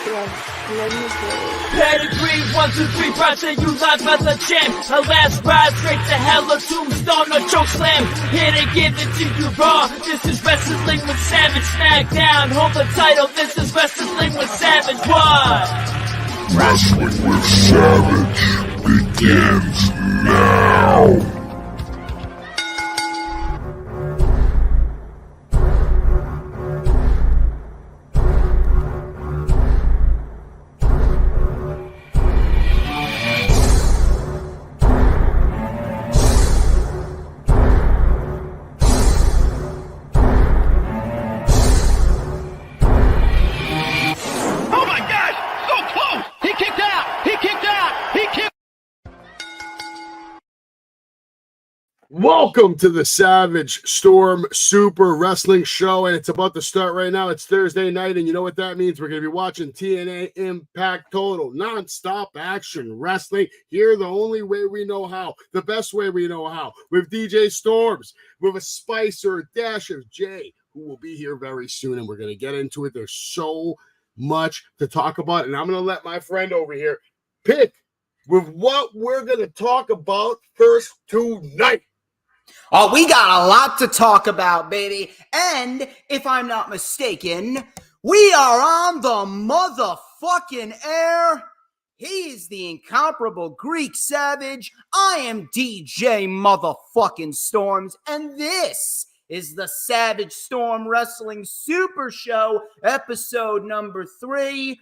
Pedigree, 1, 2, 3, project you live as a champ. A last ride straight to hell, a tombstone, a choke slam. Here to give it to you raw. This is Wrestling with Savage. SmackDown, hold the title. This is Wrestling with Savage. What? Wrestling with Savage begins now. Welcome to the Savage Storm Super Wrestling Show, and it's about to start right now. It's Thursday night, and you know what that means. We're going to be watching TNA Impact Total, non-stop action wrestling here the only way we know how, the best way we know how, with DJ Storms, with a spice or a dash of Jay, who will be here very soon, and we're going to get into it. There's so much to talk about, and I'm going to let my friend over here pick with what we're going to talk about first tonight. Oh, we got a lot to talk about, baby. And if I'm not mistaken, we are on the motherfucking air. He's the incomparable Greek Savage. I am DJ motherfucking Storms. And this is the Savage Storm Wrestling Super Show, episode number 3.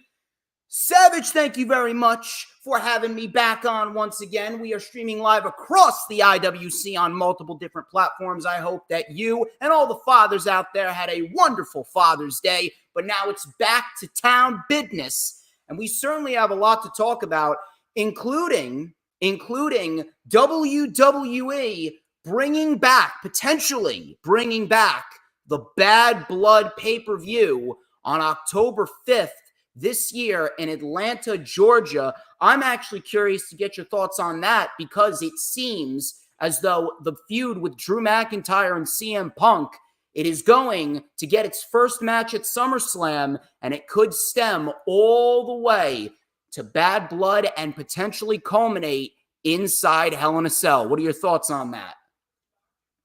Savage, thank you very much for having me back on once again. We are streaming live across the IWC on multiple different platforms. I hope that you and all the fathers out there had a wonderful Father's Day, but now it's back to town business. And we certainly have a lot to talk about, including WWE potentially bringing back the Bad Blood pay-per-view on October 5th. This year in Atlanta, Georgia. I'm actually curious to get your thoughts on that because it seems as though the feud with Drew McIntyre and CM Punk, it is going to get its first match at SummerSlam, and it could stem all the way to Bad Blood and potentially culminate inside Hell in a Cell. What are your thoughts on that?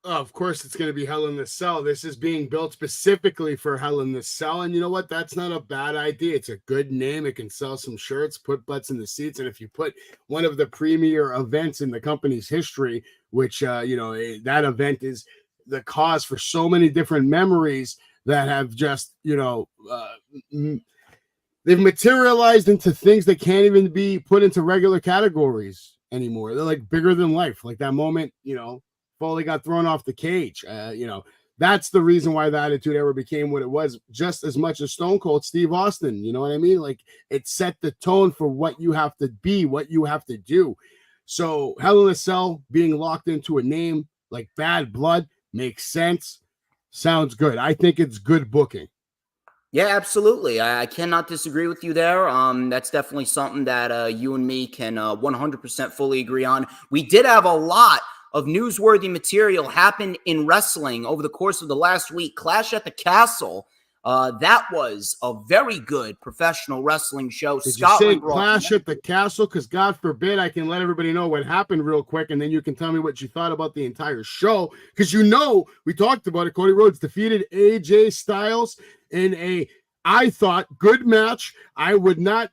Of course, it's going to be Hell in the Cell. This is being built specifically for Hell in the Cell. And you know what? That's not a bad idea. It's a good name. It can sell some shirts, put butts in the seats. And if you put one of the premier events in the company's history, which, that event is the cause for so many different memories that have just, they've materialized into things that can't even be put into regular categories anymore. They're like bigger than life. Like that moment, Foley got thrown off the cage. That's the reason why the Attitude Era became what it was, just as much as Stone Cold Steve Austin. You know what I mean? Like it set the tone for what you have to be, what you have to do. So Hell in a Cell being locked into a name like Bad Blood makes sense. Sounds good. I think it's good booking. Yeah, absolutely. I cannot disagree with you there. That's definitely something that you and me can 100% fully agree on. We did have a lot of newsworthy material happened in wrestling over the course of the last week. Clash at the Castle. That was a very good professional wrestling show. Did you say Clash at the Castle? Because God forbid I can let everybody know what happened real quick, and then you can tell me what you thought about the entire show. Because we talked about it. Cody Rhodes defeated AJ Styles in I thought, good match. I would not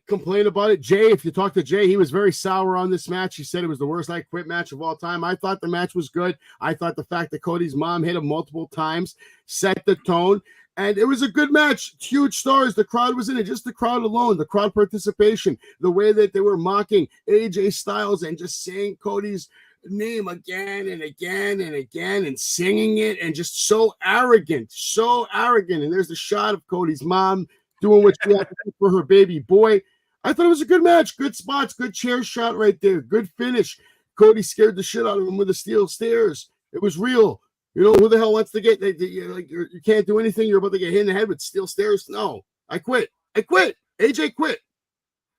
complain about it. Jay, if you talk to Jay, he was very sour on this match. He said it was the worst I Quit match of all time. I thought the match was good. I thought the fact that Cody's mom hit him multiple times set the tone, and it was a good match. Huge stars. The crowd was in it. Just the crowd alone, the crowd participation, the way that they were mocking AJ Styles and just saying Cody's name again and again and again and singing it, and just so arrogant. And there's the shot of Cody's mom doing what she had to do for her baby boy. I thought it was a good match. Good spots, good chair shot right there. Good finish. Cody scared the shit out of him with the steel stairs. It was real. Who the hell wants to get, you can't do anything. You're about to get hit in the head with steel stairs. No, I quit. AJ quit.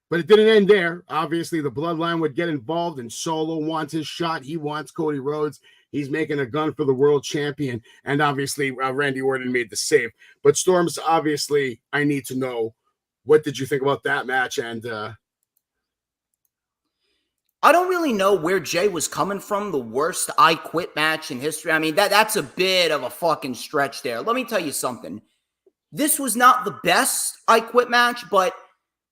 But it didn't end there. Obviously, the bloodline would get involved, and Solo wants his shot. He wants Cody Rhodes. He's making a gun for the world champion. And obviously, Randy Orton made the save. But Storms, obviously, I need to know what did you think about that match? And I don't really know where Jay was coming from. The worst I Quit match in history. I mean, that's a bit of a fucking stretch there. Let me tell you something. This was not the best I Quit match, but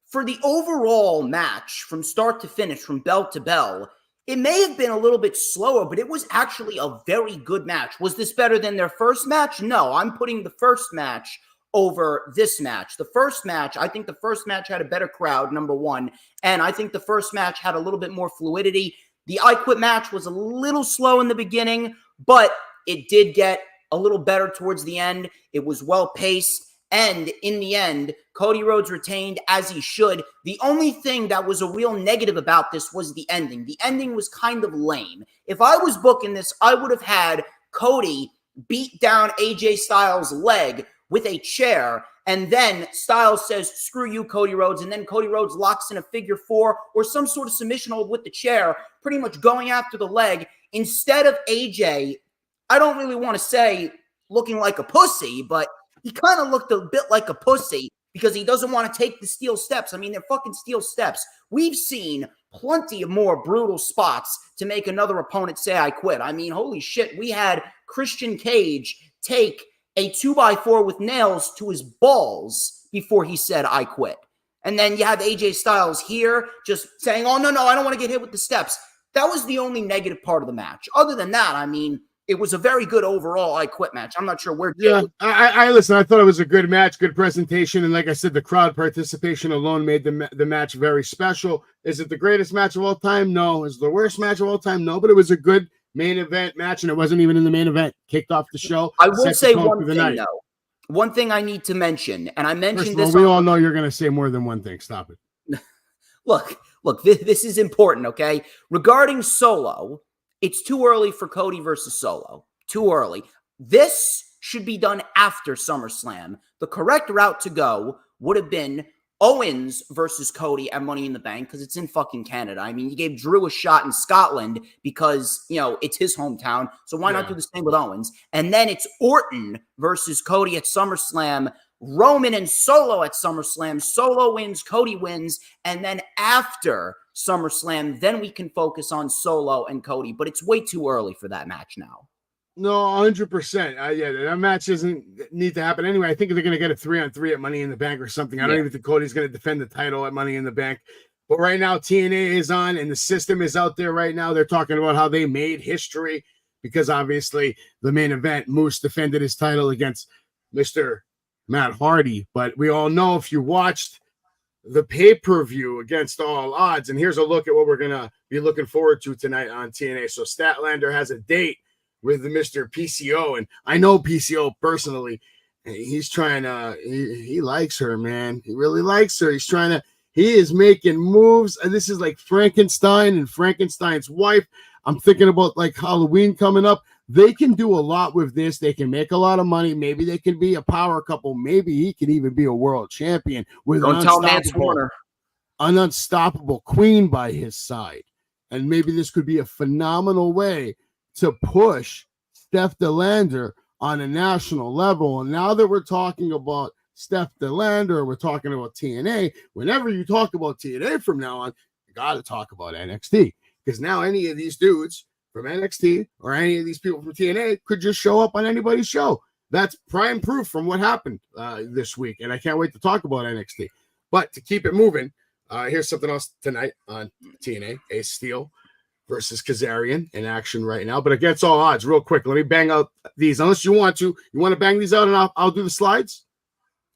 for the overall match from start to finish, from bell to bell, it may have been a little bit slower, but it was actually a very good match. Was this better than their first match? No, I'm putting the first match over this match. The first match, I think the first match had a better crowd, number one, and I think the first match had a little bit more fluidity. The I Quit match was a little slow in the beginning, but it did get a little better towards the end. It was well paced, and in the end, Cody Rhodes retained as he should. The only thing that was a real negative about this was the ending. The ending was kind of lame. If I was booking this, I would have had Cody beat down AJ Styles' leg with a chair, and then Styles says, screw you, Cody Rhodes, and then Cody Rhodes locks in a figure four or some sort of submission hold with the chair, pretty much going after the leg, instead of AJ, I don't really want to say looking like a pussy, but he kind of looked a bit like a pussy because he doesn't want to take the steel steps. I mean, they're fucking steel steps. We've seen plenty of more brutal spots to make another opponent say, I quit. I mean, holy shit, we had Christian Cage take a 2x4 with nails to his balls before he said, I quit. And then you have AJ Styles here just saying, oh, no, I don't want to get hit with the steps. That was the only negative part of the match. Other than that, I mean, it was a very good overall I Quit match. I'm not sure where. Yeah, I listen. I thought it was a good match, good presentation, and like I said, the crowd participation alone made the match very special. Is it the greatest match of all time? No. Is it the worst match of all time? No. But it was a good main event match, and it wasn't even in the main event. Kicked off the show. I will say one thing though. One thing I need to mention, and I mentioned this. We all know you're going to say more than one thing. Stop it. Look. This is important. Okay, regarding Solo. It's too early for Cody versus Solo. Too early. This should be done after SummerSlam. The correct route to go would have been Owens versus Cody at Money in the Bank because it's in fucking Canada. I mean, you gave Drew a shot in Scotland because, it's his hometown. So why not do the same with Owens? And then it's Orton versus Cody at SummerSlam. Roman and Solo at SummerSlam. Solo wins, Cody wins. And then after SummerSlam, then we can focus on Solo and Cody, but it's way too early for that match now. No, 100%. Yeah, that match doesn't need to happen anyway. I think they're going to get a 3-on-3 at Money in the Bank or something. I don't even think Cody's going to defend the title at Money in the Bank. But right now, TNA is on, and the system is out there right now. They're talking about how they made history because obviously the main event, Moose defended his title against Mr. Matt Hardy. But we all know if you watched the pay-per-view Against All Odds, and here's a look at what we're going to be looking forward to tonight on TNA. So Statlander has a date with Mr. PCO, and I know PCO personally. He's trying to, he likes her, man. He really likes her. He is making moves, and this is like Frankenstein and Frankenstein's wife. I'm thinking about like Halloween coming up. They can do a lot with this. They can make a lot of money. Maybe they can be a power couple. Maybe he can even be a world champion with an unstoppable queen by his side. And maybe this could be a phenomenal way to push Steph DeLander on a national level. And now that we're talking about Steph DeLander, we're talking about TNA. Whenever you talk about TNA from now on, you got to talk about NXT. Because now any of these dudes from NXT or any of these people from TNA could just show up on anybody's show. That's prime proof from what happened this week. And I can't wait to talk about NXT. But to keep it moving, here's something else tonight on TNA. Ace Steel versus Kazarian in action right now. But Against All Odds, real quick, let me bang out these. Unless you want to. You want to bang these out and I'll do the slides?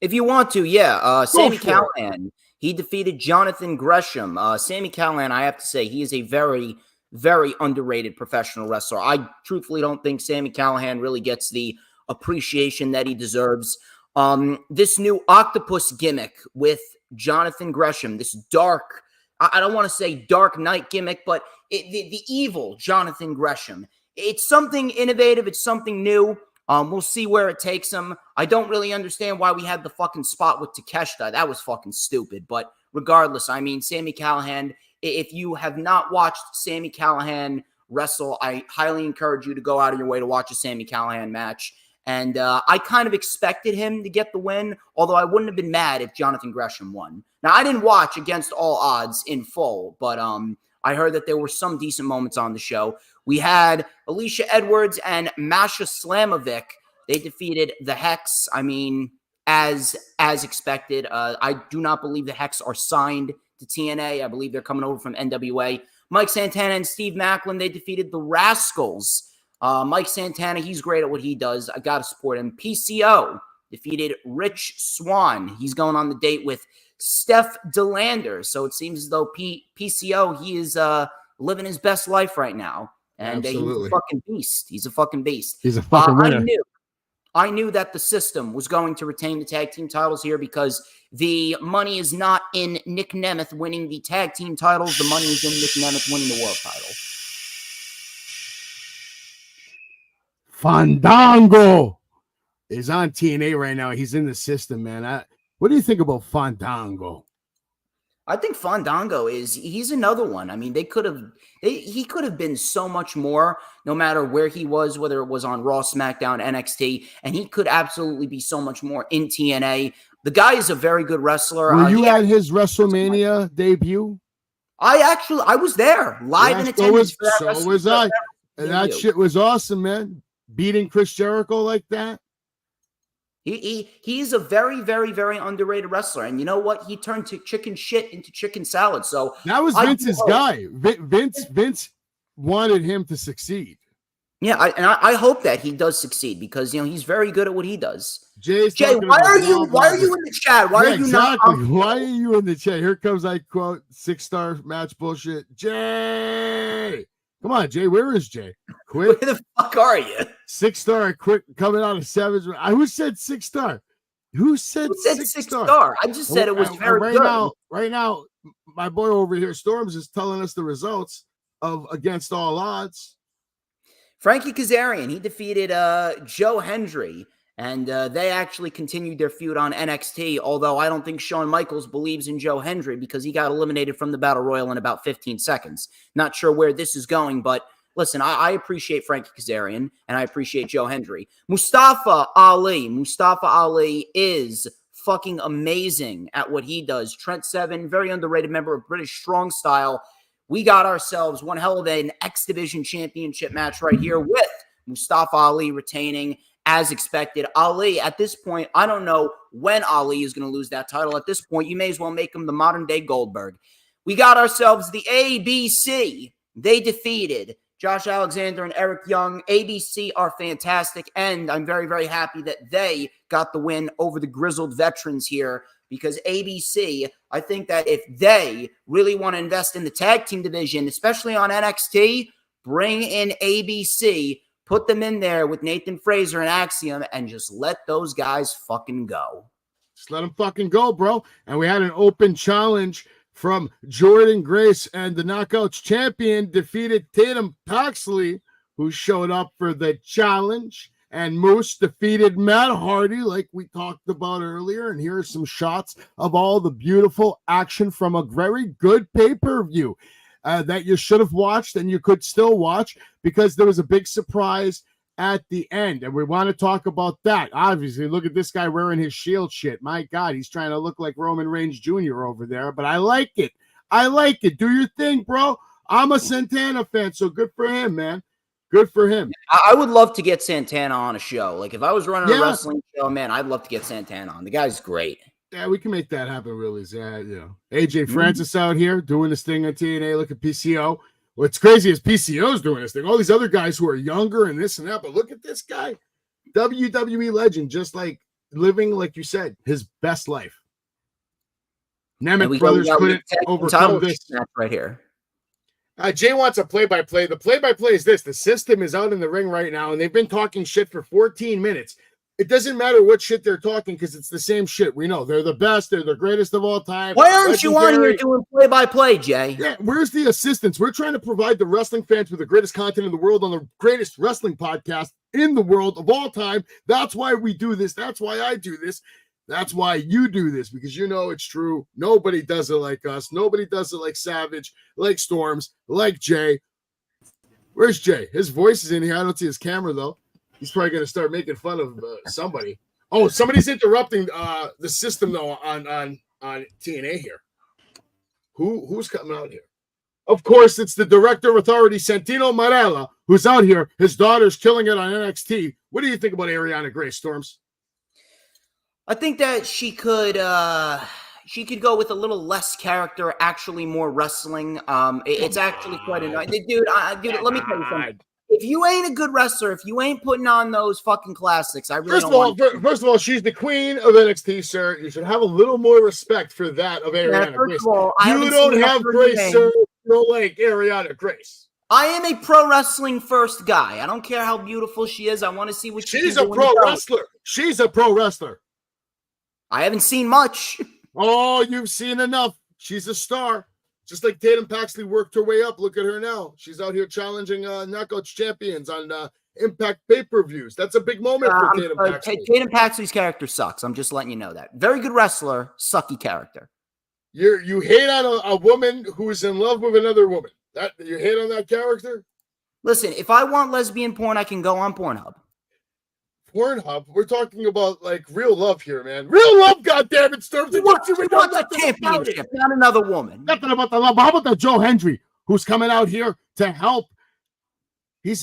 If you want to, yeah. Sami Callihan, he defeated Jonathan Gresham. Sami Callihan, I have to say, he is a very, very underrated professional wrestler. I truthfully don't think Sami Callihan really gets the appreciation that he deserves. This new octopus gimmick with Jonathan Gresham, this dark, I don't want to say Dark Knight gimmick, but the evil Jonathan Gresham. It's something innovative. It's something new. We'll see where it takes him. I don't really understand why we had the fucking spot with Takeshita. That was fucking stupid. But regardless, I mean, Sami Callihan, if you have not watched Sami Callihan wrestle, I highly encourage you to go out of your way to watch a Sami Callihan match. And I kind of expected him to get the win, although I wouldn't have been mad if Jonathan Gresham won. Now, I didn't watch Against All Odds in full, but I heard that there were some decent moments on the show. We had Alicia Edwards and Masha Slamovic. They defeated the Hex. I mean, as expected. I do not believe the Hex are signed to TNA. I believe they're coming over from NWA. Mike Santana and Steve Macklin, they defeated the Rascals. Mike Santana, he's great at what he does. I got to support him. PCO defeated Rich Swann. He's going on the date with Steph DeLander. So it seems as though PCO, he is living his best life right now. And he's a fucking beast. He's a fucking beast. He's a fucking winner. I knew that the system was going to retain the tag team titles here because the money is not in Nick Nemeth winning the tag team titles. The money is in Nick Nemeth winning the world title. Fandango is on TNA right now. He's in the system, man. What do you think about Fandango? I think Fandango he's another one. I mean, he could have been so much more no matter where he was, whether it was on Raw, SmackDown, NXT, and he could absolutely be so much more in TNA. The guy is a very good wrestler. Were you at his WrestleMania debut? I was there live in attendance. So was I. And that shit was awesome, man. Beating Chris Jericho like that. He's a very, very, very underrated wrestler. And you know what? He turned chicken shit into chicken salad. So that was Vince's guy. Vince wanted him to succeed. Yeah, I hope that he does succeed because he's very good at what he does. Jay, why are you in the chat? Why are you exactly. not? Why are you in the chat? Here comes, I quote, 6-star match bullshit. Jay, come on, Jay. Where is Jay? Quick. Where the fuck are you? 6-star, quick, coming out of Savage. Who said 6-star? Who said 6-star? I just said it was very good. Right now, my boy over here, Storms, is telling us the results of Against All Odds. Frankie Kazarian, he defeated Joe Hendry, and they actually continued their feud on NXT, although I don't think Shawn Michaels believes in Joe Hendry because he got eliminated from the Battle Royal in about 15 seconds. Not sure where this is going, but listen, I appreciate Frankie Kazarian, and I appreciate Joe Hendry. Mustafa Ali is fucking amazing at what he does. Trent Seven, very underrated member of British Strong Style. We got ourselves one hell of an X Division championship match right here with Mustafa Ali retaining as expected. Ali, at this point, I don't know when Ali is going to lose that title. At this point, you may as well make him the modern day Goldberg. We got ourselves the ABC. They defeated Josh Alexander and Eric Young. ABC are fantastic, and I'm very, very happy that they got the win over the grizzled veterans here. Because ABC, I think that if they really want to invest in the tag team division, especially on NXT, bring in ABC, put them in there with Nathan Fraser and Axiom, and just let those guys fucking go. Just let them fucking go, bro. And we had an open challenge from Jordan Grace, and the Knockouts champion defeated Tatum Paxley, who showed up for the challenge. And Moose defeated Matt Hardy, like we talked about earlier. And here are some shots of all the beautiful action from a very good pay-per-view that you should have watched and you could still watch because there was a big surprise at the end. And we want to talk about that. Obviously, look at this guy wearing his Shield shit. My God, he's trying to look like Roman Reigns Jr. over there. But I like it. Do your thing, bro. I'm a Santana fan, so good for him, man. Good for him. I would love to get Santana on a show. Like, if I was running a wrestling show, man, I'd love to get Santana on. The guy's great. Yeah, we can make that happen really. AJ Francis out here doing this thing on TNA. Look at PCO. What's crazy is PCO's doing this thing. All these other guys who are younger and this and that. But look at this guy. WWE legend, just like living, like you said, his best life. Nemeth brothers couldn't overcome this. Right here. Jay wants a play-by-play. The play-by-play is this. The system is out in the ring right now, and they've been talking shit for 14 minutes. It doesn't matter what shit they're talking because it's the same shit. We know they're the best. They're the greatest of all time. Why aren't you on here doing play-by-play, Jay? Yeah, where's the assistants? We're trying to provide the wrestling fans with the greatest content in the world on the greatest wrestling podcast in the world of all time. That's why we do this. That's why I do this. That's why you do this, because you know it's true. Nobody does it like us. Nobody does it like Savage, like Storms, like Jay. Where's Jay? His voice is in here. I don't see his camera, though. He's probably going to start making fun of somebody. Oh, somebody's interrupting the system though on TNA here. Who's coming out here? Of course, it's the director of authority, Santino Marella, who's out here. His daughter's killing it on NXT. What do you think about Ariana Grace, Storms? I think that she could go with a little less character, actually more wrestling. It's actually quite annoying. Dude, let me tell you something. If you ain't a good wrestler, if you ain't putting on those fucking classics, I really First of all, she's the queen of NXT, sir. You should have a little more respect for that of Ariana Grace. Of all, you don't have Grace, sir. You don't like Ariana Grace. I am a pro wrestling first guy. I don't care how beautiful she is. I want to see what she's a pro wrestler. She's a pro wrestler. I haven't seen much. Oh, you've seen enough. She's a star. Just like Tatum Paxley worked her way up. Look at her now. She's out here challenging Knockouts champions on Impact pay-per-views. That's a big moment for Tatum Paxley. Tatum Paxley's character sucks. I'm just letting you know that. Very good wrestler, sucky character. You hate on a woman who's in love with another woman. That you hate on that character? Listen, if I want lesbian porn, I can go on Pornhub. Pornhub? We're talking about like real love here, man. Real love, goddammit, Storms. We want the championship, not another woman. Nothing about the love. How about the Joe Hendry, who's coming out here to help? He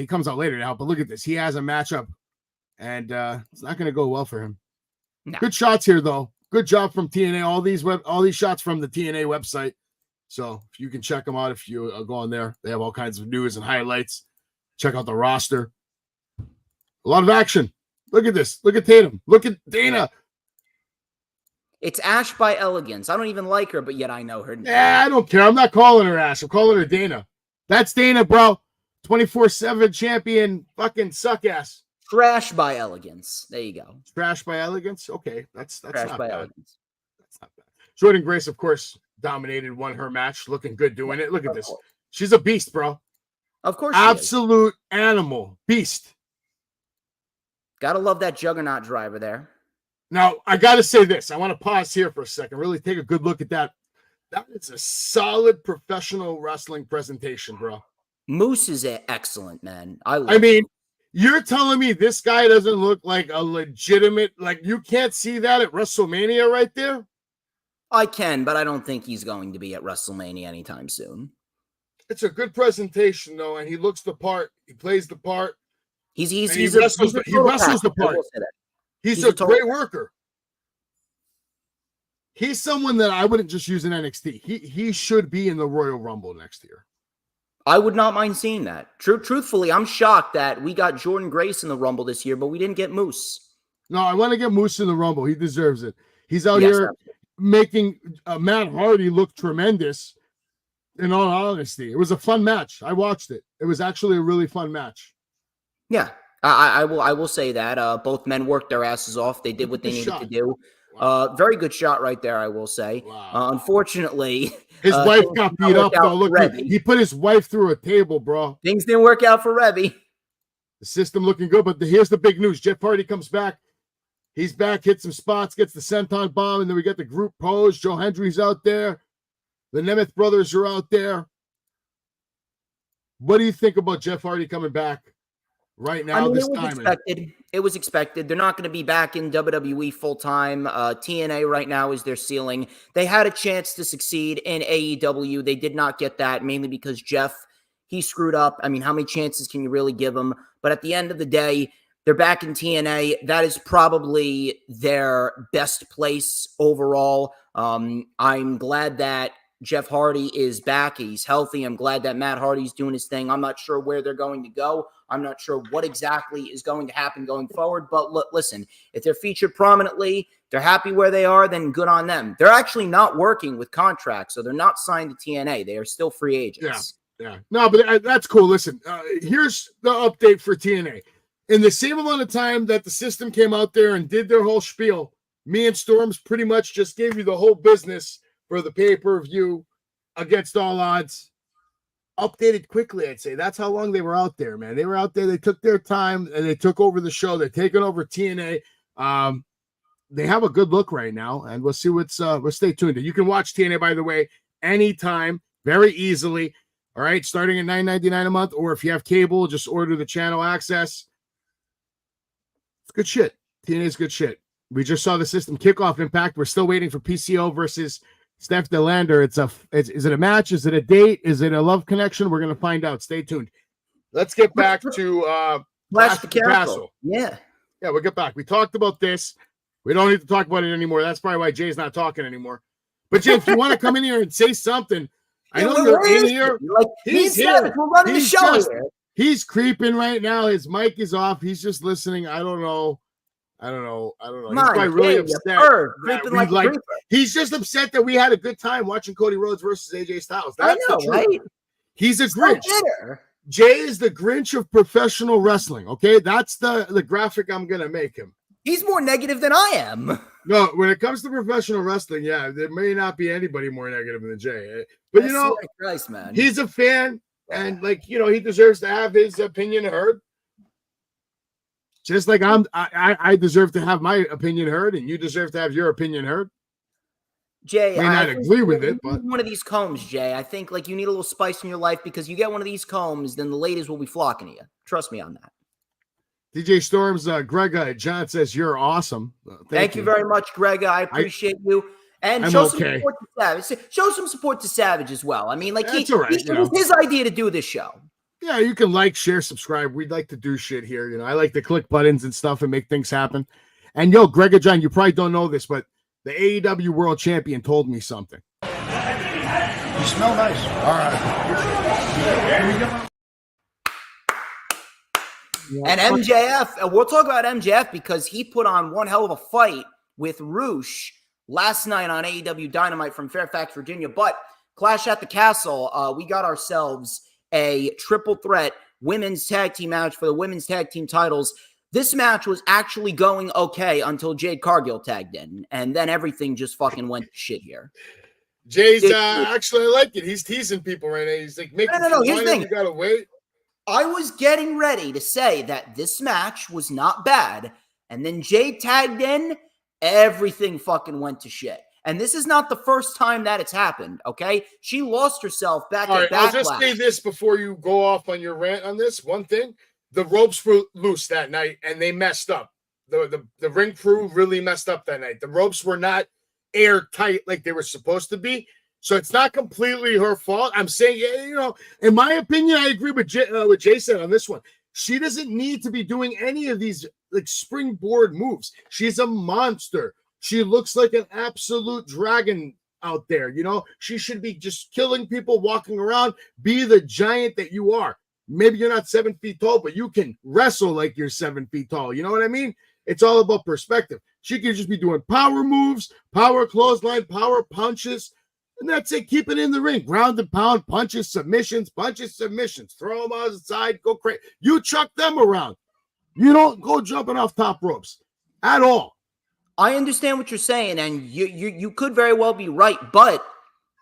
comes out later to help, but look at this. He has a matchup, and it's not going to go well for him. No. Good shots here, though. Good job from TNA. All these shots from the TNA website. So if you can check them out if you go on there. They have all kinds of news and highlights. Check out the roster. A lot of action. Look at this. Look at Tatum. Look at Dana. It's Ash by Elegance. I don't even like her, but yet I know her name. Yeah, I don't care. I'm not calling her Ash. I'm calling her Dana. That's Dana, bro. 24/7 champion, fucking suck ass. Trash by Elegance. There you go. Trash by Elegance. Okay, that's Trash not by bad. Elegance. That's not bad. Jordan Grace, of course, dominated, won her match, looking good doing it. Look at this. She's a beast, bro. Of course, absolute animal, beast. Gotta love that juggernaut driver there. Now, I gotta say this. I want to pause here for a second. Really take a good look at that. That is a solid professional wrestling presentation, bro. Moose is excellent, man. I mean, you're telling me this guy doesn't look like a legitimate, like you can't see that at WrestleMania right there? I can, but I don't think he's going to be at WrestleMania anytime soon. It's a good presentation, though, and he looks the part. He plays the part. He wrestles the part. He's a great worker. He's someone that I wouldn't just use in NXT. He should be in the Royal Rumble next year. I would not mind seeing that. Truthfully, I'm shocked that we got Jordan Grace in the Rumble this year, but we didn't get Moose. No, I want to get Moose in the Rumble. He deserves it. He's out here making Matt Hardy look tremendous. In all honesty, it was a fun match. I watched it. It was actually a really fun match. Yeah, I will say that. Both men worked their asses off. They did what they needed to do. Wow. Very good shot right there, I will say. Wow. Unfortunately, his wife got beat up, though. Look, he put his wife through a table, bro. Things didn't work out for Rebby. The system looking good, but here's the big news. Jeff Hardy comes back. He's back, hits some spots, gets the senton bomb, and then we get the group pose. Joe Hendry's out there. The Nemeth brothers are out there. What do you think about Jeff Hardy coming back right now? It was expected. They're not going to be back in WWE full time. TNA right now is their ceiling. They had a chance to succeed in AEW. They did not get that, mainly because Jeff, he screwed up. I mean, how many chances can you really give him? But at the end of the day, they're back in TNA. That is probably their best place overall. I'm glad that Jeff Hardy is back. He's healthy. I'm glad that Matt Hardy's doing his thing. I'm not sure where they're going to go. I'm not sure what exactly is going to happen going forward. But listen, if they're featured prominently, they're happy where they are, then good on them. They're actually not working with contracts, so they're not signed to TNA. They are still free agents. Yeah. No, but that's cool. Listen, here's the update for TNA. In the same amount of time that the system came out there and did their whole spiel, me and Storms pretty much just gave you the whole business for the pay-per-view against all odds. Updated quickly, I'd say. That's how long they were out there, man. They were out there. They took their time, and they took over the show. They're taking over TNA. They have a good look right now, and we'll see we'll stay tuned. You can watch TNA, by the way, anytime, very easily. All right, starting at $9.99 a month, or if you have cable, just order the channel access. good shit. TNA's good shit. We just saw the system kickoff Impact. We're still waiting for PCO versus Steph DeLander. Is it a match? Is it a date? Is it a love connection? We're gonna find out. Stay tuned. Let's get back to Clash the Castle. Yeah, we'll get back. We talked about this. We don't need to talk about it anymore. That's probably why Jay's not talking anymore. But Jay, if you want to come in here and say something, I know you're in here. Like, he's here. We're running the show here. He's creeping right now. His mic is off. He's just listening. I don't know. He's probably really upset. He's just upset that we had a good time watching Cody Rhodes versus AJ Styles. That's the truth. Right? He's a Grinch. Jay is the Grinch of professional wrestling. Okay, that's the graphic I'm gonna make him. He's more negative than I am. No, when it comes to professional wrestling, yeah, there may not be anybody more negative than Jay. But Christ, man, he's a fan, and he deserves to have his opinion heard. Just like I deserve to have my opinion heard, and you deserve to have your opinion heard. Jay, I may not agree with it, but one of these combs, Jay. I think you need a little spice in your life, because you get one of these combs, then the ladies will be flocking to you. Trust me on that. DJ Storms, Greg John says you're awesome. Thank you very much, Greg. I appreciate you. And show some support to Savage. Show some support to Savage as well. I mean, it was his idea to do this show. Yeah, you can like, share, subscribe. We'd like to do shit here. I like to click buttons and stuff and make things happen. And Greg John, you probably don't know this, but the AEW World Champion told me something. You smell nice. All right. Here we go. And MJF, we'll talk about MJF because he put on one hell of a fight with Roosh last night on AEW Dynamite from Fairfax, Virginia. But Clash at the Castle, we got ourselves a triple threat women's tag team match for the women's tag team titles. This match was actually going okay until Jade Cargill tagged in, and then everything just fucking went to shit here. Jay's actually, I like it. He's teasing people right now. He's like, no. Here's the thing. You gotta wait. I was getting ready to say that this match was not bad, and then Jade tagged in, everything fucking went to shit. And this is not the first time that it's happened, okay? She lost herself back at Backlash. I'll just say this before you go off on your rant on this. One thing, the ropes were loose that night, and they messed up. The ring crew really messed up that night. The ropes were not airtight like they were supposed to be. So it's not completely her fault. I'm saying, in my opinion, I agree with Jason on this one. She doesn't need to be doing any of these springboard moves. She's a monster. She looks like an absolute dragon out there. She should be just killing people, walking around, be the giant that you are. Maybe you're not 7 feet tall, but you can wrestle like you're 7 feet tall. You know what I mean? It's all about perspective. She could just be doing power moves, power clothesline, power punches. And that's it. Keep it in the ring. Ground and pound, punches, submissions. Throw them outside. Go crazy. You chuck them around. You don't go jumping off top ropes at all. I understand what you're saying, and you could very well be right. But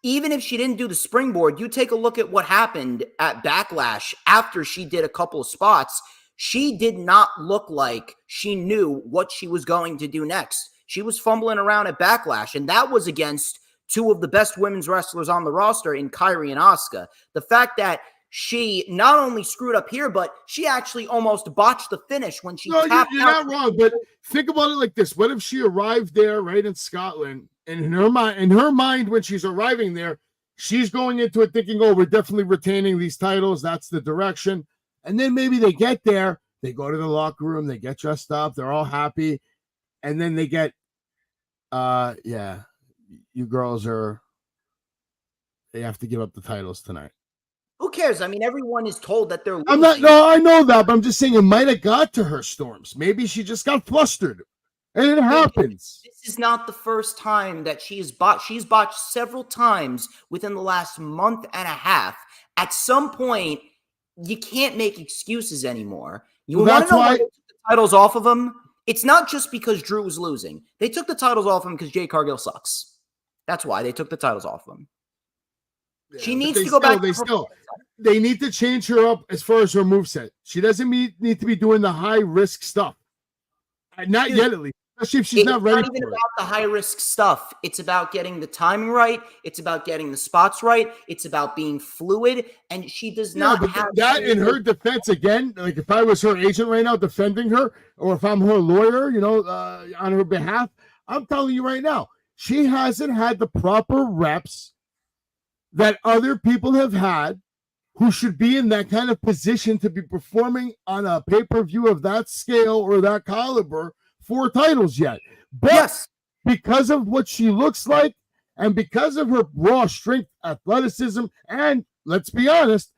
even if she didn't do the springboard, you take a look at what happened at Backlash after she did a couple of spots. She did not look like she knew what she was going to do next. She was fumbling around at Backlash, and that was against two of the best women's wrestlers on the roster in Kairi and Asuka. The fact that she not only screwed up here, but she actually almost botched the finish when she tapped out. You're not wrong, but think about it like this. What if she arrived there right in Scotland, and in her mind, when she's arriving there, she's going into it thinking, we're definitely retaining these titles. That's the direction. And then maybe they get there, they go to the locker room, they get dressed up, they're all happy, and then they get, you girls they have to give up the titles tonight. Who cares? I mean, everyone is told that they're losing. I know that, but I'm just saying it might have got to her, Storms. Maybe she just got flustered. And it happens. This is not the first time that she's botched. She's botched several times within the last month and a half. At some point, you can't make excuses anymore. You want to know why they took the titles off of him? It's not just because Drew was losing. They took the titles off him because Jade Cargill sucks. That's why they took the titles off him. Yeah, she needs to go back. They need to change her up as far as her moveset. She doesn't need to be doing the high risk stuff. Not yet, at least. Especially if she's not ready It's not even for it. about the high-risk stuff. It's about getting the timing right. It's about getting the spots right. It's about being fluid, and she does not have that in her defense again. Like if I was her agent right now defending her, or if I'm her lawyer, on her behalf, I'm telling you right now, she hasn't had the proper reps that other people have had who should be in that kind of position to be performing on a pay-per-view of that scale or that caliber for titles yet. But Yes. because of what she looks like and because of her raw strength, athleticism, and let's be honest,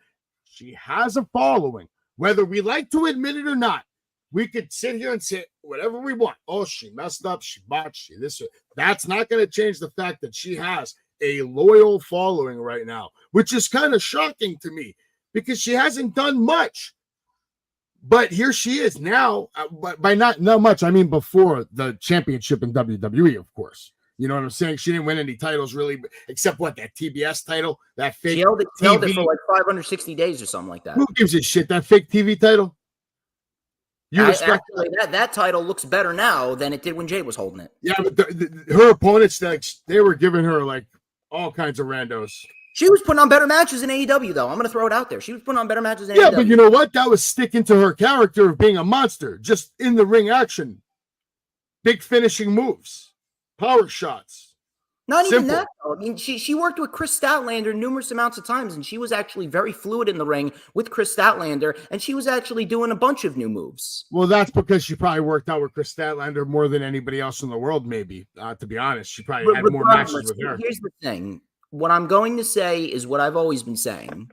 she has a following. Whether we like to admit it or not, we could sit here and say whatever we want. Oh, she messed up, she botched, she this. That's not going to change the fact that she has a loyal following right now, which is kind of shocking to me because she hasn't done much. But here she is now. But by not much, I mean before the championship in WWE, of course. You know what I'm saying? She didn't win any titles really, except what, that TBS title, that fake. She held it for like 560 days or something like that. Who gives a shit? That fake TV title. You respect actually, that title looks better now than it did when Jade was holding it. Yeah, but her opponents, like, they were giving her like all kinds of randos. She was putting on better matches in AEW, though. I'm going to throw it out there. She was putting on better matches in AEW. Yeah, but you know what? That was sticking to her character of being a monster, just in the ring action, big finishing moves, power shots. Not even that, though. I mean, she worked with Chris Statlander numerous amounts of times, and she was actually very fluid in the ring with Chris Statlander, and she was actually doing a bunch of new moves. Well, that's because she probably worked out with Chris Statlander more than anybody else in the world, maybe. To be honest, she probably had more matches with her. Here's the thing. What I'm going to say is what I've always been saying.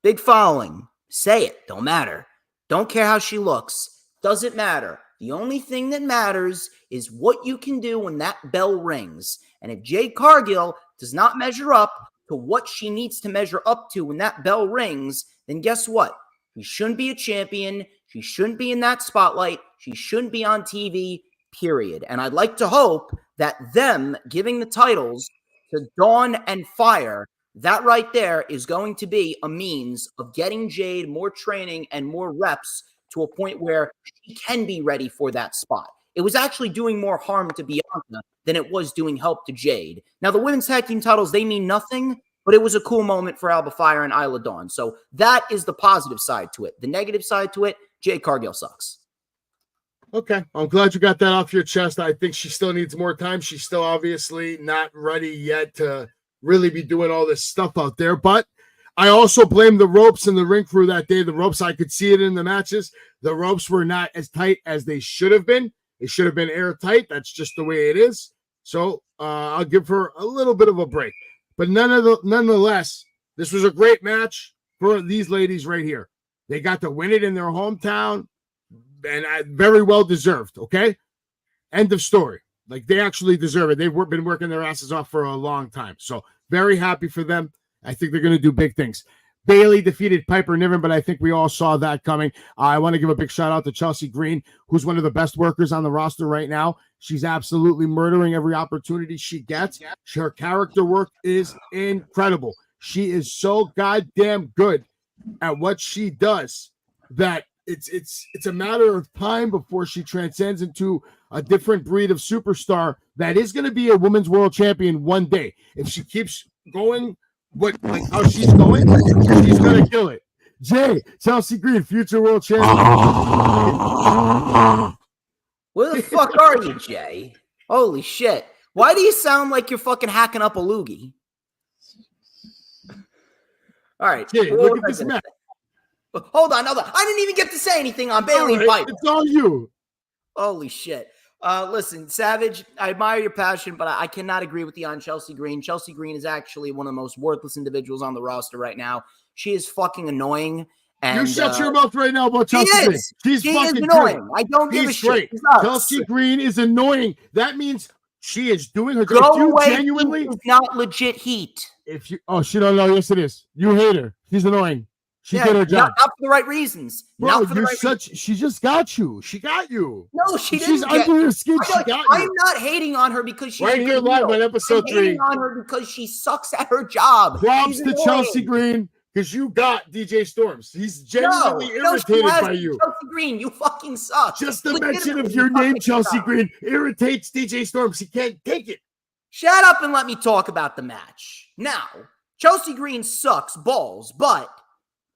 Big following. Say it. Don't matter. Don't care how she looks. Doesn't matter. The only thing that matters is what you can do when that bell rings. And if Jade Cargill does not measure up to what she needs to measure up to when that bell rings, then guess what? She shouldn't be a champion. She shouldn't be in that spotlight. She shouldn't be on TV, period. And I'd like to hope that them giving the titles to Dawn and Fire, that right there is going to be a means of getting Jade more training and more reps to a point where she can be ready for that spot. It was actually doing more harm to Bianca than it was doing help to Jade. Now, the women's tag team titles, they mean nothing, but it was a cool moment for Alba Fire and Isla Dawn. So that is the positive side to it. The negative side to it, Jade Cargill sucks. Okay, I'm glad you got that off your chest. I think she still needs more time. She's still obviously not ready yet to really be doing all this stuff out there. But I also blame the ropes and the ring crew that day. The ropes, I could see it in the matches. The ropes were not as tight as they should have been. It should have been airtight. That's just the way it is. So I'll give her a little bit of a break. But nonetheless, this was a great match for these ladies right here. They got to win it in their hometown. And very well deserved, okay? End of story. Like, they actually deserve it. They've been working their asses off for a long time. So, very happy for them. I think they're going to do big things. Bayley defeated Piper Niven, but I think we all saw that coming. I want to give a big shout out to Chelsea Green, who's one of the best workers on the roster right now. She's absolutely murdering every opportunity she gets. Her character work is incredible. She is so goddamn good at what she does that it's a matter of time before she transcends into a different breed of superstar that is going to be a women's world champion one day. If she keeps going how she's going, she's going to kill it. Jay, Chelsea Green, future world champion. Where the fuck are you, Jay? Holy shit. Why do you sound like you're fucking hacking up a loogie? All right. Jay, look at this match. Hold on. I didn't even get to say anything on Bayley and Piper. It's on you. Holy shit. Listen, Savage, I admire your passion, but I cannot agree with you on Chelsea Green. Chelsea Green is actually one of the most worthless individuals on the roster right now. She is fucking annoying. And, you shut your mouth right now about Chelsea Green. She's fucking annoying. great. I don't give a shit. Chelsea Green is annoying. That means she is doing her job. Go away. Genuinely, is not legit heat. She don't know. Yes, it is. You hate her. She's annoying. She did her job. Not for the right reasons. Bro, not for the right reasons. She just got you. She got you. No, she didn't. She's under your skin. She got you. I'm not hating on her because she's right here live on episode 3. I'm hating on her because she sucks at her job. Props to Chelsea Green. Because you got DJ Storms. He's genuinely irritated by you. Chelsea Green, you fucking suck. Just the mention of your name, Chelsea Green, irritates DJ Storms. He can't take it. Shut up and let me talk about the match. Now, Chelsea Green sucks balls, but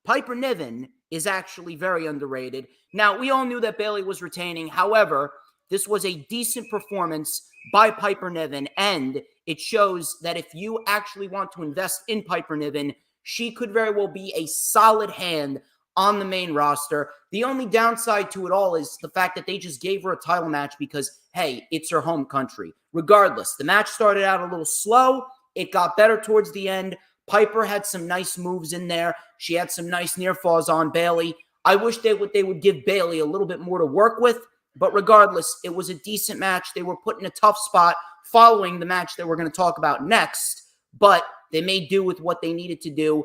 Piper Niven is actually very underrated. Now, we all knew that Bayley was retaining. However, this was a decent performance by Piper Niven, and it shows that if you actually want to invest in Piper Niven, she could very well be a solid hand on the main roster. The only downside to it all is the fact that they just gave her a title match because, hey, it's her home country. Regardless, the match started out a little slow. It got better towards the end. Piper had some nice moves in there. She had some nice near falls on Bayley. I wish they would give Bayley a little bit more to work with, but regardless, it was a decent match. They were put in a tough spot following the match that we're going to talk about next, but they made do with what they needed to do.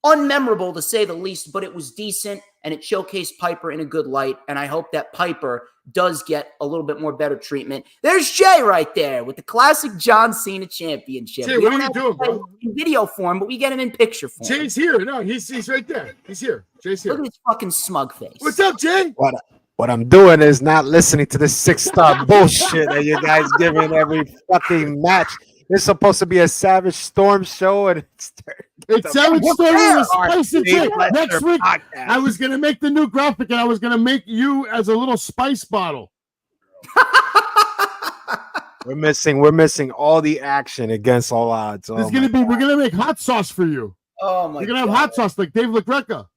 Unmemorable to say the least, but it was decent and it showcased Piper in a good light. And I hope that Piper does get a little bit more better treatment. There's Jay right there with the classic John Cena championship. Jay, what are you doing, bro? In video form, but we get him in picture form. Jay's here. No, he's right there. He's here. Jay's here. Look at his fucking smug face. What's up, Jay? What I'm doing is not listening to this 6-star bullshit that you guys giving every fucking match. It's supposed to be a Savage Storm show, and it's Savage Storm with a spicy Dave chick. Lester Next week, podcast. I was going to make the new graphic, and I was going to make you as a little spice bottle. We're missing all the action against all odds. We're going to make hot sauce for you. Oh my! You're going to have hot sauce like Dave LaGreca.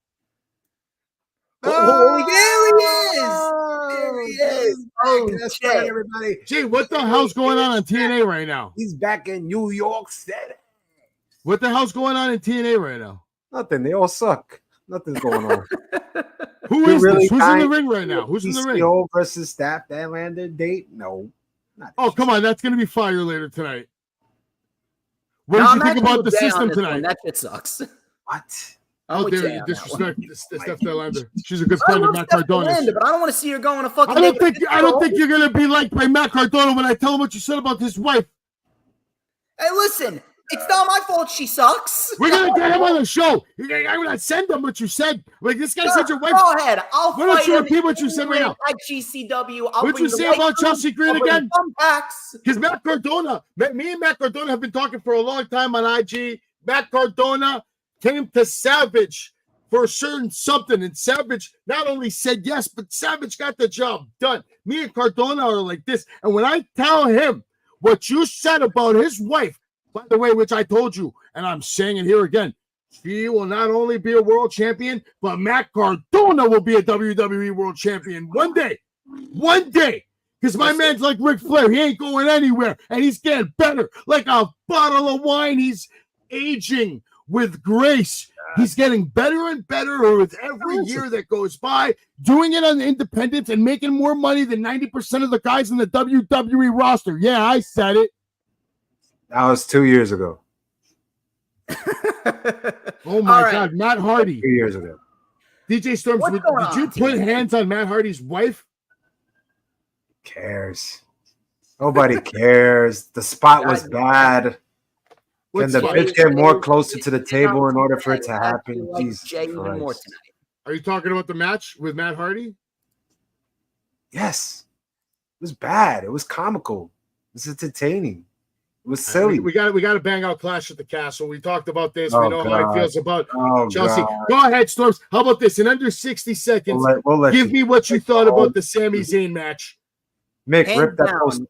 Oh, there he is! There he is! Oh, that's right, everybody. Jay, what the hell's going on TNA right now? He's back in New York City. What the hell's going on in TNA right now? Nothing. They all suck. Nothing's going on. Who is this? Who's in the ring right now? Who's in the ring? PCO versus Staff that landed date? No. Oh, come on. That's going to be fire later tonight. What did you think about the system tonight? That shit sucks. What? Oh, dare disrespect Steph Delander. She's a good friend of Matt Cardona's. But I don't want to see her going to fucking. I don't think you're going to be liked by Matt Cardona when I tell him what you said about his wife. Hey, listen. It's not my fault she sucks. We're going to get him on the show. I'm going to send him what you said. Like, this guy said your wife. Go ahead. Why don't you repeat what you said right now? At GCW. What'd you say about Chelsea Green again? Because Matt Cardona, me and Matt Cardona have been talking for a long time on IG. Matt Cardona came to Savage for a certain something, and Savage not only said yes, but Savage got the job done. Me and Cardona are like this, and when I tell him what you said about his wife, by the way, which I told you, and I'm saying it here again, she will not only be a world champion, but Matt Cardona will be a WWE world champion one day. Because my man's like Ric Flair. He ain't going anywhere, and he's getting better. Like a bottle of wine, he's aging with grace. He's getting better and better with every year that goes by, doing it on the independents and making more money than 90% of the guys in the WWE roster. Yeah, I said it. That was 2 years ago. Oh, my God. Matt Hardy. 2 years ago. DJ Storms, did you put hands on Matt Hardy's wife? Cares. Nobody cares. The spot was bad. Can the bitch get more closer to the table in order for it to happen? Jesus Christ. Are you talking about the match with Matt Hardy? Yes. It was bad. It was comical. It was entertaining. It was silly. We got to bang out Clash at the Castle. We talked about this. We know how he feels about Chelsea. God. Go ahead, Storms. How about this? In under 60 seconds, give me what you thought about the Sami Zayn match. Mick, rip that post.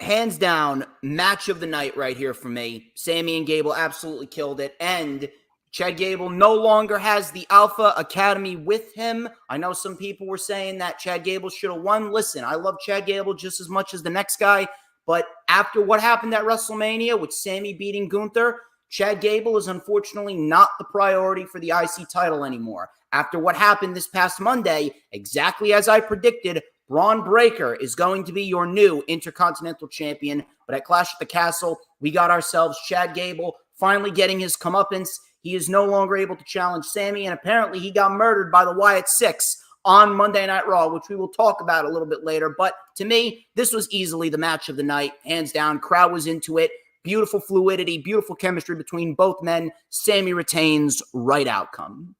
Hands down, match of the night right here for me. Sami and Gable absolutely killed it. And Chad Gable no longer has the Alpha Academy with him. I know some people were saying that Chad Gable should have won. Listen, I love Chad Gable just as much as the next guy. But after what happened at WrestleMania with Sami beating Gunther, Chad Gable is unfortunately not the priority for the IC title anymore. After what happened this past Monday, exactly as I predicted, Braun Breaker is going to be your new Intercontinental Champion. But at Clash at the Castle, we got ourselves Chad Gable finally getting his comeuppance. He is no longer able to challenge Sami, and apparently he got murdered by the Wyatt Six on Monday Night Raw, which we will talk about a little bit later. But to me, this was easily the match of the night, hands down. Crowd was into it. Beautiful fluidity, beautiful chemistry between both men. Sammy retains. Right outcome.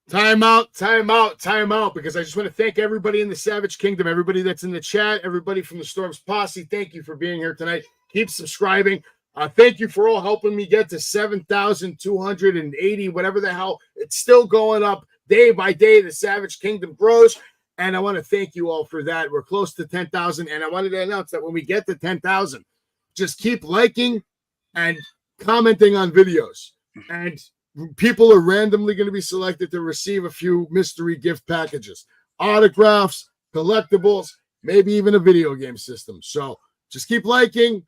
Time out, because I just want to thank everybody in the Savage Kingdom, everybody that's in the chat, everybody from the Storms Posse. Thank you for being here tonight. Keep subscribing. Thank you for all helping me get to 7,280, whatever the hell. It's still going up day by day. The Savage Kingdom grows, and I want to thank you all for that. We're close to 10,000, and I wanted to announce that when we get to 10,000, just keep liking and commenting on videos, and people are randomly going to be selected to receive a few mystery gift packages, autographs, collectibles, maybe even a video game system. So just keep liking,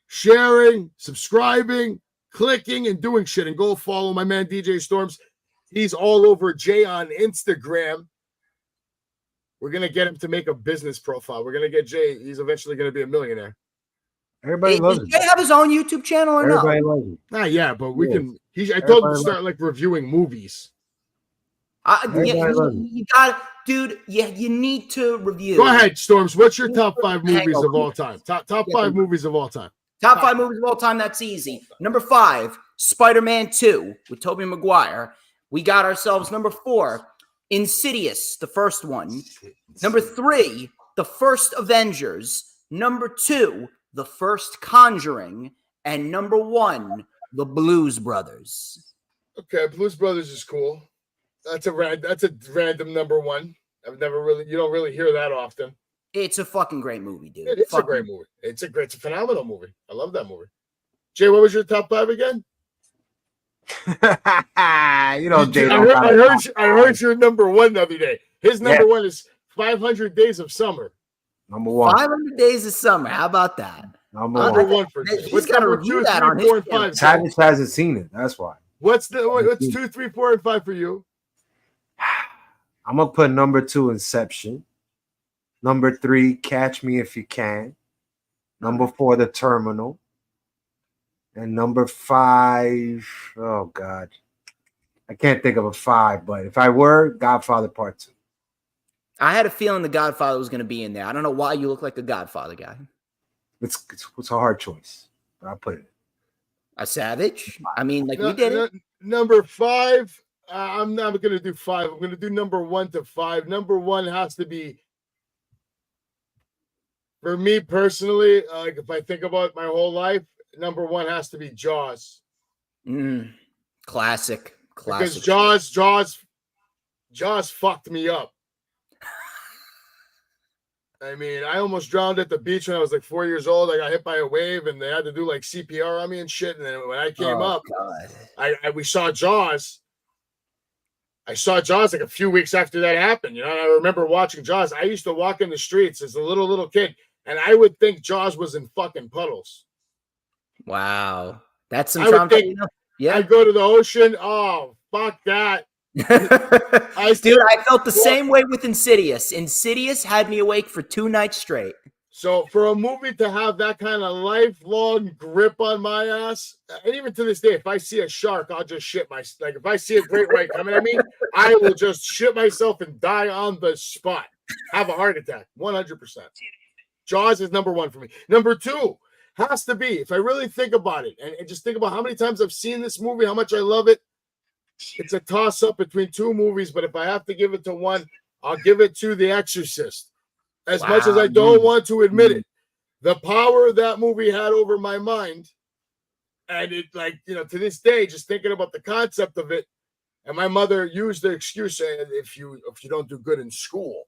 sharing, subscribing, clicking, and doing shit. And go follow my man DJ Storms. He's all over Jay on Instagram. We're going to get him to make a business profile. We're going to get Jay. He's eventually going to be a millionaire. Everybody loves Does it. Jay have his own YouTube channel or Everybody no? loves it. Not yet, but we can. I told him to start like reviewing movies. You got, dude. Yeah, you need to review. Go ahead, Storms. What's your top 5 movies of all time? Top 5 movies of all time. Top 5 movies of all time. That's easy. Number 5, Spider-Man 2 with Tobey Maguire. We got ourselves number 4, Insidious, the first one. Number 3, the first Avengers. Number 2, the first Conjuring. And number 1, the Blues Brothers. Okay, Blues Brothers is cool. That's a random number 1. You don't really hear that often. It's a fucking great movie, dude. It's a great movie. It's a phenomenal movie. I love that movie. Jay, what was your top 5 again? You know, Jay. I heard your number 1 the other day. His number 1 is 500 Days of Summer. Number 1. 500 Days of Summer. How about that? Number 1 for you. He's got to review that on his 4, and 5. Savage hasn't seen it. That's why. What's 2, 3, 4, and 5 for you? I'm gonna put number 2, Inception. Number 3, Catch Me If You Can. Number 4, The Terminal. And number 5, oh God, I can't think of a 5. But if I were, Godfather Part 2. I had a feeling The Godfather was going to be in there. I don't know why you look like a Godfather guy. It's a hard choice, but I'll put it. A Savage? I mean, like we did it. Number 5. I'm not going to do 5. I'm going to do number 1 to 5. Number 1 has to be, for me personally, like if I think about my whole life, number 1 has to be Jaws. Classic. Because Jaws fucked me up. I mean, I almost drowned at the beach when I was like 4 years old. I got hit by a wave, and they had to do like CPR on me and shit. And then when I came up, we saw Jaws. I saw Jaws like a few weeks after that happened. You know, and I remember watching Jaws. I used to walk in the streets as a little kid, and I would think Jaws was in fucking puddles. Wow, that's some. Yeah, I'd go to the ocean. Oh, fuck that. Dude, I felt the same way with Insidious. Insidious had me awake for 2 nights straight. So for a movie to have that kind of lifelong grip on my ass, and even to this day, if I see a shark, I'll just shit myself. Like if I see a great white coming at me, I will just shit myself and die on the spot. Have a heart attack, 100%. Jaws is number 1 for me. Number 2 has to be, if I really think about it, and just think about how many times I've seen this movie, how much I love it. It's a toss-up between 2 movies, but if I have to give it to one, I'll give it to The Exorcist. As much as I don't want to admit it, the power that movie had over my mind, and it, like, you know, to this day, just thinking about the concept of it, and my mother used the excuse saying, if you don't do good in school,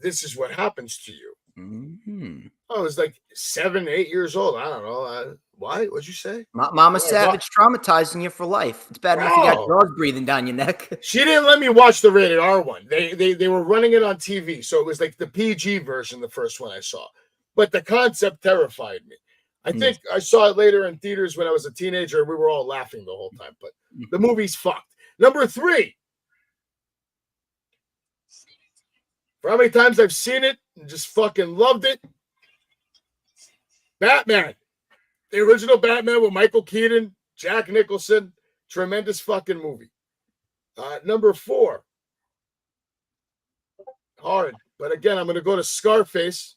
this is what happens to you. Mm-hmm. I was like 7, 8 years old. I don't know. Why? What'd you say? Mama Savage traumatizing you for life. It's bad enough you got Jaws breathing down your neck. She didn't let me watch the rated R one. They were running it on TV, so it was like the PG version, the first one I saw. But the concept terrified me. I think I saw it later in theaters when I was a teenager. We were all laughing the whole time, but the movie's fucked. Number 3. For how many times I've seen it and just fucking loved it. Batman. The original Batman with Michael Keaton, Jack Nicholson. Tremendous fucking movie. Number 4. Hard. But again, I'm going to go to Scarface.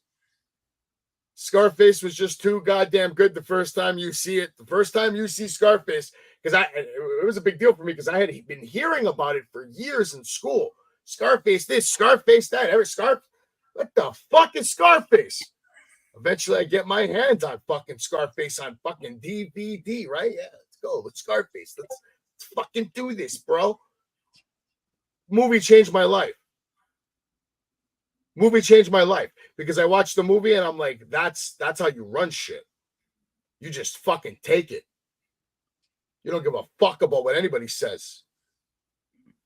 Scarface was just too goddamn good the first time you see it. The first time you see Scarface, because it was a big deal for me because I had been hearing about it for years in school. Scarface this, Scarface that. What the fuck is Scarface? Eventually, I get my hands on fucking Scarface on fucking DVD, right? Yeah, let's go. Let's Scarface. Let's fucking do this, bro. Movie changed my life. Movie changed my life because I watched the movie and I'm like, that's how you run shit. You just fucking take it. You don't give a fuck about what anybody says.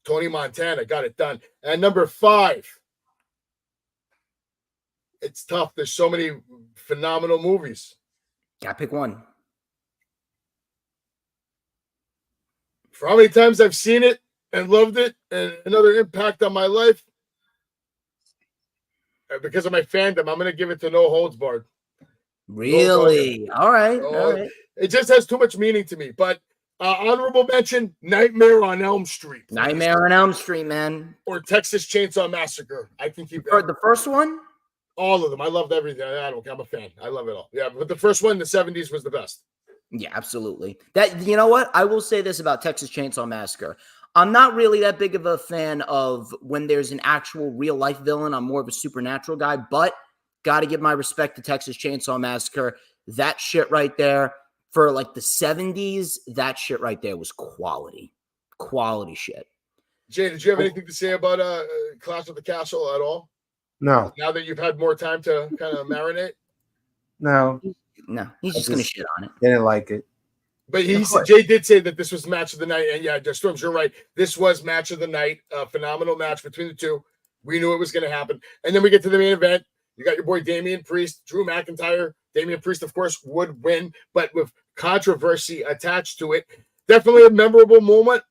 Tony Montana got it done. And number 5. It's tough. There's so many phenomenal movies. Gotta pick one. For how many times I've seen it and loved it and another impact on my life, because of my fandom, I'm going to give it to No Holds Barred. Really? All right. All right. It just has too much meaning to me. But honorable mention, Nightmare on Elm Street. Nightmare on Elm Street, man. Or Texas Chainsaw Massacre. I can keep For the first one? All of them. I loved everything. I don't care. I'm a fan. I love it all. Yeah, but the first one in the 70s was the best. Yeah, absolutely. You know what? I will say this about Texas Chainsaw Massacre. I'm not really that big of a fan of when there's an actual real life villain. I'm more of a supernatural guy, but got to give my respect to Texas Chainsaw Massacre. That shit right there for like the 70s, that shit right there was quality. Quality shit. Jay, did you have anything to say about Clash of the Castle at all? No. Now that you've had more time to kind of marinate? No. No, he's just going to shit on it. Didn't like it. But Jay did say that this was match of the night. And yeah, Storms, you're right. This was match of the night. A phenomenal match between the two. We knew it was going to happen. And then we get to the main event. You got your boy Damian Priest, Drew McIntyre. Damian Priest, of course, would win, but with controversy attached to it. Definitely a memorable moment.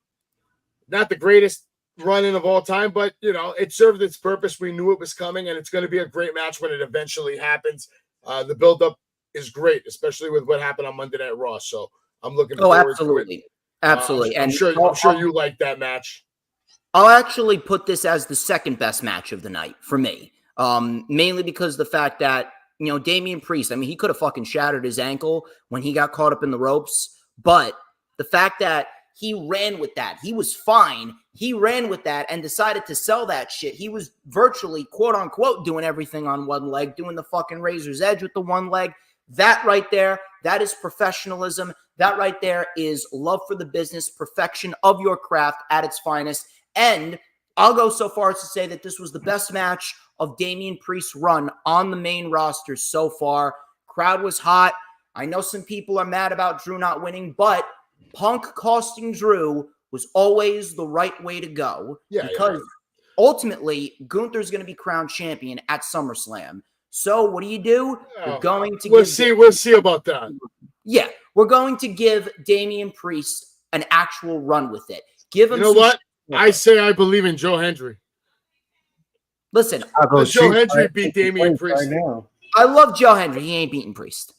Not the greatest run-in of all time, but, you know, it served its purpose. We knew it was coming, and it's going to be a great match when it eventually happens. The build-up is great, especially with what happened on Monday Night Raw. So I'm looking forward to it. Absolutely. I'm sure you like that match. I'll actually put this as the second best match of the night for me. Mainly because the fact that, you know, Damian Priest, I mean, he could have fucking shattered his ankle when he got caught up in the ropes, but the fact that he ran with that, he was fine. He ran with that and decided to sell that shit. He was virtually, quote unquote, doing everything on one leg, doing the fucking razor's edge with the one leg. That right there, that is professionalism. That right there is love for the business, perfection of your craft at its finest. And I'll go so far as to say that this was the best match of Damian Priest's run on the main roster so far. Crowd was hot. I know some people are mad about Drew not winning, but Punk costing Drew was always the right way to go. Because ultimately, Gunther's going to be crowned champion at SummerSlam. So what do? We're going to we'll see about that. Yeah, we're going to give Damian Priest an actual run with it. Give him. You know what? I say I believe in Joe Hendry. Listen, Joe Hendry beat Damian Priest. Right now. I love Joe Hendry. He ain't beating Priest.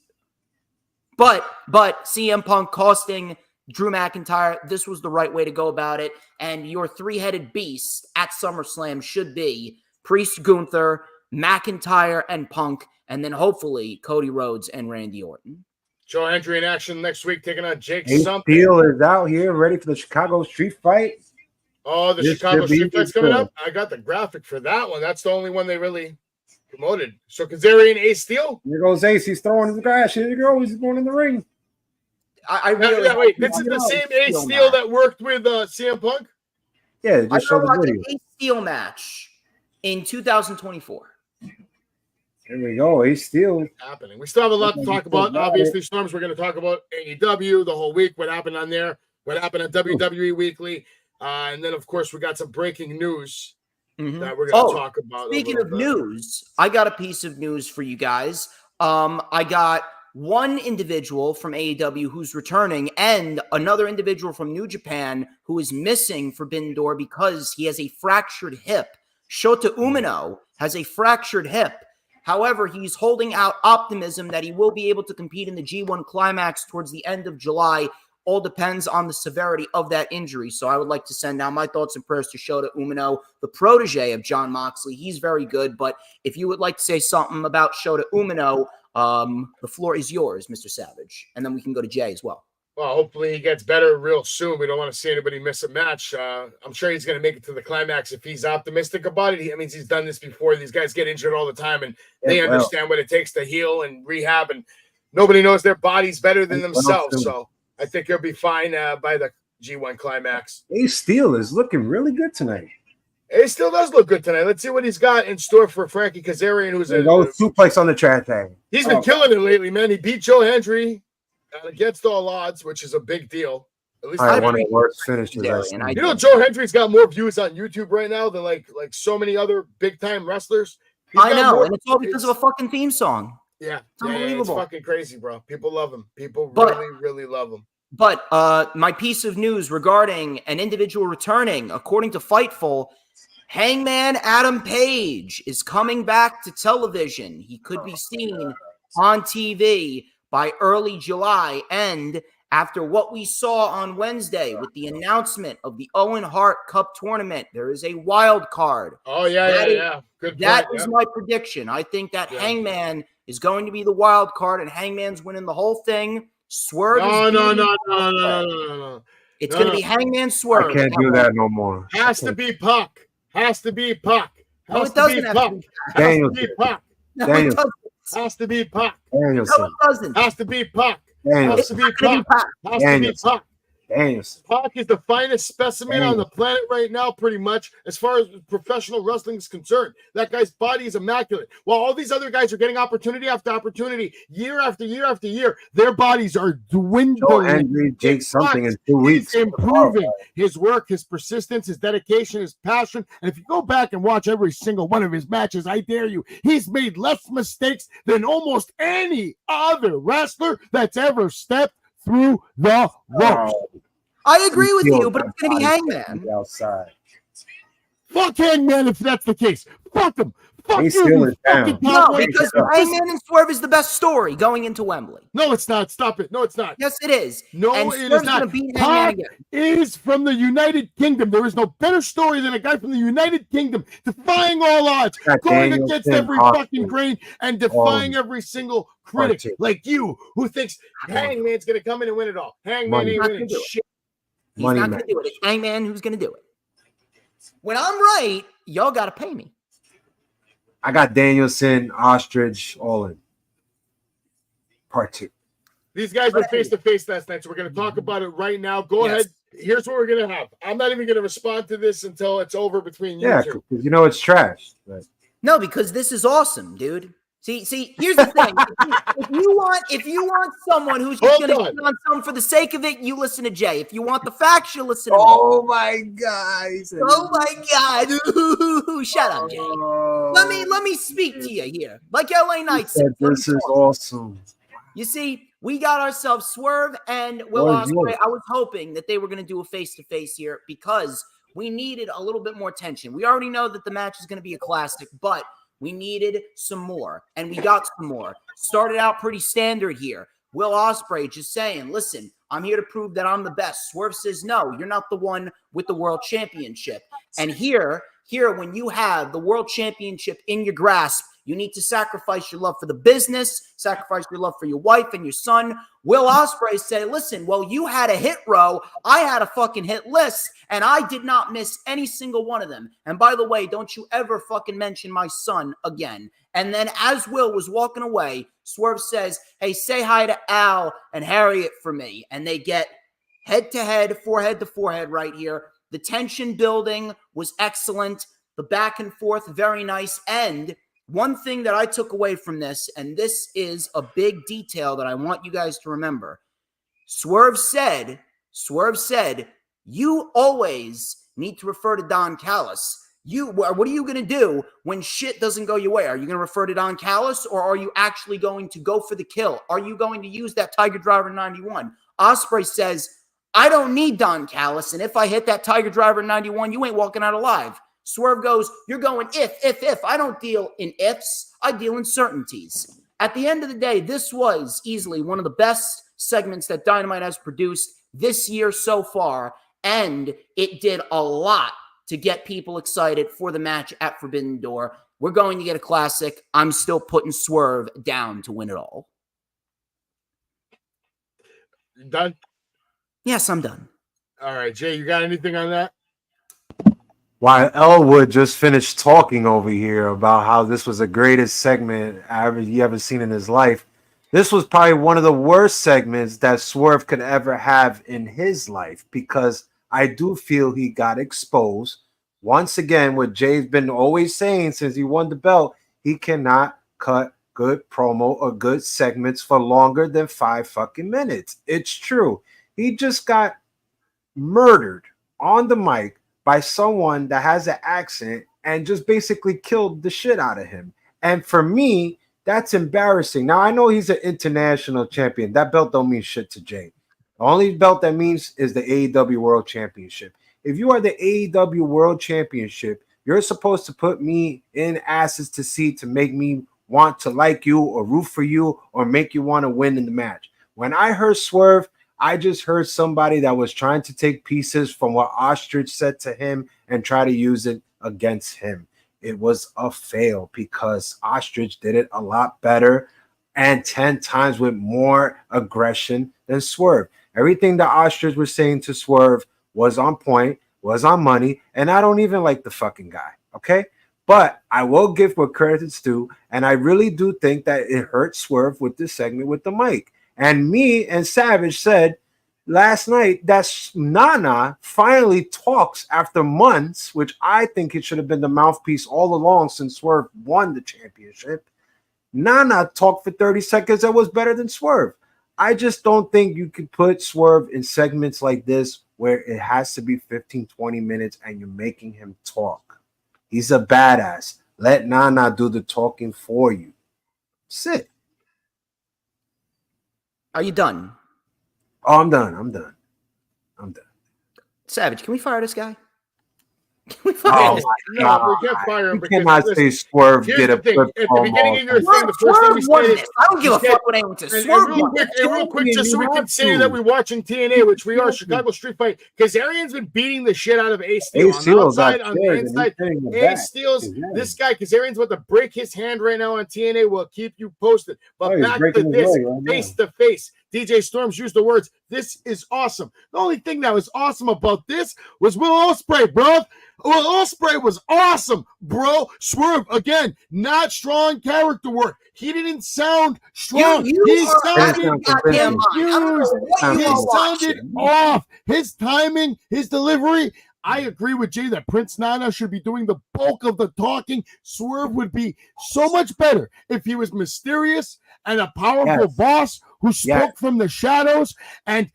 But CM Punk costing Drew McIntyre, this was the right way to go about it. And your three-headed beast at SummerSlam should be Priest, Gunther, McIntyre, and Punk, and then hopefully Cody Rhodes and Randy Orton. Joe Hendry in action next week, taking on Jake Ace something. Steel is out here, ready for the Chicago Street Fight. Oh, the Chicago Street Fight's coming up. I got the graphic for that one. That's the only one they really promoted. So Kazarian Ace Steel? Here goes Ace. He's throwing his grass. Here you go. He's going in the ring. Wait. This is the same Ace Steel that worked with CM Punk? Yeah, just show the video. Ace Steel match in 2024. Here we go. Ace Steel happening. We still have a lot to talk about. Obviously, Storms, we're going to talk about AEW the whole week, what happened on there, what happened on WWE Weekly. And then, of course, we got some breaking news that we're going to talk about. Speaking of news, I got a piece of news for you guys. I got one individual from AEW who's returning and another individual from New Japan who is missing Forbidden Door because he has a fractured hip. Shota Umino has a fractured hip. However, he's holding out optimism that he will be able to compete in the G1 Climax towards the end of July. All depends on the severity of that injury. So I would like to send out my thoughts and prayers to Shota Umino, the protege of Jon Moxley. He's very good, but if you would like to say something about Shota Umino, The floor is yours, Mr. Savage. And then we can go to Jay as well. Well, hopefully he gets better real soon. We don't want to see anybody miss a match. I'm sure he's going to make it to the climax if he's optimistic about it. I mean, he's done this before. These guys get injured all the time, and they understand what it takes to heal and rehab, and nobody knows their bodies better than themselves. So I think he'll be fine by the G1 climax. Ace Steel is looking really good tonight. He still does look good tonight. Let's see what he's got in store for Frankie Kazarian, who's a suplex on the trash tag. He's been killing it lately, man. He beat Joe Hendry against all odds, which is a big deal. At least one of the worst finishes. You know, Joe Hendry's got more views on YouTube right now than like so many other big time wrestlers. I know, and it's all because of a fucking theme song. Yeah, it's unbelievable. It's fucking crazy, bro. People love him. People really love him. But my piece of news regarding an individual returning, according to Fightful, Hangman Adam Page is coming back to television. He could be seen on TV by early July. And after what we saw on Wednesday with the announcement of the Owen Hart Cup tournament, there is a wild card. Oh, yeah. Good. That is my prediction. I think that Hangman is going to be the wild card, and Hangman's winning the whole thing. Swerve. No. It's going to be Hangman Swerve. I can't do that no more. Has to be Puck. Has to be Puck. No, it doesn't have to be Puck. No, it doesn't. Has to be Puck. Danielson. No, it doesn't. Has to be Puck. Danielson. Has to be Puck. Has to be Puck. Danielson. Puck is the finest specimen on the planet right now, pretty much, as far as professional wrestling is concerned. That guy's body is immaculate. While all these other guys are getting opportunity after opportunity, year after year after year, their bodies are dwindling. Andrew Jake something in 2 weeks. He's improving his work, his persistence, his dedication, his passion. And if you go back and watch every single one of his matches, I dare you, he's made less mistakes than almost any other wrestler that's ever stepped through the ropes. I agree with you, but it's going to be Hangman. Outside. Fuck Hangman if that's the case. Fuck him. Fuck He's you. No, because Hangman and Swerve is the best story going into Wembley. No, it's not. Stop it. No, it's not. Yes, it is. No, and it is not. Pac is from the United Kingdom. There is no better story than a guy from the United Kingdom defying all odds, going against every fucking grain, and defying every single critic like you who thinks Hangman's going to come in and win it all. Hangman ain't winning shit. He's not going to do it. It's Hangman who's going to do it. When I'm right, y'all got to pay me. I got Danielson, Ostrich, all in. Part 2. These guys were face-to-face last night, so we're going to talk about it right now. Go ahead. Here's what we're going to have. I'm not even going to respond to this until it's over between you two. Yeah, because you know it's trash. But... No, because this is awesome, dude. See, here's the thing. if you want someone who's just going to get on something for the sake of it, you listen to Jay. If you want the facts, you listen to me. Oh my God! Oh my God! Ooh, shut up, Jay. Let me speak to you here, like LA Knights. This is awesome. You see, we got ourselves Swerve and Will Ospreay. I was hoping that they were going to do a face-to-face here because we needed a little bit more tension. We already know that the match is going to be a classic, but we needed some more, and we got some more. Started out pretty standard here. Will Ospreay just saying, listen, I'm here to prove that I'm the best. Swerve says, no, you're not the one with the world championship. And here, when you have the world championship in your grasp, you need to sacrifice your love for the business, sacrifice your love for your wife and your son. Will Ospreay say, listen, well, you had a hit row. I had a fucking hit list, and I did not miss any single one of them. And by the way, don't you ever fucking mention my son again. And then as Will was walking away, Swerve says, hey, say hi to Al and Harriet for me. And they get head-to-head, forehead-to-forehead right here. The tension building was excellent. The back and forth, very nice. And one thing that I took away from this, and this is a big detail that I want you guys to remember. Swerve said, you always need to refer to Don Callis. What are you going to do when shit doesn't go your way? Are you going to refer to Don Callis, or are you actually going to go for the kill? Are you going to use that Tiger Driver 91? Ospreay says, I don't need Don Callis, and if I hit that Tiger Driver 91, you ain't walking out alive. Swerve goes, you're going if. I don't deal in ifs. I deal in certainties. At the end of the day, this was easily one of the best segments that Dynamite has produced this year so far, and it did a lot to get people excited for the match at Forbidden Door. We're going to get a classic. I'm still putting Swerve down to win it all. Done? Yes, I'm done. All right, Jay, you got anything on that? While Elwood just finished talking over here about how this was the greatest segment he ever seen in his life, this was probably one of the worst segments that Swerve could ever have in his life, because I do feel he got exposed. Once again, what Jay's been always saying since he won the belt, he cannot cut good promo or good segments for longer than 5 fucking minutes. It's true. He just got murdered on the mic by someone that has an accent and just basically killed the shit out of him. And for me, that's embarrassing. Now, I know he's an international champion. That belt don't mean shit to Jay. The only belt that means is the AEW World Championship. If you are the AEW World Championship, you're supposed to put me in asses to see to make me want to like you or root for you or make you want to win in the match. When I heard Swerve, I just heard somebody that was trying to take pieces from what Ostrich said to him and try to use it against him. It was a fail because Ostrich did it a lot better and 10 times with more aggression than Swerve. Everything that Ostrich was saying to Swerve was on point, was on money, and I don't even like the fucking guy, okay? But I will give what credit's due, and I really do think that it hurt Swerve with this segment with the mic. And me and Savage said last night that Nana finally talks after months, which I think it should have been the mouthpiece all along since Swerve won the championship. Nana talked for 30 seconds that was better than Swerve. I just don't think you could put Swerve in segments like this where it has to be 15, 20 minutes and you're making him talk. He's a badass. Let Nana do the talking for you. Sit. Are you done? Oh, I'm done. Savage, can we fire this guy? Can we fire Oh this my No, God. we can't fire him You because cannot listen, say Swerve here's get the a thing. good At the beginning of your promo. thing, the first thing we Swerve said won is this. I don't give a fuck what anyone says. and Swerve real won quick, this. just so we can say that we're watching TNA, which we are, Chicago Street Fight, because Arian's been beating the shit out of Ace Steel on the outside, on the inside. Ace Steel's this guy, because Arian's about to break his hand right now on TNA. We'll keep you posted. But back to this, face to face. DJ Storms used the words, "This is awesome." The only thing that was awesome about this was Will Ospreay, bro. Will Ospreay was awesome, bro. Swerve, again, not strong character work. He didn't sound strong. He sounded off. His timing, his delivery. I agree with Jay that Prince Nana should be doing the bulk of the talking. Swerve would be so much better if he was mysterious and a powerful boss who spoke from the shadows and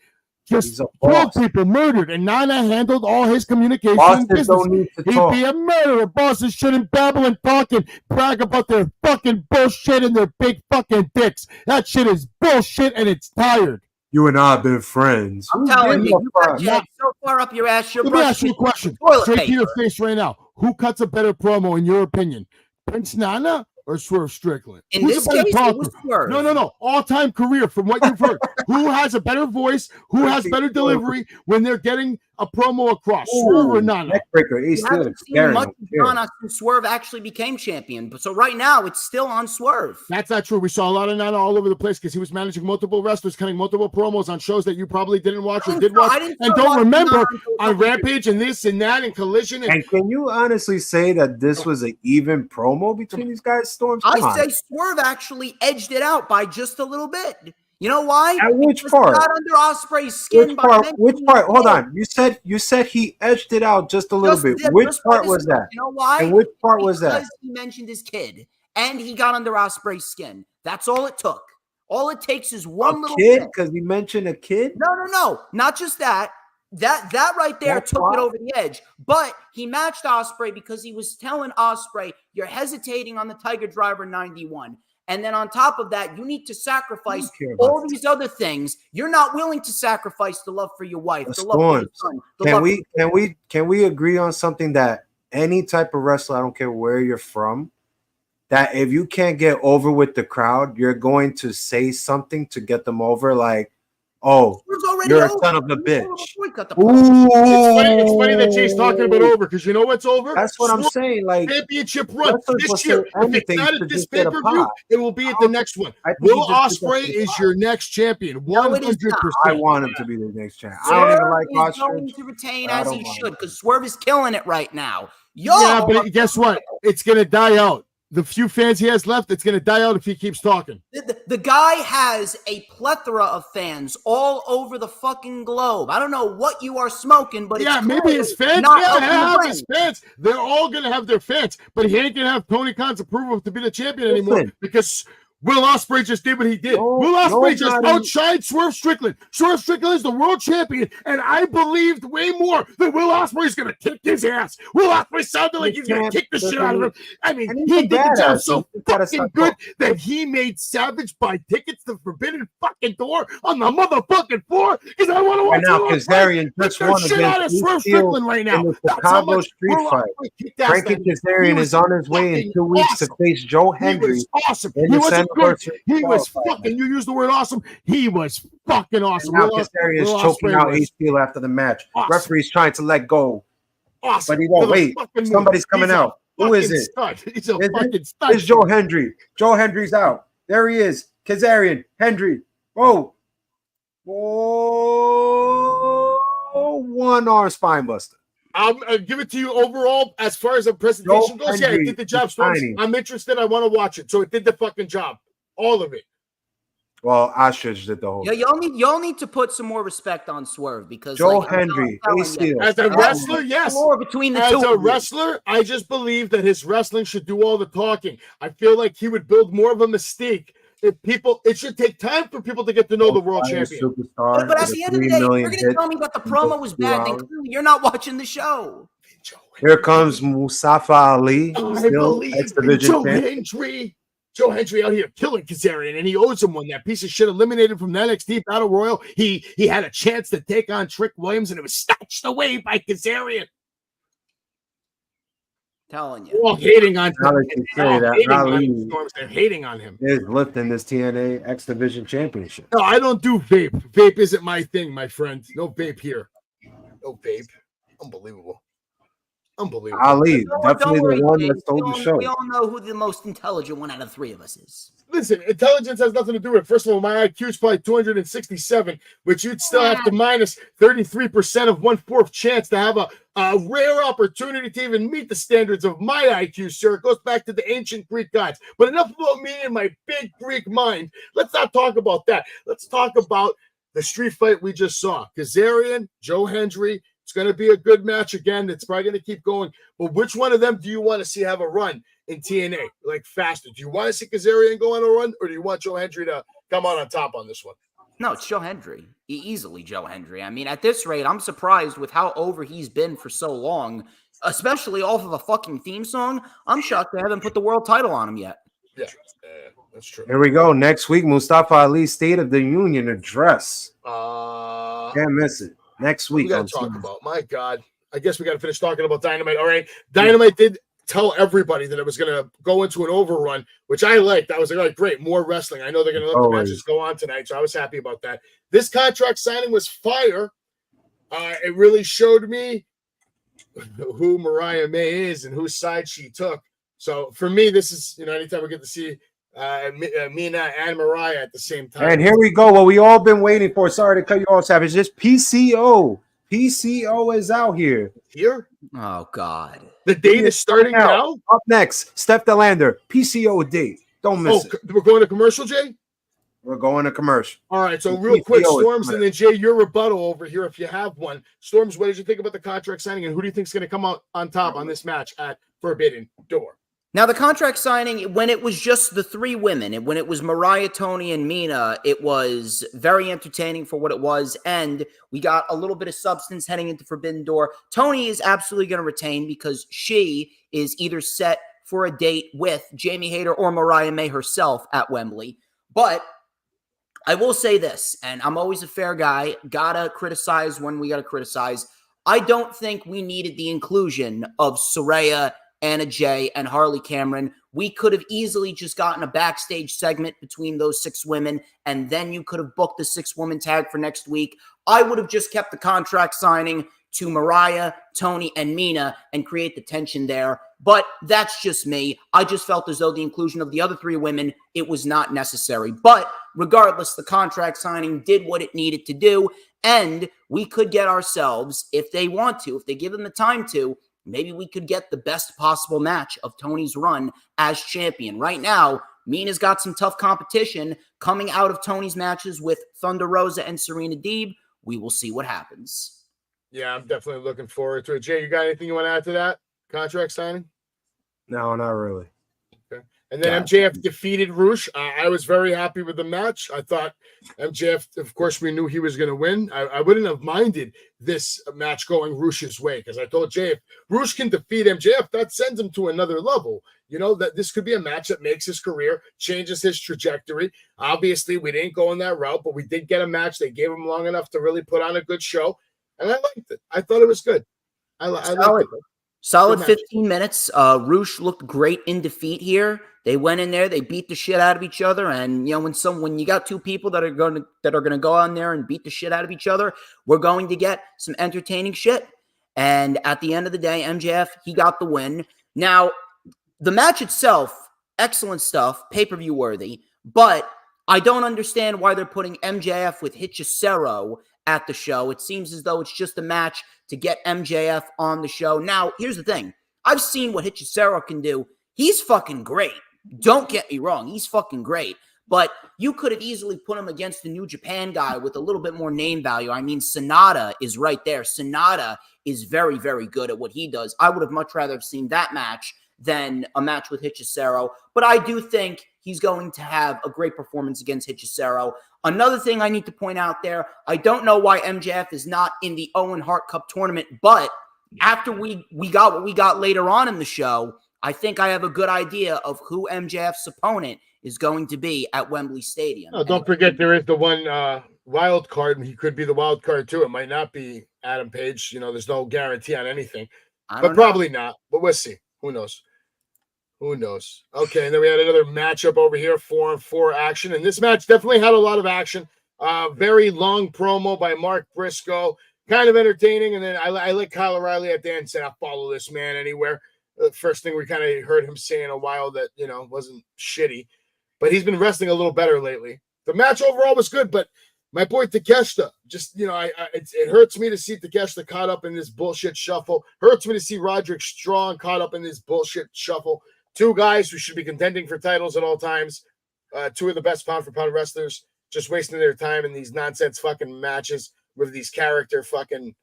just killed people, murdered, and Nana handled all his communication and business. He'd be a murderer. Bosses shouldn't babble and talk and brag about their fucking bullshit and their big fucking dicks. That shit is bullshit and it's tired. You and I have been friends. I'm telling you, you got your head so far up your ass. Let me ask you a question. Straight to your face right now. Who cuts a better promo in your opinion? Prince Nana or Swerve Strickland? In this case, it was Swerve. No. All-time career from what you've heard. Who has a better voice? Who has better delivery when they're getting a promo across? Swerve or Nana? Neckbreaker. You haven't seen much of Nana since Swerve actually became champion. But so right now, it's still on Swerve. That's not true. We saw a lot of Nana all over the place because he was managing multiple wrestlers, cutting multiple promos on shows that you probably didn't watch or did watch and don't remember on Rampage and this and that and Collision. And can you honestly say that this was an even promo between these guys, Storms? I say Swerve actually edged it out by just a little bit. You know why? At which because part? He got under Ospreay's skin. Which part? Hold on. You said he edged it out just a little bit. Which part was that? You know why? And which part was that? Because he mentioned his kid and he got under Ospreay's skin. That's all it took. All it takes is one little kid. Because he mentioned a kid. No. Not just that. That right there took it over the edge. But he matched Ospreay because he was telling Ospreay, "You're hesitating on the Tiger Driver 91." And then on top of that, you need to sacrifice all these other things. You're not willing to sacrifice the love for your wife, the love for your son. Can we agree on something that any type of wrestler, I don't care where you're from, that if you can't get over with the crowd, you're going to say something to get them over, like Oh, Swerve's already you're a over. son of a bitch. Boycott the promo. Ooh, It's funny that Jay's talking about over because you know what's over? That's what I'm saying. Like, Championship run wrestlers will this say year. If it's anything not to at this just get a pay-per-view, pop. it will be at the next one. I think he Will just did that Ospreay for the is pop. your next champion. No, it is 100%. I want him to be the next champ. I Swerve don't even like is going ostrich. to retain but I as don't he mind should it. because Swerve is killing it right now. Y'all, Yeah, but guess what? It's gonna die out. The few fans he has left, it's gonna die out if he keeps talking. the guy has a plethora of fans all over the fucking globe. I don't know what you are smoking, but Yeah, it's maybe his fans. not Yeah, helping the have brand. his fans. They're all gonna have their fans, but he ain't gonna have Tony Khan's approval to be the champion anymore Listen. because Will Ospreay just did what he did. No, Will Ospreay just nobody- outshined Swerve Strickland. Swerve Strickland is the world champion, and I believed way more that Will Ospreay is gonna kick his ass. Will Ospreay sounded like he's gonna kick the shit out of him. I mean, And he's he a did the job badass. so You gotta fucking stop good talking. that he made Savage buy tickets to Forbidden fucking Door on the motherfucking floor because I want to watch Right now, Will Ospreay Kazarian kick just the won shit out of against Swerve Steel Strickland right now. in the That's how Chicago much street Will fight. Ospreay kicked ass Frankie that night. He Kazarian was is on his way in fucking 2 weeks awesome. to face Joe He Hendry. was awesome. in He the wasn't good. anniversary He was qualifier. fucking. You used the word awesome. He was fucking awesome. And now Will Kazarian is Will choking Ospreay out was Ace Steel after the match. awesome. Referee's trying to let go, awesome. but he won't. To the Wait, fucking moon. somebody's coming He's a out. Who is fucking it? Stud. He's a Is it? fucking stud. It's Joe Hendry. Joe Hendry's out. There he is. Kazarian, Hendry. Whoa. Whoa. One arm spine buster. I'll give it to you overall as far as the presentation Joe goes. Yeah, it Hendry did the job. is Storms. shining. I'm interested. I want to watch it. So it did the fucking job. All of it. Well, Ostrich did the whole Yeah, y'all need to put some more respect on Swerve because Joe like, I'm Hendry, telling Ace you, Steel. As a wrestler, yes. more between the As two a of you. wrestler, I just believe that his wrestling should do all the talking. I feel like he would build more of a mystique. If people, it should take time for people to get to know the world champion. Superstar. But at with the a end of the 3 day, if million you're going to hits. tell me that the promo was bad, then 2 hours. clearly you're not watching the show. Here comes Mustafa Ali, I still believe X in Division Joe champion. Hendry. Joe Hendry out here killing Kazarian, and he owes him one. That piece of shit eliminated from the NXT Battle Royal. He had a chance to take on Trick Williams, and it was snatched away by Kazarian. Telling you. They're all hating on Now him. that you say that, Ali They're hating on him. is lifting this TNA X Division championship. No, I don't do vape. Vape isn't my thing, my friend. No vape here. No vape. Unbelievable. Unbelievable. Ali, Don't definitely worry, the one James. that stole the show. We all know who the most intelligent one out of the three of us is. Listen, intelligence has nothing to do with it. First of all, my IQ is probably 267, which you'd still have to minus 33% of 1/4 chance to have a rare opportunity to even meet the standards of my IQ, sir. It goes back to the ancient Greek gods. But enough about me and my big Greek mind. Let's not talk about that. Let's talk about the street fight we just saw. Kazarian, Joe Hendry. It's going to be a good match again. It's probably going to keep going. But which one of them do you want to see have a run in TNA, like faster? Do you want to see Kazarian go on a run, or do you want Joe Hendry to come out on top on this one? No, it's Joe Hendry. Easily Joe Hendry. I mean, at this rate, I'm surprised with how over he's been for so long, especially off of a fucking theme song. I'm shocked they haven't put the world title on him yet. Yeah, that's true. Here we go. Next week, Mustafa Ali's State of the Union address. Can't miss it. Next week. We got to talk about. My God, I guess we got to finish talking about Dynamite. All right, Dynamite did tell everybody that it was going to go into an overrun, which I liked. I was like, all right, great, more wrestling. I know they're going to let the matches go on tonight, so I was happy about that. This contract signing was fire. It really showed me who Mariah May is and whose side she took. So for me, this is, anytime we get to see Mina and Mariah at the same time. And here we go. What we all been waiting for. Sorry to cut you off, Savage. Just PCO. PCO is out here. Here? Oh, God. The date is starting now? Up next, Steph Delander. PCO date. Don't miss it. We're going to commercial, Jay? We're going to commercial. All right, so real quick, Storms, and then Jay, your rebuttal over here if you have one. Storms, what did you think about the contract signing, and who do you think is going to come out on top on this match at Forbidden Door? Now, the contract signing, when it was just the three women, and when it was Mariah, Tony, and Mina, it was very entertaining for what it was, and we got a little bit of substance heading into Forbidden Door. Tony is absolutely going to retain because she is either set for a date with Jamie Hayter or Mariah May herself at Wembley. But I will say this, and I'm always a fair guy, gotta criticize when we gotta criticize. I don't think we needed the inclusion of Saraya, Anna Jay, and Harley Cameron We could have easily just gotten a backstage segment between those 6 women, and then you could have booked the 6-woman tag for next week. I would have just kept the contract signing to Mariah, Tony, and Mina and create the tension there. But that's just me. I just felt as though the inclusion of the other 3 women, it was not necessary. But regardless, the contract signing did what it needed to do. And we could get ourselves, if they want to, if they give them the time to, maybe we could get the best possible match of Tony's run as champion. Right now, Mina's got some tough competition coming out of Tony's matches with Thunder Rosa and Serena Deeb. We will see what happens. Yeah, I'm definitely looking forward to it. Jay, you got anything you want to add to that contract signing? No, not really. Okay. And then MJF defeated Roosh. I was very happy with the match. I thought MJF, of course, we knew he was going to win. I wouldn't have minded this match going Roosh's way, because I told Jay, if Roosh can defeat MJF, that sends him to another level. You know, that this could be a match that makes his career, changes his trajectory. Obviously, we didn't go in that route, but we did get a match. They gave him long enough to really put on a good show. And I liked it. I thought it was good. I liked it. Solid 15 minutes. Roosh looked great in defeat here. They went in there, they beat the shit out of each other, and you know, when you got 2 people that are going to go on there and beat the shit out of each other, we're going to get some entertaining shit. And at the end of the day, MJF, he got the win. Now, the match itself, excellent stuff, pay-per-view worthy, but I don't understand why they're putting MJF with Hechicero at the show. It seems as though it's just a match to get MJF on the show. Now, here's the thing. I've seen what Hechicero can do. He's fucking great. Don't get me wrong. He's fucking great. But you could have easily put him against the New Japan guy with a little bit more name value. I mean, Sonata is right there. Sonata is very, very good at what he does. I would have much rather have seen that match than a match with Hechicero. But I do think he's going to have a great performance against Hechicero. Another thing I need to point out there, I don't know why MJF is not in the Owen Hart Cup tournament, but after we got what we got later on in the show, I think I have a good idea of who MJF's opponent is going to be at Wembley Stadium. Oh, don't forget there is the one wild card, and he could be the wild card too. It might not be Adam Page. You know, there's no guarantee on anything, but probably not. But we'll see. Who knows? Who knows? Okay, and then we had another matchup over here, 4-on-4 action, and this match definitely had a lot of action. Very long promo by Mark Briscoe, kind of entertaining, and then I like Kyle O'Reilly at the end said, "I'll follow this man anywhere." The first thing we kind of heard him say in a while that, you know, wasn't shitty, but he's been wrestling a little better lately. The match overall was good, but my boy Takeshita, just, you know, it hurts me to see Takeshita caught up in this bullshit shuffle. Hurts me to see Roderick Strong caught up in this bullshit shuffle. 2 guys who should be contending for titles at all times. 2 of the best pound-for-pound wrestlers just wasting their time in these nonsense fucking matches with these character fucking,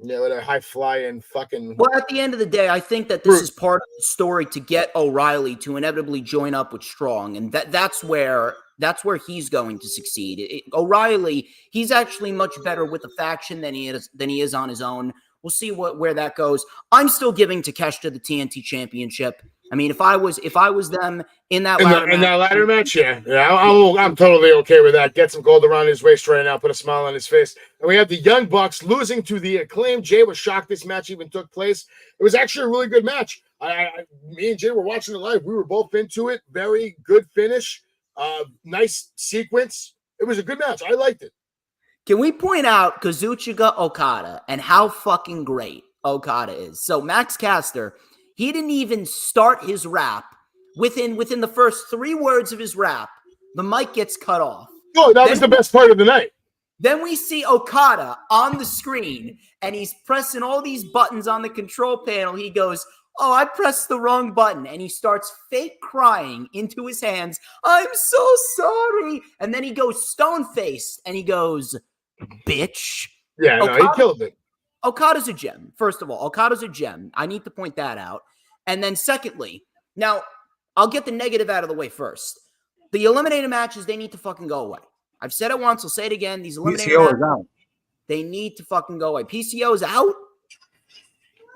you know, they're high-flying fucking... Well, at the end of the day, I think that this is part of the story to get O'Reilly to inevitably join up with Strong, and that's where he's going to succeed. O'Reilly, he's actually much better with a faction than he is on his own. We'll see where that goes. I'm still giving Takeshita the TNT Championship. I mean, if I was them in that ladder match, yeah, I'm totally okay with that. Get some gold around his waist right now, put a smile on his face. And we have the Young Bucks losing to the Acclaim. Jay was shocked this match even took place. It was actually a really good match. Me and Jay were watching it live. We were both into it. Very good finish. Nice sequence. It was a good match. I liked it. Can we point out Kazuchika Okada and how fucking great Okada is? So Max Caster, he didn't even start his rap. Within the first 3 words of his rap, the mic gets cut off. Oh, that was the best part of the night. Then we see Okada on the screen, and he's pressing all these buttons on the control panel. He goes, "Oh, I pressed the wrong button." And he starts fake crying into his hands. "I'm so sorry." And then he goes stone-faced, and he goes, "Bitch." Yeah, he killed it. Okada's a gem. First of all, Okada's a gem. I need to point that out. And then secondly, now I'll get the negative out of the way first. The eliminated matches, they need to fucking go away. I've said it once, I'll say it again. These eliminated matches, out. They need to fucking go away. PCO is out.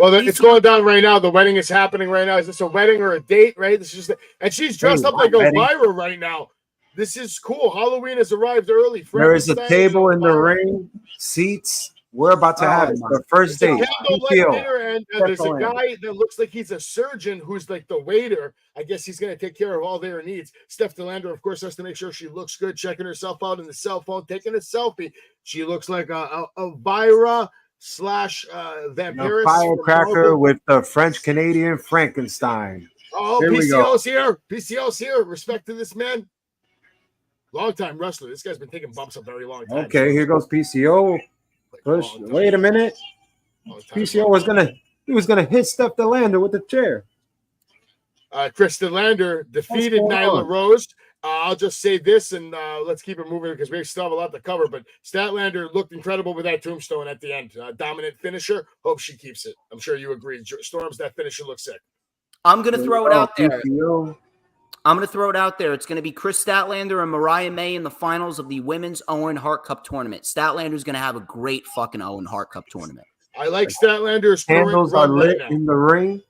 Well, it's going down right now. The wedding is happening right now. Is this a wedding or a date, right? This is and she's dressed up like Elvira right now. This is cool. Halloween has arrived early. There is a table in the ring, seats. We're about to have it. The first It's a date. candlelight dinner, and there's a Steph guy that looks like he's a surgeon who's like the waiter. I guess he's going to take care of all their needs. Steph DeLander, of course, has to make sure she looks good, checking herself out in the cell phone, taking a selfie. She looks like a Vira slash Vampiris. Firecracker with the French Canadian Frankenstein. Oh, Here we go. PCO's here. PCO's here. Respect to this man. Long time wrestler. This guy's been taking bumps a very long time. Okay, here goes PCO. Push. Wait a minute. PCO was gonna hit Steph DeLander with the chair. Chris DeLander defeated Nyla Rose. I'll just say this, and let's keep it moving because we still have a lot to cover. But Statlander looked incredible with that tombstone at the end. Dominant finisher. Hope she keeps it. I'm sure you agree. Storms, that finisher looks sick. I'm going to throw it out there. I'm going to throw it out there. It's going to be Chris Statlander and Mariah May in the finals of the Women's Owen Hart Cup tournament. Statlander's going to have a great fucking Owen Hart Cup tournament. I like Statlander's candles are lit in the ring.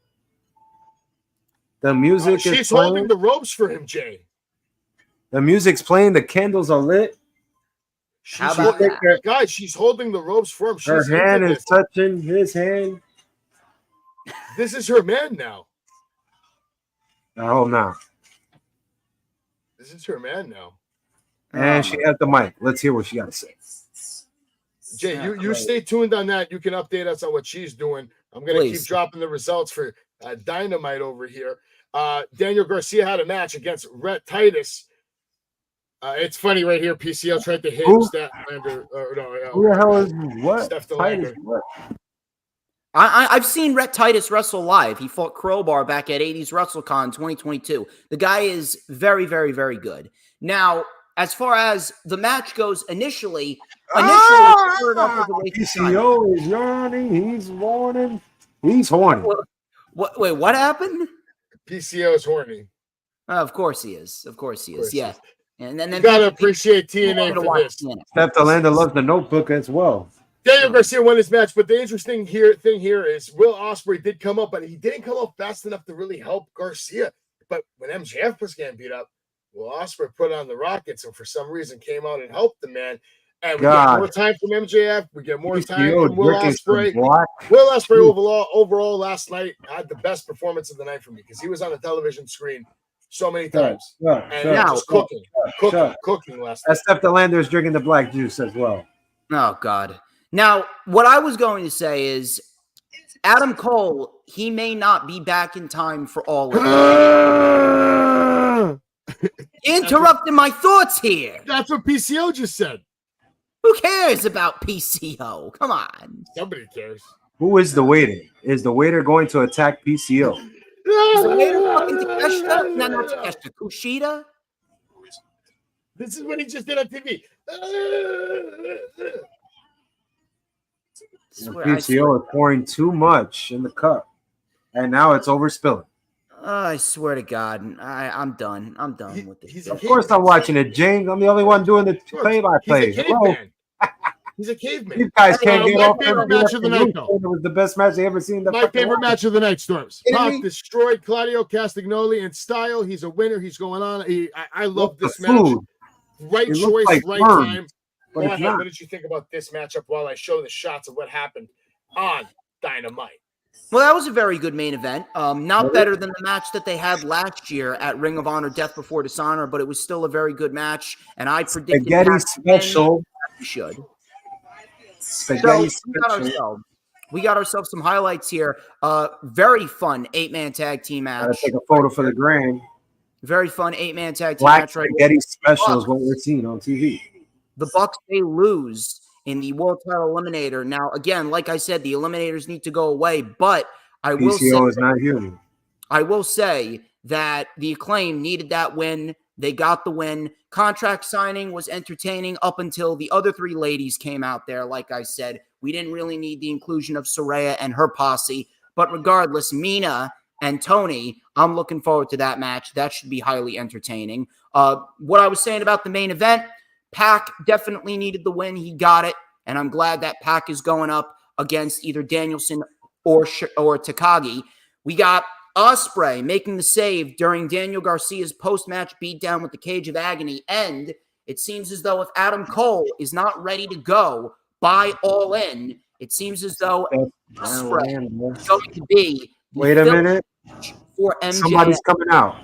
The music is she's playing. holding the ropes for him, Jay. The music's playing. The candles are lit. How about that? Guys, she's holding the ropes for him. Her hand is touching his hand. This is her man now. Oh, no. This is her man now. And she has the mic. Let's hear what she got to say. Jay, you stay tuned on that. You can update us on what she's doing. I'm going to keep dropping the results for Dynamite over here. Daniel Garcia had a match against Rhett Titus. It's funny right here. PCL tried to hit Statlander. Who the hell is what? Steph DeLander. I've seen Rhett Titus wrestle live. He fought Crowbar back at 80s WrestleCon 2022. The guy is very, very, very good. Now, as far as the match goes, initially PCO is yawning. He's warning. He's horny. Wait, what happened? PCO is horny. Of course he is. Of course he is. Yeah. And then you gotta appreciate TNA for this. Steph DeLander loves the Notebook as well. Daniel Garcia won this match, but the interesting thing here is Will Ospreay did come up, but he didn't come up fast enough to really help Garcia. But when MJF was getting beat up, Will Ospreay put on the Rockets and for some reason came out and helped the man. And we get more time from MJF. We get more time from Will Ospreay. Will Ospreay overall last night had the best performance of the night for me because he was on the television screen so many times. Just cooking last night. As Steph DeLander is drinking the black juice as well. Oh, God. Now, what I was going to say is Adam Cole, he may not be back in time for all of it. Interrupting my thoughts here. That's what PCO just said. Who cares about PCO? Come on. Somebody cares. Who is the waiter? Is the waiter going to attack PCO? Is the waiter fucking Takeshita? No, not Takeshita. Kushida? This is what he just did on TV. PCO is pouring too much in the cup, and now it's overspilling. I swear to God, I'm done. I'm done with this. Of course, I'm watching it, James. I'm the only one doing the play-by-play. He's a caveman. You guys can't get off. My favorite match of the night, though. It was the best match they ever seen. My favorite match of the night, Storms. Pac destroyed Claudio Castagnoli in style. He's a winner. He's going on. I love this match. Right choice, right time. What did you think about this matchup while I show the shots of what happened on Dynamite? Well, that was a very good main event. Not better than the match that they had last year at Ring of Honor Death Before Dishonor, but it was still a very good match. And I predicted Spaghetti special. Should. Spaghetti we got ourselves some highlights here. Very fun 8-man tag team match. Gotta take a photo for the gram. Very fun 8-man tag team match. Right Spaghetti special is what we're seeing on TV. The Bucks, they lose in the World Title Eliminator. Now, again, like I said, the Eliminators need to go away, but I will say PCO is not human. I will say that the Acclaim needed that win. They got the win. Contract signing was entertaining up until the other three ladies came out there. Like I said, we didn't really need the inclusion of Saraya and her posse. But regardless, Mina and Tony, I'm looking forward to that match. That should be highly entertaining. What I was saying about the main event, Pac definitely needed the win. He got it. And I'm glad that Pac is going up against either Danielson or Takagi. We got Ospreay making the save during Daniel Garcia's post-match beatdown with the Cage of Agony. And it seems as though if Adam Cole is not ready to go by All In, it seems as though Ospreay is going to be Wait a minute. for MJF. Somebody's coming out.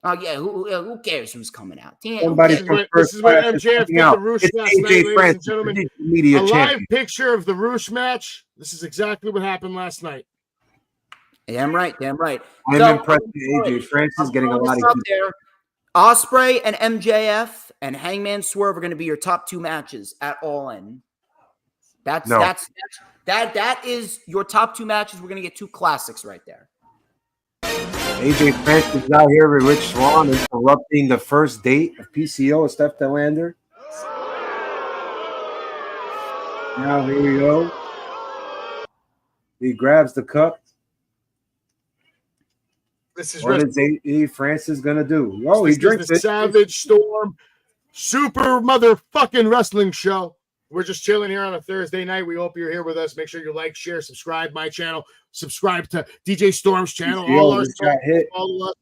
Oh yeah, who cares who's coming out? Damn, Somebody This is what MJF did the Roosh It's last night, AJ ladies Francis, and gentlemen. the media A live champion. picture of the Roosh match. This is exactly what happened last night. Damn right. I'm So, impressed with AJ Francis getting a lot of up heat. there. Ospreay and MJF and Hangman Swerve are going to be your top 2 matches at All In. That is your top 2 matches. We're going to get 2 classics right there. AJ Francis is out here with Rich Swann interrupting the first date of PCO with Steph Delander. Now here we go. He grabs the cup. This is What is AJ Francis gonna do? Oh, he this drinks is the it. Savage Storm Super Motherfucking Wrestling Show. We're just chilling here on a Thursday night. We hope you're here with us. Make sure you like, share, subscribe my channel, subscribe to DJ Storm's channel. PCO All our just got hit. follow us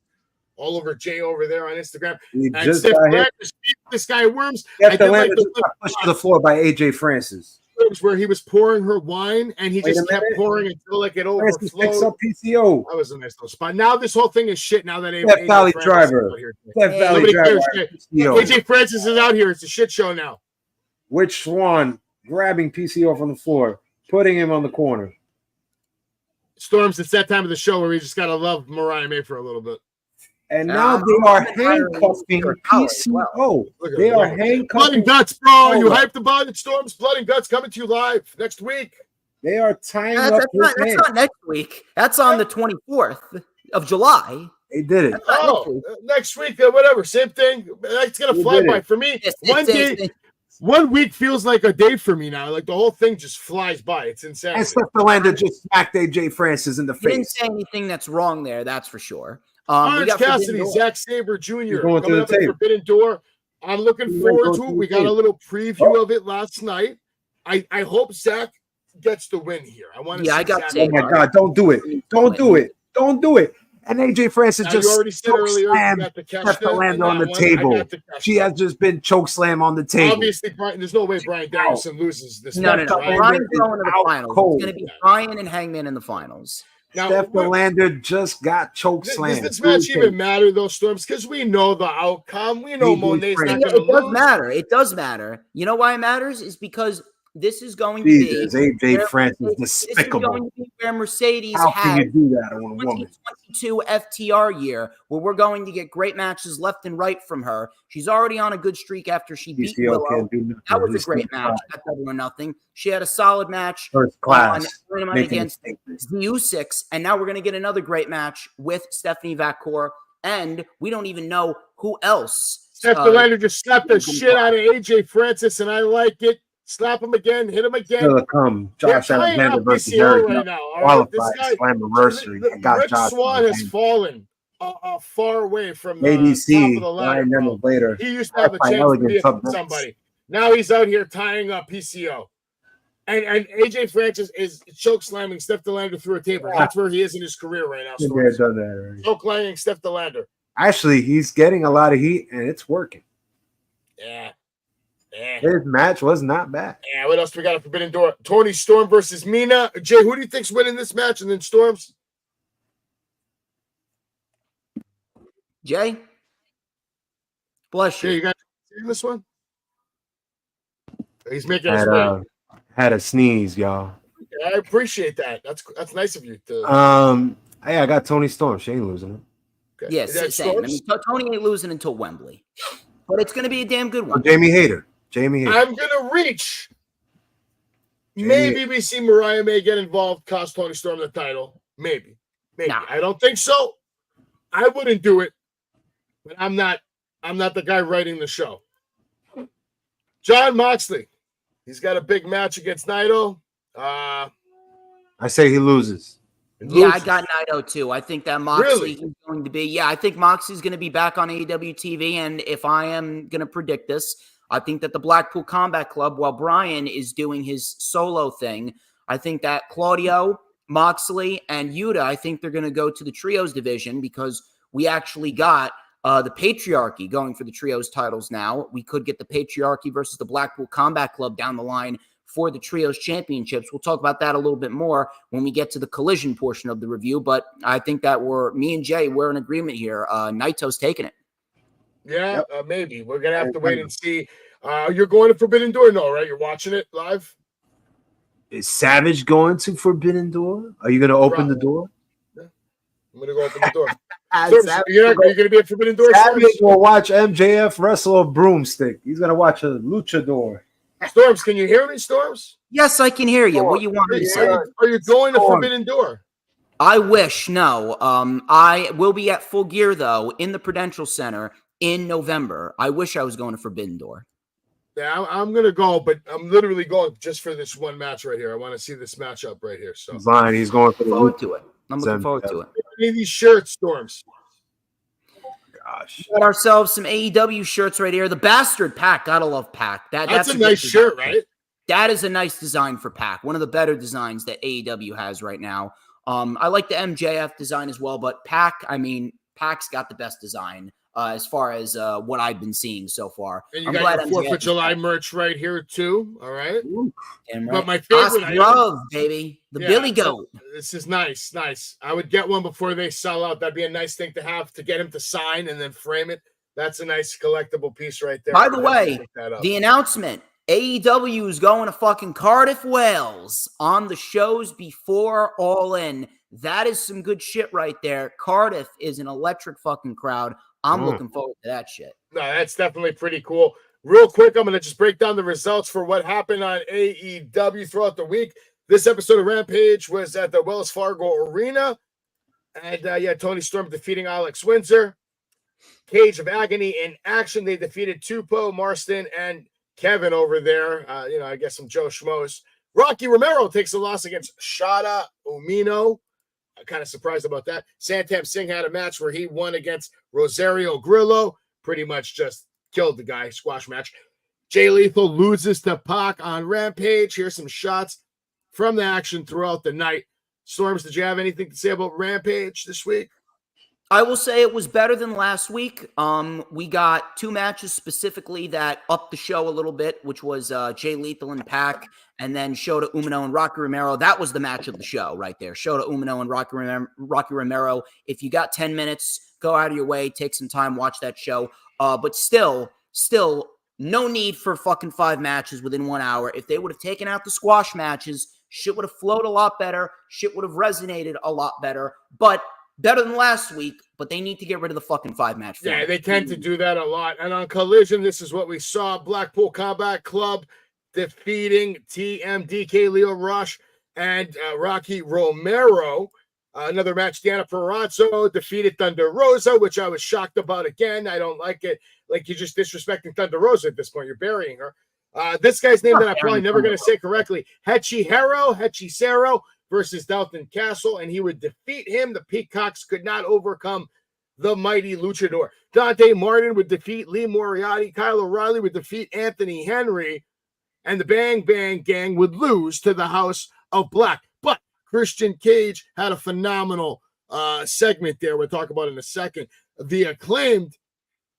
all over Jay over there on Instagram. He And just Steph got hit. this guy Worms. Steph I did like Delander the just got pushed to the floor by AJ Francis. clips where he was pouring her wine and he Wait just a kept minute. pouring until like it Francis picks overflowed. up PCO. That was a nice little spot. Now this whole thing is shit. Now that Steph Valley Francis is driver. out here. Steph Valley Nobody driver. cares. PCO. AJ Francis is out here. It's a shit show now. Rich Swann grabbing PCO from the floor, putting him on the corner. Storms, it's that time of the show where we just gotta love Mariah May for a little bit. And now they are handcuffing PCO. They are Blood handcuffing. and guts, bro. You Hold up. hyped about it, Storms. Blood and guts coming to you live next week. They are tying That's up his not hands. next week. That's on the 24th of July. They did it. Oh, next week, whatever. Same thing. It's gonna We fly did by it. for me. It's- 1 week feels like a day for me now. Like the whole thing just flies by. It's insane. And Steph Delander just smacked AJ Francis in the You didn't face. say anything that's wrong there, that's for sure. We Orange got Forbidden Cassidy, Door. Zack Sabre Jr. You're going to coming the up at tape. Forbidden Door. I'm looking You're forward going to to it. the We got a tape. little preview of it last night. I hope Zach gets the win here. I want to. Yeah, see I got Zach Oh my win. God, don't do it. Don't do it. Don't do it. And AJ Francis Now, just you already said earlier you slammed got the Steph cash Delander on the table. She has just been choke slam on the table. Obviously, Brian, there's no way Brian Danielson loses this. No. match, right? Brian's is going to the out finals. cold. It's going to be Brian and Hangman in the finals. Now, Steph Delander just got choke does slammed. this match even matter, though, Storms? Because we know the outcome. We know AJ Monet's not Francis. going to It does lose. matter. It does matter. You know why it matters? Is because this is going to Jesus, be AJ Francis, This is despicable. going to be where Mercedes How can has you do that on a woman? 2022 FTR year, where we're going to get great matches left and right from her. She's already on a good streak after she beat PCO Willow. can't do nothing. That was He's a great still match at Double or Nothing. She had a solid match First class. on Dynamite making against mistakes. ZU6, and now we're going to get another great match with Stephanie Vacour, and we don't even know who else. Steph Delander just slapped the shit out of AJ Francis, and I like it. Slap him again, hit him again. Still to come. They're Josh tying Alexander up versus PCO Eric right now. All right? This qualified guy, Slammiversary. I got Rick Josh Swan has Alexander. fallen far away from the top ABC, of the ladder. 9 Bro. minutes later. He used to have a By chance to elegant be subnets. somebody. Now he's out here tying up PCO. And AJ Francis is choke slamming Steph Delander through a table. That's where he is in his career right now. Been Storms. there, done that already. Choke slamming Steph Delander. Actually, he's getting a lot of heat, and it's working. Yeah. His match was not bad. Yeah, what else we got at Forbidden Door? Tony Storm versus Mina. Jay, who do you think's winning this match? And then Storms? Jay? Bless Jay, you. you got this one? He's making us wait. Had a sneeze, y'all. I appreciate that. That's nice of you. Hey, I got Tony Storm. She ain't losing it. Okay. Yes, Is that same. I Storms? mean, Tony ain't losing until Wembley. But it's going to be a damn good Oh, one. Jamie Hayter. I'm gonna reach. Maybe we see Mariah May get involved, cost Tony Storm the title. Maybe. Nah. I don't think so. I wouldn't do it, but I'm not the guy writing the show. John Moxley. He's got a big match against Naito. I say he loses. Yeah, I got Naito too. I think that Moxley Really? is going to be. Yeah, I think Moxley's going to be back on AEW TV. And if I am going to predict this, I think that the Blackpool Combat Club, while Brian is doing his solo thing, I think that Claudio, Moxley, and Yuta, I think they're going to go to the trios division because we actually got The Patriarchy going for the trios titles now. We could get the Patriarchy versus the Blackpool Combat Club down the line for the trios championships. We'll talk about that a little bit more when we get to the Collision portion of the review, but I think that me and Jay, we're in agreement here. Naito's taking it. Yeah, maybe. We're going to have to wait and see. You're going to Forbidden Door? No, right? You're watching it live? Is Savage going to Forbidden Door? Are you going to open the door? Yeah. I'm going to go open the door. Storms, are you going to be at Forbidden Door? Savage will watch MJF wrestle a broomstick. He's going to watch a luchador. Storms, can you hear me, Storms? Yes, I can hear you. What do you want me to say? Are you going to Forbidden Door? I wish. No. I will be at Full Gear, though, in the Prudential Center in November. I wish I was going to Forbidden Door. Yeah, I'm going to go, but I'm literally going just for this one match right here. I want to see this matchup right here. So fine, he's going for the forward to it. I'm looking forward to it. Any of these shirts, Storms? Gosh. We got ourselves some AEW shirts right here. The Bastard Pack. Gotta love Pack. That's a nice shirt, right? That is a nice design for Pack. One of the better designs that AEW has right now. I like the MJF design as well, but Pack's got the best design as far as what I've been seeing so far. And you got your 4th of July merch right here too. All right. But my favorite item, baby, the Billy Goat. This is nice. I would get one before they sell out. That'd be a nice thing to have, to get him to sign and then frame it. That's a nice collectible piece right there. By the way, the announcement. AEW is going to fucking Cardiff, Wales on the shows before All In. That is some good shit right there. Cardiff is an electric fucking crowd. I'm looking forward to that shit. No, that's definitely pretty cool. Real quick, I'm going to just break down the results for what happened on AEW throughout the week. This episode of Rampage was at the Wells Fargo Arena. And Tony Storm defeating Alex Windsor. Cage of Agony in action. They defeated Tupo, Marston, and Kevin over there. I guess some Joe Schmoes. Rocky Romero takes a loss against Shada Umino. I'm kind of surprised about that. Santam Singh had a match where he won against Rosario Grillo. Pretty much just killed the guy. Squash match. Jay Lethal loses to Pac on Rampage. Here's some shots from the action throughout the night. Storms, did you have anything to say about Rampage this week? I will say it was better than last week. We got 2 matches specifically that upped the show a little bit, which was Jay Lethal and Pac, and then Shota Umino and Rocky Romero. That was the match of the show right there. Shota Umino and Rocky Romero. If you got 10 minutes, go out of your way, take some time, watch that show. But still, no need for fucking 5 matches within 1 hour. If they would have taken out the squash matches, shit would have flowed a lot better. Shit would have resonated a lot better. But better than last week, but they need to get rid of the fucking 5-match format. Yeah, they tend to do that a lot. And on Collision, this is what we saw. Blackpool Combat Club defeating TMDK Leo Rush and Rocky Romero. Another match, Diana Perazzo defeated Thunder Rosa, which I was shocked about again. I don't like it. Like, you're just disrespecting Thunder Rosa at this point. You're burying her. This guy's name that I'm probably never going to say correctly, Hechicero versus Dalton Castle, and he would defeat him. The Peacocks could not overcome the mighty Luchador. Dante Martin would defeat Lee Moriarty. Kyle O'Reilly would defeat Anthony Henry, and the Bang Bang Gang would lose to the House of Black. But Christian Cage had a phenomenal segment there we'll talk about in a second. The Acclaimed,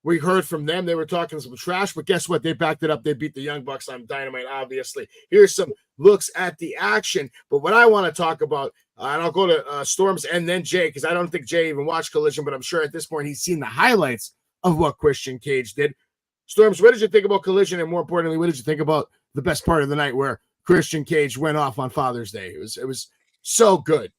we heard from them. They were talking some trash, but guess what? They backed it up. They beat the Young Bucks on Dynamite, obviously. Here's some looks at the action. But what I want to talk about, and I'll go to Storms and then Jay, because I don't think Jay even watched Collision, but I'm sure at this point he's seen the highlights of what Christian Cage did. Storms, what did you think about Collision? And more importantly, what did you think about the best part of the night where Christian Cage went off on Father's Day? It was so good.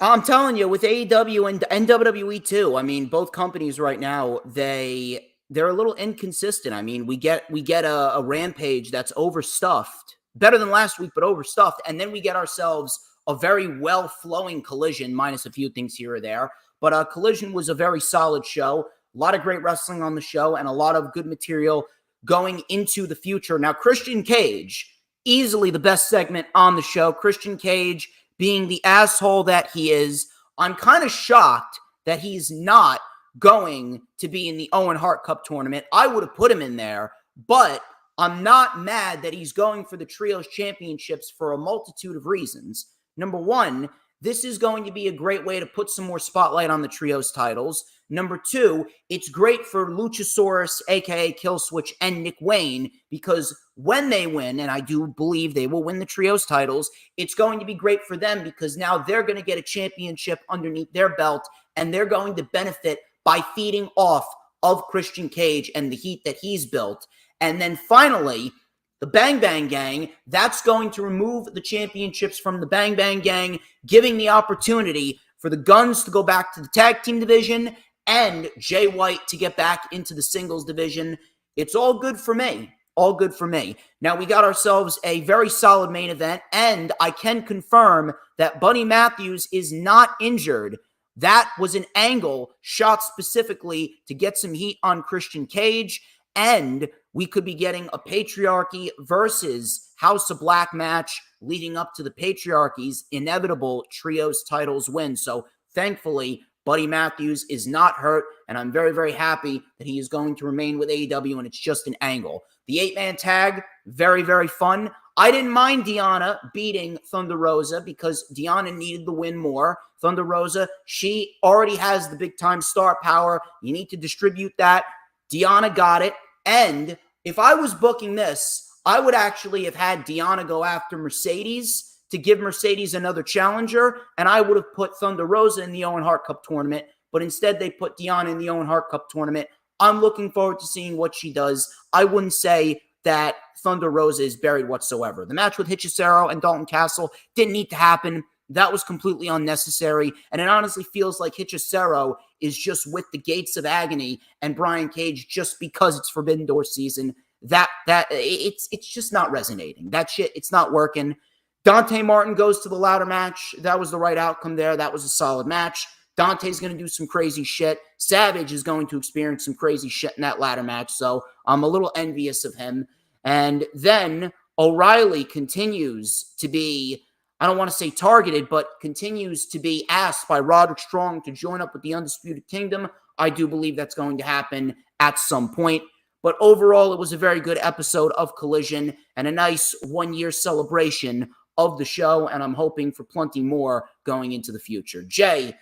I'm telling you, with AEW and WWE too, I mean, both companies right now, they're a little inconsistent. I mean, we get a Rampage that's overstuffed, better than last week, but overstuffed, and then we get ourselves a very well-flowing Collision, minus a few things here or there. But Collision was a very solid show, a lot of great wrestling on the show, and a lot of good material going into the future. Now, Christian Cage, easily the best segment on the show. Christian Cage, being the asshole that he is, I'm kind of shocked that he's not going to be in the Owen Hart Cup tournament. I would have put him in there, but I'm not mad that he's going for the Trios Championships for a multitude of reasons. Number one, this is going to be a great way to put some more spotlight on the trios titles. Number two, it's great for Luchasaurus, aka Killswitch, and Nick Wayne, because when they win, and I do believe they will win the trios titles, it's going to be great for them because now they're going to get a championship underneath their belt, and they're going to benefit by feeding off of Christian Cage and the heat that he's built. And then finally, the Bang Bang Gang, that's going to remove the championships from the Bang Bang Gang, giving the opportunity for the Guns to go back to the tag team division and Jay White to get back into the singles division. It's all good for me. All good for me. Now, we got ourselves a very solid main event, and I can confirm that Buddy Matthews is not injured. That was an angle shot specifically to get some heat on Christian Cage, and we could be getting a Patriarchy versus House of Black match leading up to the Patriarchy's inevitable trios titles win. So thankfully, Buddy Matthews is not hurt, and I'm very, very happy that he is going to remain with AEW, and it's just an angle. The 8-man tag, very, very fun. I didn't mind Deonna beating Thunder Rosa because Deonna needed the win more. Thunder Rosa, she already has the big-time star power. You need to distribute that. Deonna got it. And if I was booking this, I would actually have had Deonna go after Mercedes to give Mercedes another challenger, and I would have put Thunder Rosa in the Owen Hart Cup tournament, but instead they put Deonna in the Owen Hart Cup tournament. I'm looking forward to seeing what she does. I wouldn't say that Thunder Rosa is buried whatsoever. The match with Hechicero and Dalton Castle didn't need to happen. That was completely unnecessary, and it honestly feels like Hechicero is just with the Gates of Agony and Brian Cage just because it's Forbidden Door season. It's just not resonating. That shit, it's not working. Dante Martin goes to the ladder match. That was the right outcome there. That was a solid match. Dante's going to do some crazy shit. Savage is going to experience some crazy shit in that ladder match, so I'm a little envious of him. And then O'Reilly continues to be, I don't want to say targeted, but continues to be asked by Roderick Strong to join up with the Undisputed Kingdom. I do believe that's going to happen at some point. But overall, it was a very good episode of Collision and a nice one-year celebration of the show, and I'm hoping for plenty more going into the future. Jay,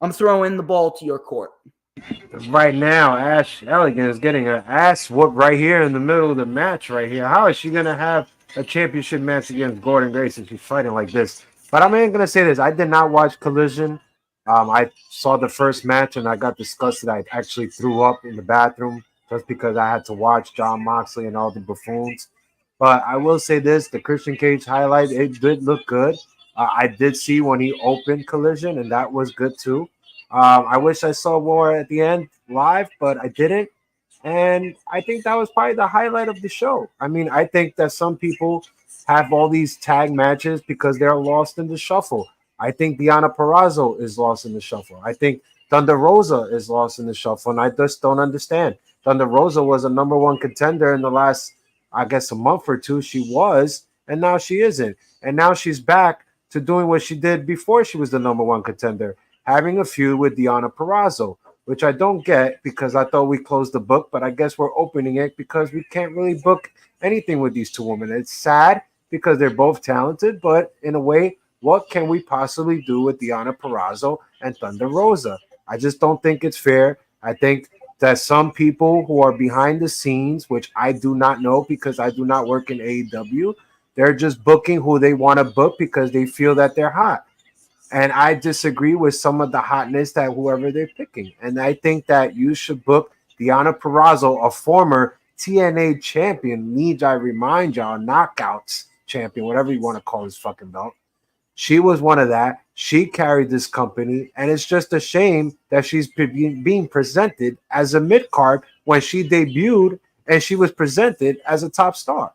I'm throwing the ball to your court. Right now, Ash Elegant is getting an ass whoop right here in the middle of the match right here. How is she going to have a championship match against Gordon Grace if she's fighting like this? But I'm going to say this. I did not watch Collision. I saw the first match, and I got disgusted. I actually threw up in the bathroom just because I had to watch Jon Moxley and all the buffoons. But I will say this, the Christian Cage highlight, it did look good. I did see when he opened Collision, and that was good too. I wish I saw more at the end live, but I didn't. And I think that was probably the highlight of the show. I mean, I think that some people have all these tag matches because they're lost in the shuffle. I think Deonna Purrazzo is lost in the shuffle. I think Thunder Rosa is lost in the shuffle, and I just don't understand. Thunder Rosa was a number one contender in the last, I guess, a month or two. She was, and now she isn't. And now she's back to doing what she did before she was the number one contender, having a feud with Deonna Purrazzo, which I don't get because I thought we closed the book, but I guess we're opening it because we can't really book anything with these two women. It's sad because they're both talented, but in a way, what can we possibly do with Deonna Purrazzo and Thunder Rosa? I just don't think it's fair. I think that some people who are behind the scenes, which I do not know because I do not work in AEW, they're just booking who they want to book because they feel that they're hot. And I disagree with some of the hotness that whoever they're picking. And I think that you should book Deonna Purrazzo, a former TNA champion, need I remind y'all, knockouts champion, whatever you want to call his fucking belt. She was one of that. She carried this company, and it's just a shame that she's being presented as a mid-card when she debuted and she was presented as a top star.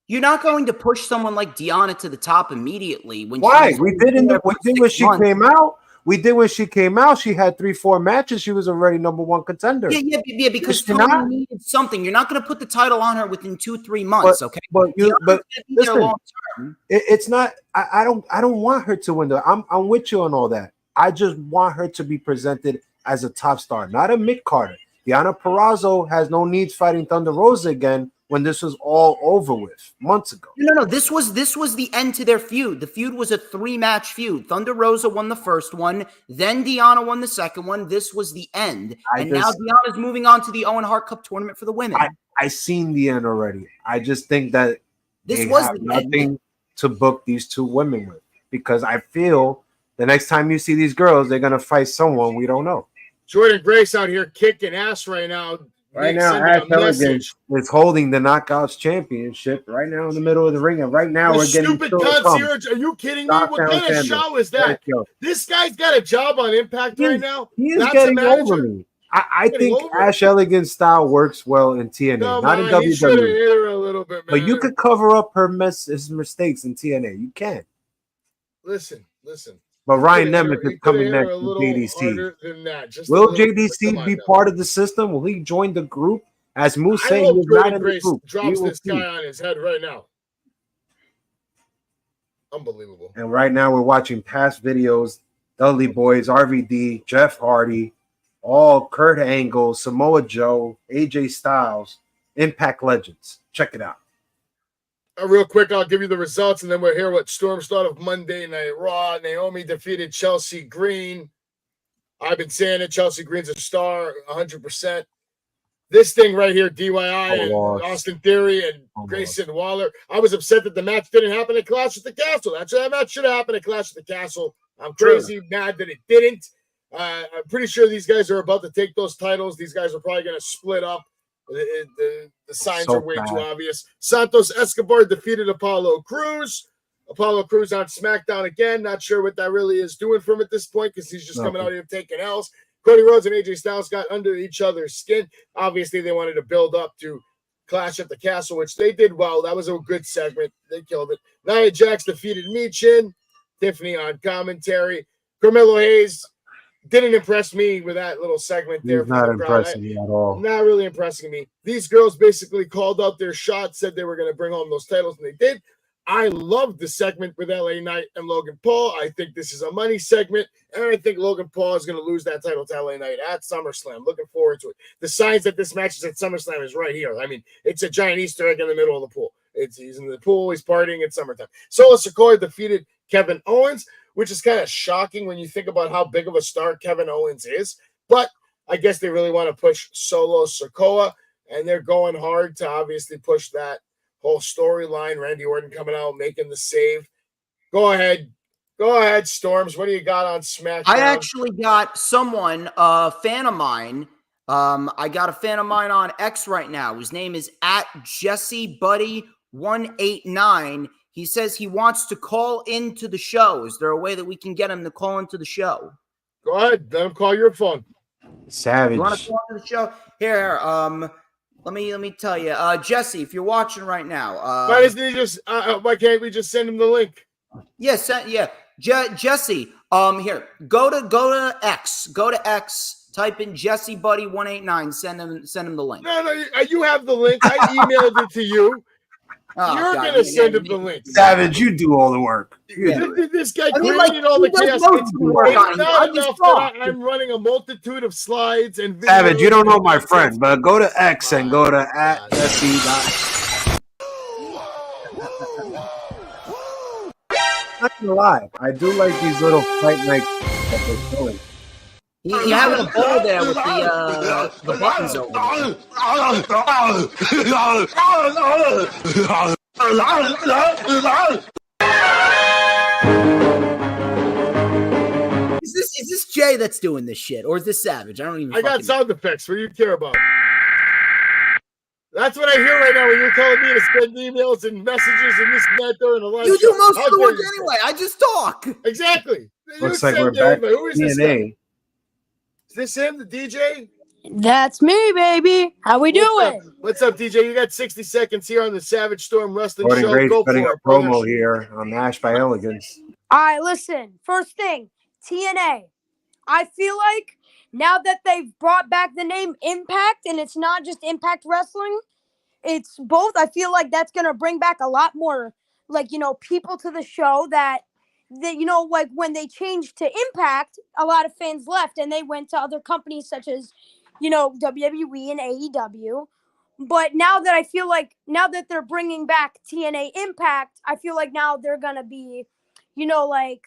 You're not going to push someone like Deonna to the top immediately. Why? We did when she came out. We did when she came out. She had 3-4 matches. She was already number one contender. Yeah. Because Tony needed something. You're not going to put the title on her within 2-3 months. Okay, but listen, it's not. I don't want her to win. I'm with you on all that. I just want her to be presented as a top star, not a mid carder. Deonna Purrazzo has no needs fighting Thunder Rosa again when this was all over with months ago. No. This was the end to their feud. The feud was a 3-match feud. Thunder Rosa won the first one, then Deonna won the second one. This was the end, now Deonna's moving on to the Owen Hart Cup tournament for the women. I seen the end already. I just think that this was the nothing end to book these two women with, because I feel the next time you see these girls, they're gonna fight someone we don't know. Jordan Grace out here kicking ass right now. Right now, Ash Elegant is holding the Knockouts Championship right now in the middle of the ring. And right now, we're getting stupid cunts here. Are you kidding me? What kind of show is that? This guy's got a job on Impact right now. He is getting over me. I think Ash Elegant's style works well in TNA, not in WWE. Hit her a little bit, man. But you could cover up his mistakes in TNA. You can. Listen. But Ryan Nemeth is coming next to JDC. Will JDC be part of the system? Will he join the group? As Moose said, he's not in the group. Drops this guy on his head right now. Unbelievable. And right now we're watching past videos. Dudley Boys, RVD, Jeff Hardy, all Kurt Angle, Samoa Joe, AJ Styles, Impact Legends. Check it out. Real quick, I'll give you the results, and then we'll hear what Storms thought of Monday Night Raw. Naomi defeated Chelsea Green. I've been saying it. Chelsea Green's a star, 100%. This thing right here, DIY and Austin Theory and Grayson Waller. I was upset that the match didn't happen at Clash at the Castle. That's that match should have happened at Clash at the Castle. I'm crazy mad that it didn't. I'm pretty sure these guys are about to take those titles. These guys are probably going to split up. The signs are way too obvious. Santos Escobar defeated Apollo Crews. Apollo Crews on SmackDown again. Not sure what that really is doing for him at this point, because he's just coming out here taking L's. Cody Rhodes and AJ Styles got under each other's skin. Obviously, they wanted to build up to Clash at the Castle, which they did well. That was a good segment. They killed it. Nia Jax defeated Michin. Tiffany on commentary. Carmelo Hayes didn't impress me with that little segment there. He's not impressing me at all. Not really impressing me. These girls basically called out their shot, said they were going to bring home those titles, and they did. I loved the segment with LA Knight and Logan Paul. I think this is a money segment, and I think Logan Paul is going to lose that title to LA Knight at SummerSlam. Looking forward to it. The signs that this match is at SummerSlam is right here. I mean, it's a giant Easter egg in the middle of the pool. He's in the pool. He's partying. It's summertime. Solo Sikoa defeated Kevin Owens, which is kind of shocking when you think about how big of a star Kevin Owens is. But I guess they really want to push Solo Sikoa, and they're going hard to obviously push that whole storyline. Randy Orton coming out, making the save. Go ahead, Storms. What do you got on SmackDown? I actually got someone, a fan of mine. I got a fan of mine on X right now. His name is @JesseBuddy189. He says he wants to call into the show. Is there a way that we can get him to call into the show? Go ahead. Let him call your phone. Savage. You want to call into the show? Here, let me tell you, Jesse, if you're watching right now, why doesn't he just? Why can't we just send him the link? Yes, Jesse. Here, go to X. Type in JesseBuddy189. Send him the link. No, you have the link. I emailed it to you. You're going to send him the link. Savage, you do all the work. This guy created all the chaos. I'm running a multitude of slides and videos. Savage, you don't know my friend, but go to X and go to @Jesse. Not gonna lie, I do like these little fight nights that they're showing. You have a bowl there with the buttons over there. Is this Jay that's doing this shit, or is this Savage? I got sound effects. What do you care about? That's what I hear right now when you're telling me to send emails and messages and this and that during a live show. You do most of the work anyway. I just talk. Exactly. Looks like we're back to TNA. Is this him, the DJ? That's me, baby. How we doing? What's up, DJ? You got 60 seconds here on the Savage Storm Wrestling Show. Great Go putting for a promo here on Ash by Elegance. All right, listen. First thing, TNA. I feel like now that they've brought back the name Impact, and it's not just Impact Wrestling, it's both. I feel like that's going to bring back a lot more, people to the show that when they changed to Impact, a lot of fans left and they went to other companies such as, WWE and AEW. But now that they're bringing back TNA Impact, I feel like now they're gonna be, like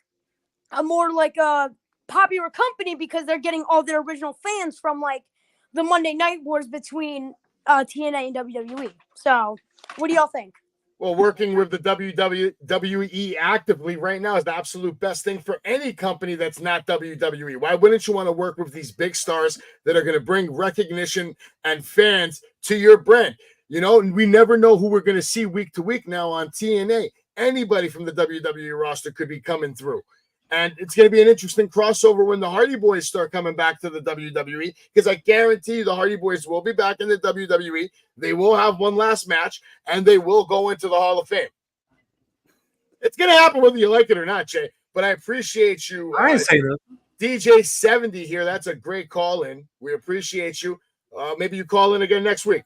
a more like a popular company because they're getting all their original fans from like the Monday Night Wars between TNA and WWE. So, what do y'all think? Well, working with the WWE actively right now is the absolute best thing for any company that's not WWE. Why wouldn't you want to work with these big stars that are going to bring recognition and fans to your brand? We never know who we're going to see week to week now on TNA. Anybody from the WWE roster could be coming through. And it's going to be an interesting crossover when the Hardy Boys start coming back to the WWE, because I guarantee you the Hardy Boys will be back in the WWE. They will have one last match, and they will go into the Hall of Fame. It's going to happen whether you like it or not, Jay. But I appreciate you. I ain't saying that. DJ70 here. That's a great call in. We appreciate you. Maybe you call in again next week.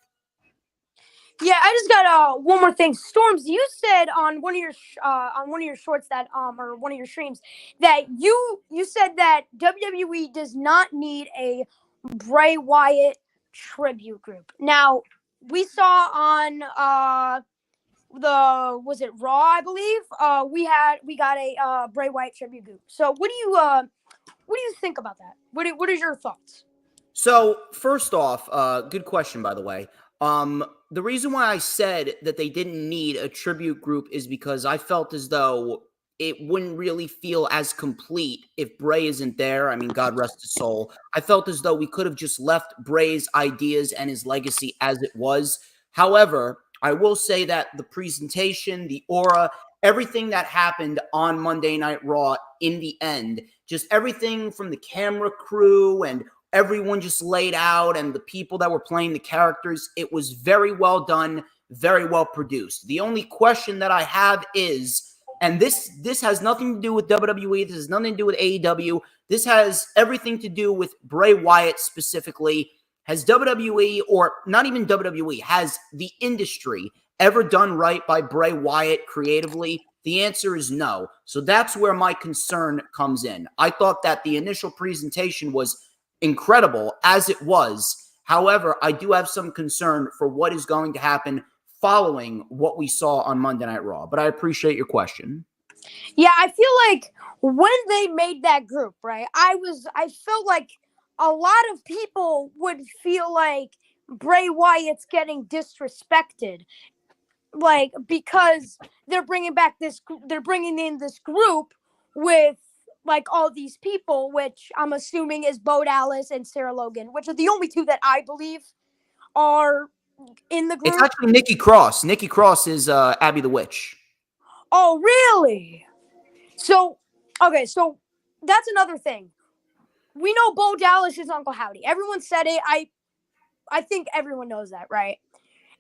Yeah, I just got one more thing. Storms, you said on one of your shorts that or one of your streams that you said that WWE does not need a Bray Wyatt tribute group. Now, we saw on was it Raw, I believe? We got a Bray Wyatt tribute group. So what do you think about that? What is your thoughts? So first off, good question, by the way. The reason why I said that they didn't need a tribute group is because I felt as though it wouldn't really feel as complete if Bray isn't there. I mean, God rest his soul. I felt as though we could have just left Bray's ideas and his legacy as it was. However, I will say that the presentation, the aura, everything that happened on Monday Night Raw in the end, just everything from the camera crew and everyone just laid out and the people that were playing the characters, it was very well done, very well produced. The only question that I have is, and this has nothing to do with WWE, this has nothing to do with AEW, this has everything to do with Bray Wyatt specifically. Has WWE, or not even WWE, has the industry ever done right by Bray Wyatt creatively? The answer is no. So that's where my concern comes in. I thought that the initial presentation was incredible as it was. However, I do have some concern for what is going to happen following what we saw on Monday Night Raw. But I appreciate your question. Yeah, I feel like when they made that group, right, I felt like a lot of people would feel like Bray Wyatt's getting disrespected, like, because they're bringing in this group with like all these people, which I'm assuming is Bo Dallas and Sarah Logan, which are the only two that I believe are in the group. It's actually Nikki Cross. Nikki Cross is Abby the Witch. Oh, really? So, okay, so that's another thing. We know Bo Dallas is Uncle Howdy. Everyone said it. I think everyone knows that, right?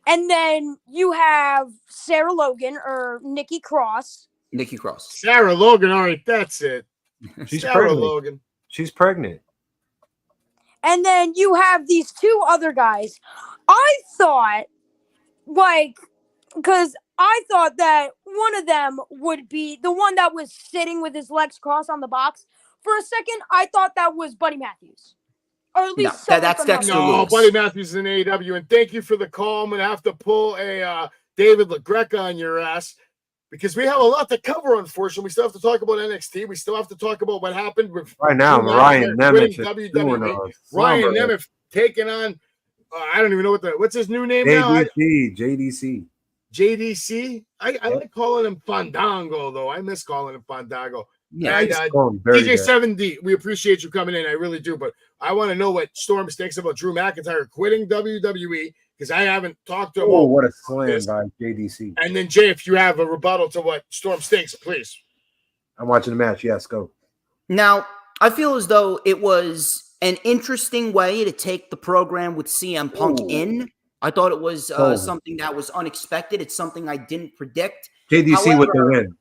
And then you have Sarah Logan or Nikki Cross. Nikki Cross. Sarah Logan, all right, that's it. She's Sarah pregnant. Logan. She's pregnant. And then you have these two other guys. I thought, because I thought that one of them would be the one that was sitting with his legs crossed on the box. For a second, I thought that was Buddy Matthews. Or at least that's Dexter No, Lewis. Buddy Matthews is in AEW, and thank you for the call. I'm going to have to pull a David LaGreca on your ass because we have a lot to cover, unfortunately. We still have to talk about NXT. We still have to talk about what happened with Right now, Ryan Nemeth is WWE. doing Ryan Nemeth taking on, I don't even know what's his new name now? JDC. JDC? I like calling him Fandango, though. I miss calling him Fandango. Yeah, And, DJ DJ7D, we appreciate you coming in. I really do. But I want to know what Storms thinks about Drew McIntyre quitting WWE because I haven't talked to him. Oh, what a slam by JDC. And then, Jay, if you have a rebuttal to what Storms thinks, please. I'm watching the match. Yes, go. Now, I feel as though it was an interesting way to take the program with CM Punk in. I thought it was something that was unexpected. It's something I didn't predict. JDC with the win.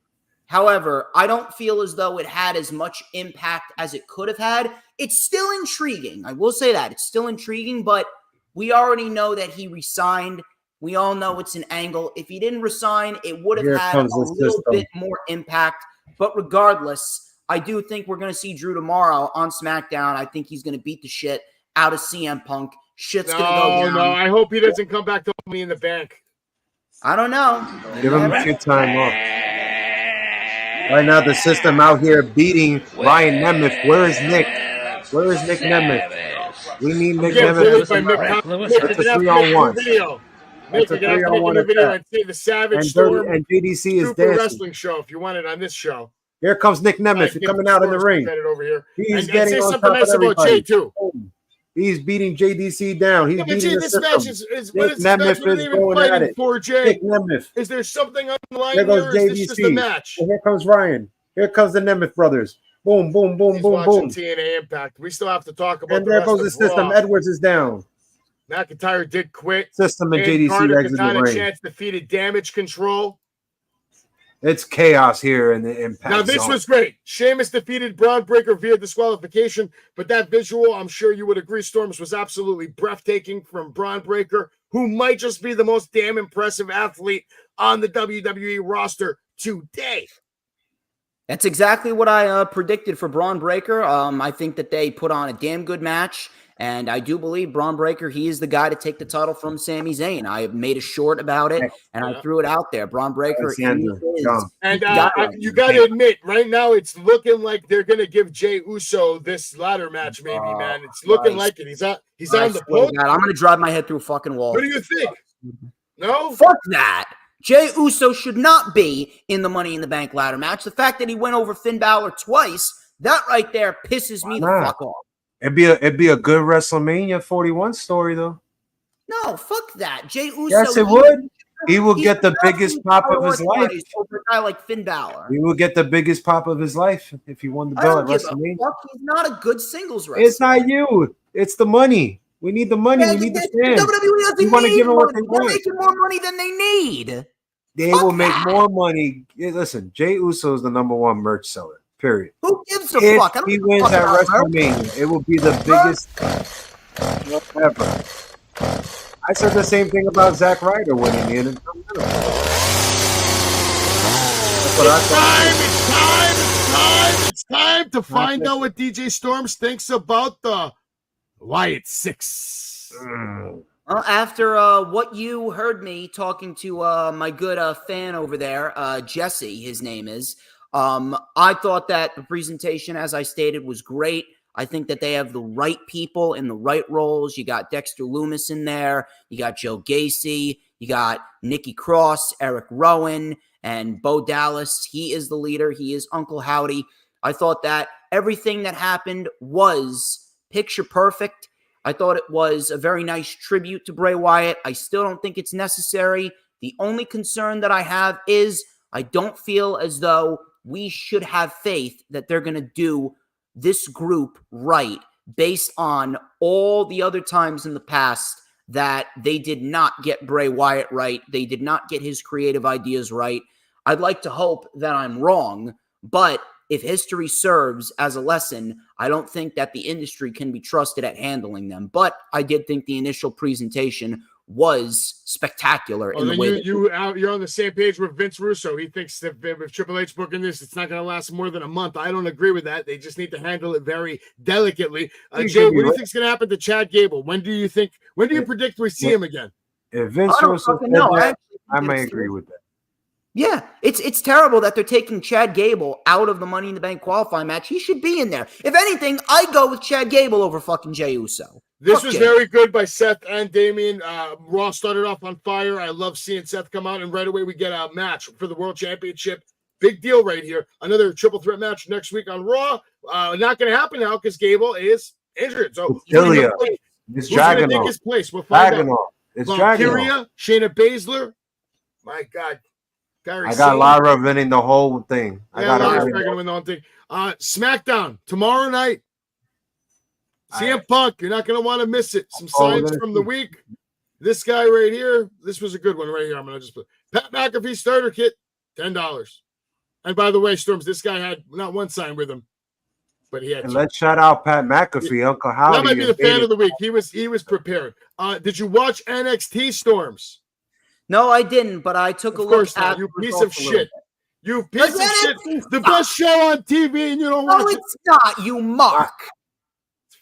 However, I don't feel as though it had as much impact as it could have had. It's still intriguing. I will say that. It's still intriguing, but we already know that he resigned. We all know it's an angle. If he didn't resign, it would have had a little bit more impact. But regardless, I do think we're going to see Drew tomorrow on SmackDown. I think he's going to beat the shit out of CM Punk, shit's gonna go down. No, I hope he doesn't come back to Money in the Bank. I don't know. Give him a few time off. Right now, the system out here beating Ryan Nemeth. Where is Nick? Where is Nick Nemeth? We need Nick Nemeth. It's a 3-on-1. Nick, you're gonna have to make a new video and see the Savage Storm and JDC is Super dancing. Wrestling show if you want it on this show. Here comes Nick Nemeth. He's coming out in the ring. Over here. He's and getting say on something top nice of about Jay everybody. too. He's beating JDC down. He's beating the this system. match is Nick Nemeth is going at it. For Jay. Nick Nemeth. Is there something on the line There goes here? Or is this just a JDC. match? And here comes Ryan. Here comes the Nemeth brothers. Boom, boom, boom, He's boom, watching boom. TNA Impact. We still have to talk about And there goes the system. Raw. Edwards is down. McIntyre did quit. System and Dave JDC Carter, exit the Katana ring. Chance defeated Damage Control. It's chaos here in the Impact Now this zone. was great. Sheamus defeated Braun Breaker via disqualification, but that visual, I'm sure you would agree, Storms, was absolutely breathtaking from Braun Breaker, who might just be the most damn impressive athlete on the WWE roster today. That's exactly what I predicted for Braun Breaker. I think that they put on a damn good match, and I do believe Braun Breaker, he is the guy to take the title from Sami Zayn. I made a short about it, and I threw it out there. Braun Breaker, he is. And you got to admit, right now it's looking like they're going to give Jey Uso this ladder match, maybe, man. It's looking like it. He's on the podium. I'm going to drive my head through a fucking wall. What do you think? No? Fuck that. Jey Uso should not be in the Money in the Bank ladder match. The fact that he went over Finn Balor twice, that right there pisses me the fuck off. It'd be a good WrestleMania 41 story though. No, fuck that. Jey Uso. Yes, it would. He will get the biggest pop of his life. Over a guy like Finn Balor. He will get the biggest pop of his life if he won the I belt don't at give a WrestleMania. fuck. He's not a good singles wrestler. It's not you. It's the money. We need the money. We need the fans. WWE We want to give them what they They're want. making more money than they need. They will make more money. Listen, Jey Uso is the #1 merch seller. Period. Who gives a If fuck? I don't he give a wins fuck at about merch. WrestleMania, it will be the biggest ever. I said the same thing about Zack Ryder winning the Intercontinental. That's what I thought. It's time to find out what DJ Storms thinks about the Wyatt 6. Well, after what you heard me talking to my good fan over there, Jesse, his name is, I thought that the presentation, as I stated, was great. I think that they have the right people in the right roles. You got Dexter Lumis in there. You got Joe Gacy. You got Nikki Cross, Eric Rowan, and Bo Dallas. He is the leader. He is Uncle Howdy. I thought that everything that happened was picture perfect. I thought it was a very nice tribute to Bray Wyatt. I still don't think it's necessary. The only concern that I have is I don't feel as though we should have faith that they're going to do this group right based on all the other times in the past that they did not get Bray Wyatt right. They did not get his creative ideas right. I'd like to hope that I'm wrong, but if history serves as a lesson, I don't think that the industry can be trusted at handling them. But I did think the initial presentation was spectacular in the way that you're on the same page with Vince Russo. He thinks that if Triple H booking this, it's not going to last more than a month. I don't agree with that. They just need to handle it very delicately. Jay, what do you think is going to happen to Chad Gable? When do you predict we see him again? If Vince Russo said that, I might agree with that. Yeah, it's terrible that they're taking Chad Gable out of the Money in the Bank qualifying match. He should be in there. If anything, I'd go with Chad Gable over fucking Jey Uso. This was very good by Seth and Damian. Raw started off on fire. I love seeing Seth come out, and right away we get a match for the World Championship. Big deal right here. Another triple threat match next week on Raw. Not going to happen now because Gable is injured. So it's dragging take off. his place? We'll find out. It's dragging off. Valkyria, Shayna Baszler. My God. I got Lyra winning the whole thing. Lyra's going to win the whole thing. SmackDown tomorrow night. CM Punk, you're not going to want to miss it. Some signs from the week. This guy right here, this was a good one right here. I'm going to just put Pat McAfee starter kit, $10. And by the way, Storms, this guy had not one sign with him, but he had two. Let's shout out Pat McAfee, Uncle Howdy. That might be the fan of the week. He was prepared. Did you watch NXT, Storms? No, I didn't, but I took a look at you piece of shit. You piece of shit. The best show on TV, and you don't watch it. No, it's not, you mark.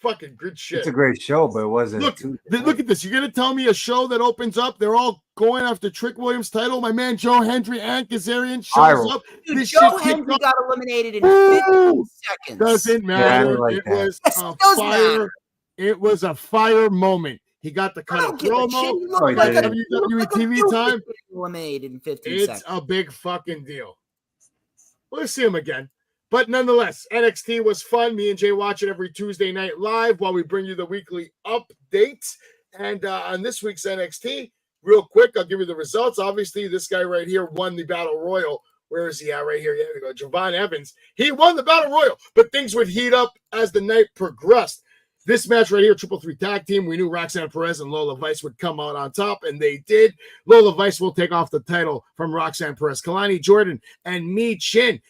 fucking good shit. It's a great show, but it wasn't. Look at this. You're gonna tell me a show that opens up? They're all going after Trick Williams' title. My man Joe Hendry and Kazarian shows up. Dude, This Joe shit Hendry got eliminated in Woo! 15 seconds. Doesn't matter. It was Yes, a it does fire. matter. It was a fire moment. He got the cut of promo. You look like a WWE TV time. Eliminated in 15 It's seconds. a big fucking deal. We'll see him again. But nonetheless, NXT was fun. Me and Jay watch it every Tuesday night live while we bring you the weekly updates. And on this week's NXT, real quick, I'll give you the results. Obviously, this guy right here won the Battle Royal. Where is he at? Right here. Yeah, there we go. Javon Evans. He won the Battle Royal, but things would heat up as the night progressed. This match right here, Triple Three Tag Team, we knew Roxanne Perez and Lola Vice would come out on top, and they did. Lola Vice will take off the title from Roxanne Perez. Kalani Jordan and Mi Chin.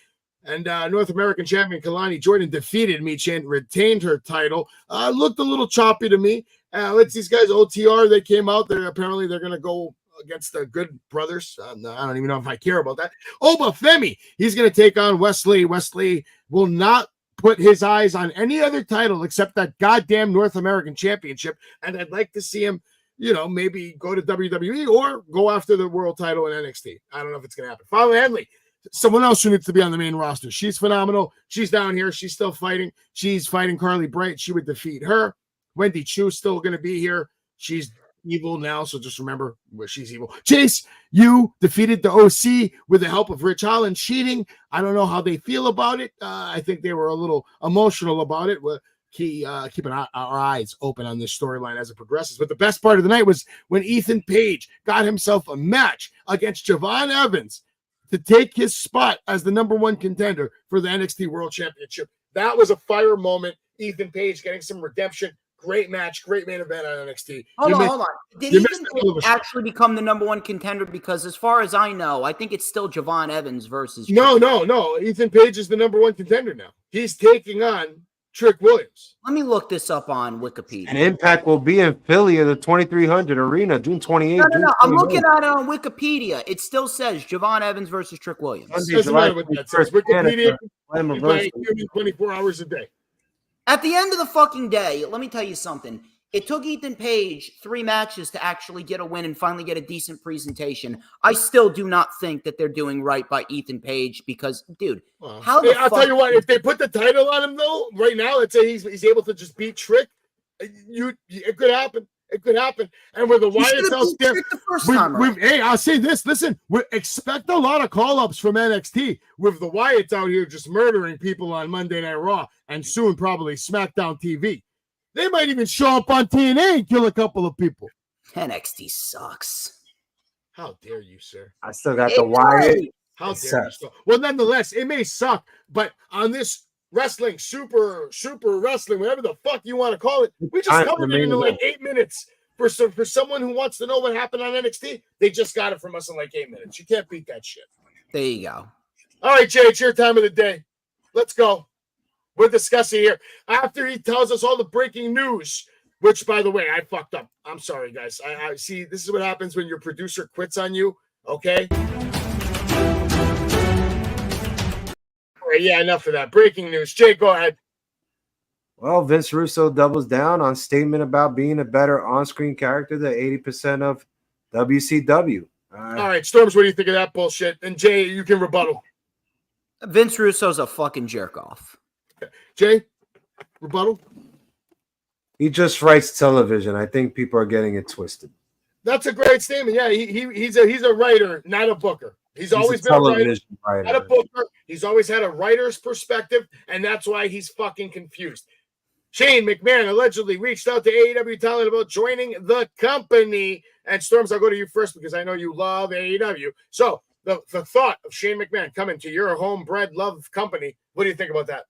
And North American champion Kalani Jordan defeated Mi Chin, retained her title. Looked a little choppy to me. Let's these guys OTR. They came out. They're going to go against the Good Brothers. I don't even know if I care about that. Oba Femi. He's going to take on Wesley. Wesley will not put his eyes on any other title except that goddamn North American Championship. And I'd like to see him, maybe go to WWE or go after the world title in NXT. I don't know if it's going to happen. Fallon Henley. Someone else who needs to be on the main roster. She's phenomenal. She's down here. She's still fighting. She's fighting Carly Bright. She would defeat her. Wendy Chu's still going to be here. She's evil now, so just remember where she's evil. Chase, you defeated the OC with the help of Rich Holland cheating. I don't know how they feel about it. I think they were a little emotional about it. We'll keeping our eyes open on this storyline as it progresses. But the best part of the night was when Ethan Page got himself a match against Javon Evans to take his spot as the number one contender for the NXT World Championship. That was a fire moment. Ethan Page getting some redemption. Great match, great main event on NXT. Hold on. Did Ethan Page actually become the number one contender? Because as far as I know, I think it's still Javon Evans versus... No. Ethan Page is the number one contender now. He's taking on Trick Williams. Let me look this up on Wikipedia. And Impact will be in Philly at the 2300 Arena, June 28th. No. I'm looking at it on Wikipedia. It still says Javon Evans versus Trick Williams. Doesn't matter what that says. Wikipedia, you buy 24 hours a day. At the end of the fucking day, let me tell you something. It took Ethan Page 3 matches to actually get a win and finally get a decent presentation. I still do not think that they're doing right by Ethan Page because, dude, I'll tell you what, if they put the title on him, though, right now, let's say he's able to just beat Trick, it could happen. It could happen. And with the Wyatts out there, hey, I'll say this. Listen, we expect a lot of call-ups from NXT with the Wyatts out here just murdering people on Monday Night Raw and soon probably SmackDown TV. They might even show up on TNA and kill a couple of people. NXT sucks. How dare you, sir? I still got the Wyatt. How dare you? Sir? Well, nonetheless, it may suck, but on this wrestling, super wrestling, whatever the fuck you want to call it, we just covered it in like 8 minutes. For someone who wants to know what happened on NXT, they just got it from us in like 8 minutes. You can't beat that shit. There you go. All right, Jay, it's your time of the day. Let's go. We're discussing here. After he tells us all the breaking news, which, by the way, I fucked up. I'm sorry, guys. I see, this is what happens when your producer quits on you, okay? All right, yeah, enough of that. Breaking news. Jay, go ahead. Well, Vince Russo doubles down on statement about being a better on-screen character than 80% of WCW. All right, Storms, what do you think of that bullshit? And Jay, you can rebuttal. Vince Russo's a fucking jerk-off. Jay, rebuttal? He just writes television. I think people are getting it twisted. That's a great statement. Yeah, he's a writer, not a booker. He's always been a writer, not a booker. He's always had a writer's perspective, and that's why he's fucking confused. Shane McMahon allegedly reached out to AEW talent about joining the company. And Storms, I'll go to you first because I know you love AEW. So the thought of Shane McMahon coming to your homebred love company, what do you think about that?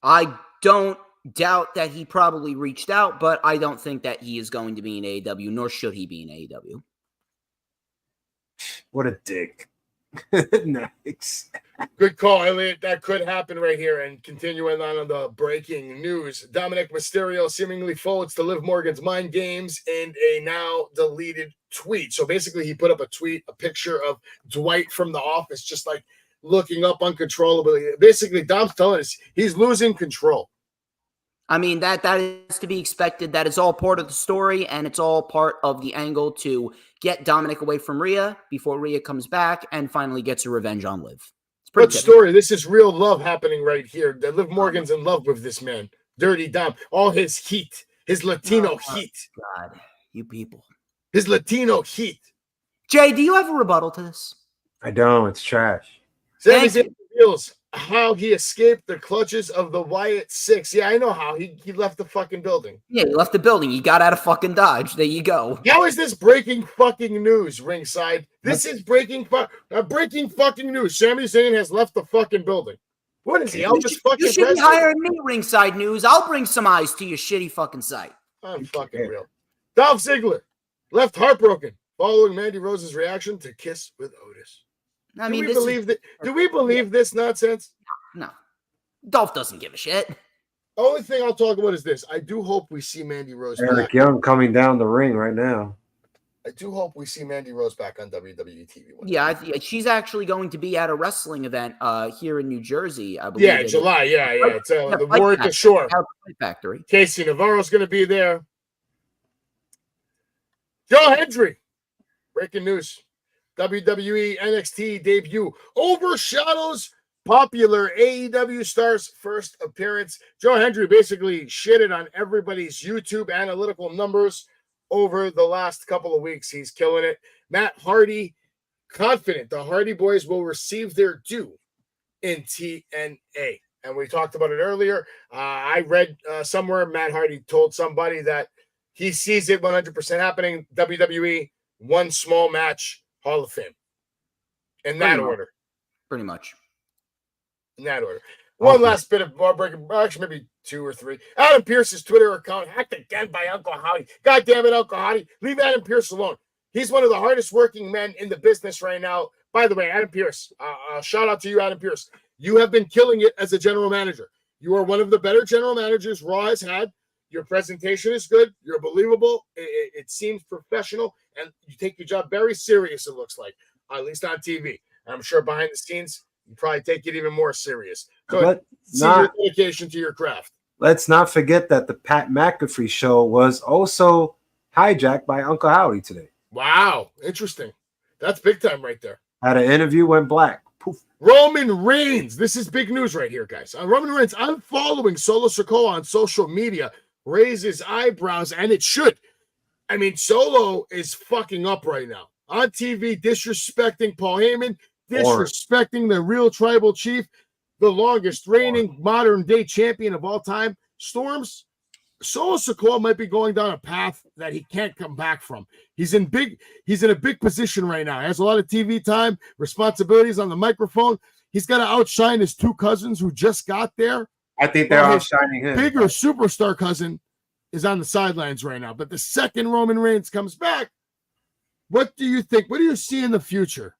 I don't doubt that he probably reached out, but I don't think that he is going to be in AEW, nor should he be in AEW. What a dick. Nice. Good call, Elliot. That could happen right here. And continuing on the breaking news, Dominic Mysterio seemingly folds to Liv Morgan's mind games in a now deleted tweet. So basically, he put up a picture of Dwight from The Office, just like looking up uncontrollably. Basically, Dom's telling us he's losing control. I mean, that is to be expected. That is all part of the story, and it's all part of the angle to get Dominic away from Rhea before Rhea comes back and finally gets her revenge on Liv. It's pretty What typical. story? This is real love happening right here. That Liv Morgan's in love with this man. Dirty Dom. All his heat. His Latino heat. God, you people. His Latino heat. Jay, do you have a rebuttal to this? I don't. It's trash. Sami Thank Zayn reveals how he escaped the clutches of the Wyatt Six. Yeah, I know how. He left the fucking building. Yeah, you left the building. You got out of fucking Dodge. There you go. How is this breaking fucking news, ringside? This is breaking fucking news. Sami Zayn has left the fucking building. What is he, Elvis fucking You should be Presley? hiring me, Ringside News. I'll bring some eyes to your shitty fucking site. I'm fucking real. Dolph Ziggler left heartbroken following Mandy Rose's reaction to Kiss with Otis. I Do mean, we believe that? Do we believe this nonsense? No. Dolph doesn't give a shit. Only thing I'll talk about is this. I do hope we see Mandy Rose Eric back. Young coming down the ring right now. I do hope we see Mandy Rose back on WWE TV. Yeah, she's actually going to be at a wrestling event here in New Jersey, I believe. Yeah, July. Yeah. It's the Fight War at the Factory. Shore. Fight Factory. Casey Navarro's going to be there. Joe Hendry. Breaking news. WWE NXT debut overshadows popular AEW star's first appearance. Joe Hendry basically shitted on everybody's YouTube analytical numbers over the last couple of weeks. He's killing it. Matt Hardy, confident the Hardy Boys will receive their due in TNA. And we talked about it earlier. I read somewhere Matt Hardy told somebody that he sees it 100% happening. WWE, one small match, Hall of Fame. In that order. Pretty much. In that order. One last bit of bar breaking, actually maybe two or three. Adam Pearce's Twitter account hacked again by Uncle Howdy. God damn it, Uncle Howdy. Leave Adam Pearce alone. He's one of the hardest working men in the business right now. By the way, Adam Pearce, shout out to you, Adam Pearce. You have been killing it as a general manager. You are one of the better general managers Raw has had. Your presentation is good. You're believable. It seems professional, and you take your job very serious, it looks like, at least on TV. I'm sure behind the scenes, you probably take it even more serious. So see your dedication to your craft. Let's not forget that the Pat McAfee show was also hijacked by Uncle Howdy today. Wow, interesting. That's big time right there. Had an interview, went black. Poof. Roman Reigns. This is big news right here, guys. Roman Reigns, I'm following Solo Sikoa on social media, raises eyebrows, and it should. I mean, Solo is fucking up right now. On TV, disrespecting Paul Heyman, disrespecting the real tribal chief, the longest reigning modern-day champion of all time. Storms, Solo Sikoa might be going down a path that he can't come back from. He's in a big position right now. He has a lot of TV time, responsibilities on the microphone. He's got to outshine his two cousins who just got there. I think they're outshining him. Bigger superstar cousin is on the sidelines right now. But the second Roman Reigns comes back, what do you think? What do you see in the future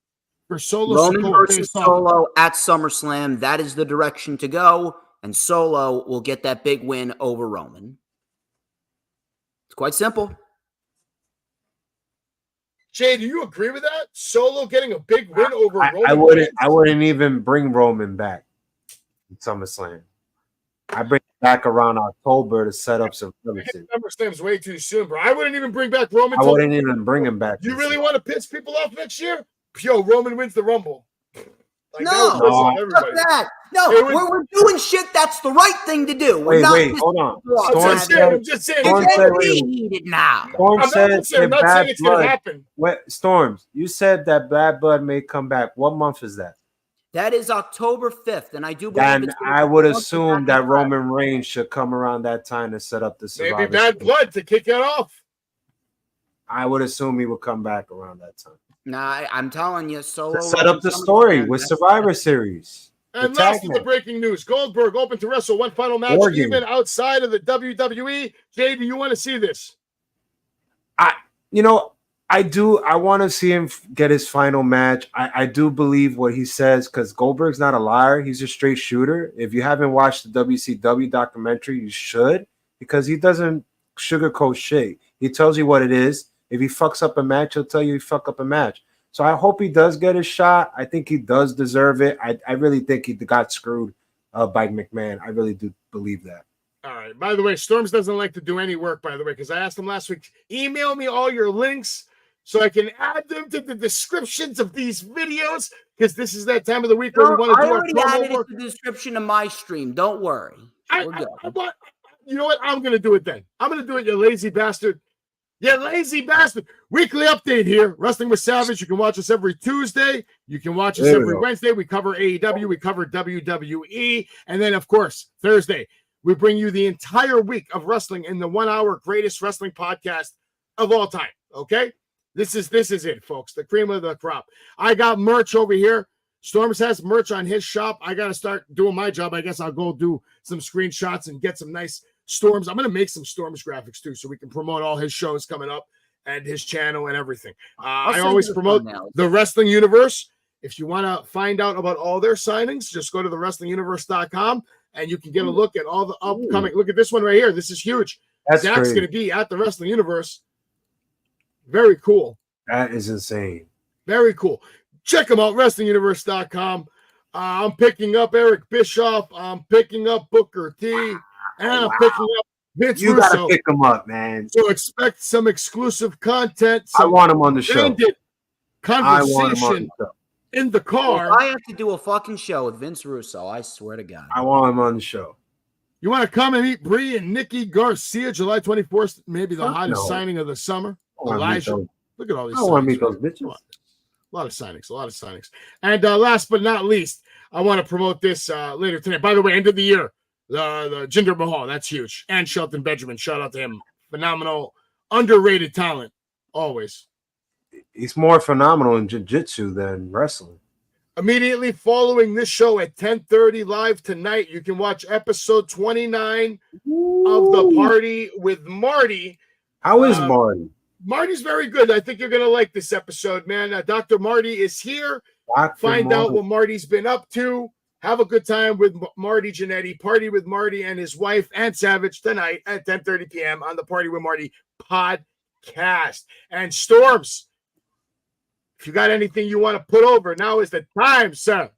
for Solo Roman Sikoa versus Solo at SummerSlam? That is the direction to go, and Solo will get that big win over Roman. It's quite simple. Jay, do you agree with that? Solo getting a big win over Roman? I wouldn't even bring Roman back in SummerSlam. I bring it back around October to set up some services. SummerSlam's way too soon, bro. I wouldn't even bring back Roman. I wouldn't even bring him back. You really want to piss people off next year? Yo, Roman wins the Rumble. Like, No, fuck that. No, we're doing shit. That's the right thing to do. We're wait, hold on. I'm just saying. Now. Storm said I'm not saying it's going to happen. Storms, you said that Bad Blood may come back. What month is that? That is October 5th, and I do believe then I would assume that Roman Reigns should come around that time to set up the Survivor Maybe Bad Blood to kick it off. I would assume he would come back around that time. Nah, I'm telling you, Solo to set up the story with Survivor Series. And last of the breaking news: Goldberg open to wrestle one final match, even outside of the WWE. Jay, do you want to see this? I do. I want to see him get his final match. I do believe what he says because Goldberg's not a liar. He's a straight shooter. If you haven't watched the WCW documentary, you should, because he doesn't sugarcoat shit. He tells you what it is. If he fucks up a match, he'll tell you he fuck up a match. So I hope he does get his shot. I think he does deserve it. I really think he got screwed by McMahon. I really do believe that. All right. By the way, Storms doesn't like to do any work, by the way, because I asked him last week, email me all your links so I can add them to the descriptions of these videos, because this is that time of the week where we want to do our already promo added work. it to the description of my stream. Don't worry. We're good. You know what? I'm going to do it then. I'm going to do it, you lazy bastard. You lazy bastard. Weekly update here. Wrestling with Savage. You can watch us every Tuesday. You can watch us every Wednesday. We cover AEW. We cover WWE. And then, of course, Thursday, we bring you the entire week of wrestling in the 1 hour greatest wrestling podcast of all time. Okay? This is it, folks. The cream of the crop. I got merch over here. Storms has merch on his shop. I got to start doing my job. I guess I'll go do some screenshots and get some nice Storms. I'm going to make some Storms graphics too, so we can promote all his shows coming up and his channel and everything. I always promote the Wrestling Universe. If you want to find out about all their signings, just go to thewrestlinguniverse.com and you can get a look at all the upcoming. Look at this one right here. This is huge. Zach's going to be at the Wrestling Universe. Very cool. That is insane. Very cool. Check them out, WrestlingUniverse.com. I'm picking up Eric Bischoff. I'm picking up Booker T. And I'm picking up Vince Russo. You got to pick them up, man. So expect some exclusive content. I want him on the show. Conversation in the car. Well, I have to do a fucking show with Vince Russo. I swear to God. I want him on the show. You want to come and meet Brie and Nikki Garcia, July 24th, maybe the hottest signing of the summer. Elijah. Look at all these. I want to meet those bitches. A lot of signings. And last but not least, I want to promote this later tonight. By the way, end of the year, the Jinder Mahal, that's huge. And Shelton Benjamin, shout out to him. Phenomenal, underrated talent, always. He's more phenomenal in jiu-jitsu than wrestling. Immediately following this show at 10:30 live tonight, you can watch episode 29 of The Party with Marty. How is Marty? Marty's very good. I think you're going to like this episode, man. Dr. Marty is here. Find out what Marty's been up to. Have a good time with Marty Jannetty. Party with Marty and his wife and Savage tonight at 10:30 p.m. on the Party with Marty podcast. And Storms, if you got anything you want to put over, now is the time, sir.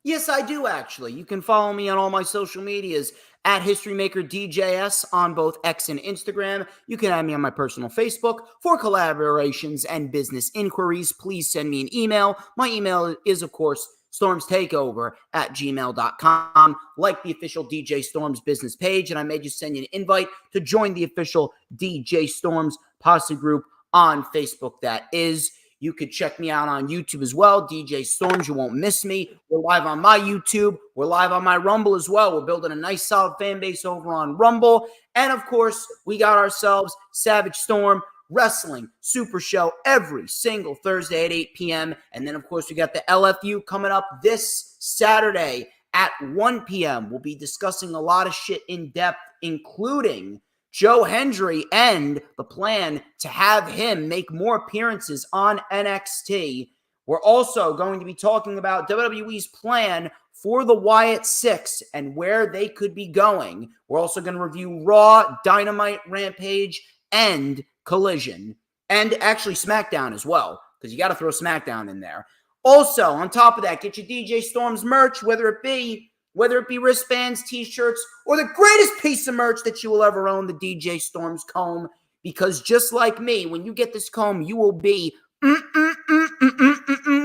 Yes, I do, actually. You can follow me on all my social medias at HistoryMakerDJS on both X and Instagram. You can add me on my personal Facebook for collaborations and business inquiries. Please send me an email. My email is, of course, StormsTakeOver@gmail.com. Like the official DJ Storms business page, and I may just send you an invite to join the official DJ Storms posse group on Facebook. That is. You could check me out on YouTube as well, DJ Storms. You won't miss me. We're live on my YouTube. We're live on my Rumble as well. We're building a nice, solid fan base over on Rumble. And, of course, we got ourselves Savage Storm Wrestling Super Show every single Thursday at 8 p.m. And then, of course, we got the LFU coming up this Saturday at 1 p.m. We'll be discussing a lot of shit in depth, including Joe Hendry and the plan to have him make more appearances on NXT. We're also going to be talking about WWE's plan for the Wyatt Six and where they could be going. We're also going to review Raw, Dynamite, Rampage, and Collision. And actually SmackDown as well, because you got to throw SmackDown in there. Also, on top of that, get your DJ Storms merch, whether it be wristbands, t-shirts, or the greatest piece of merch that you will ever own, the DJ Storms comb. Because just like me, when you get this comb, you will be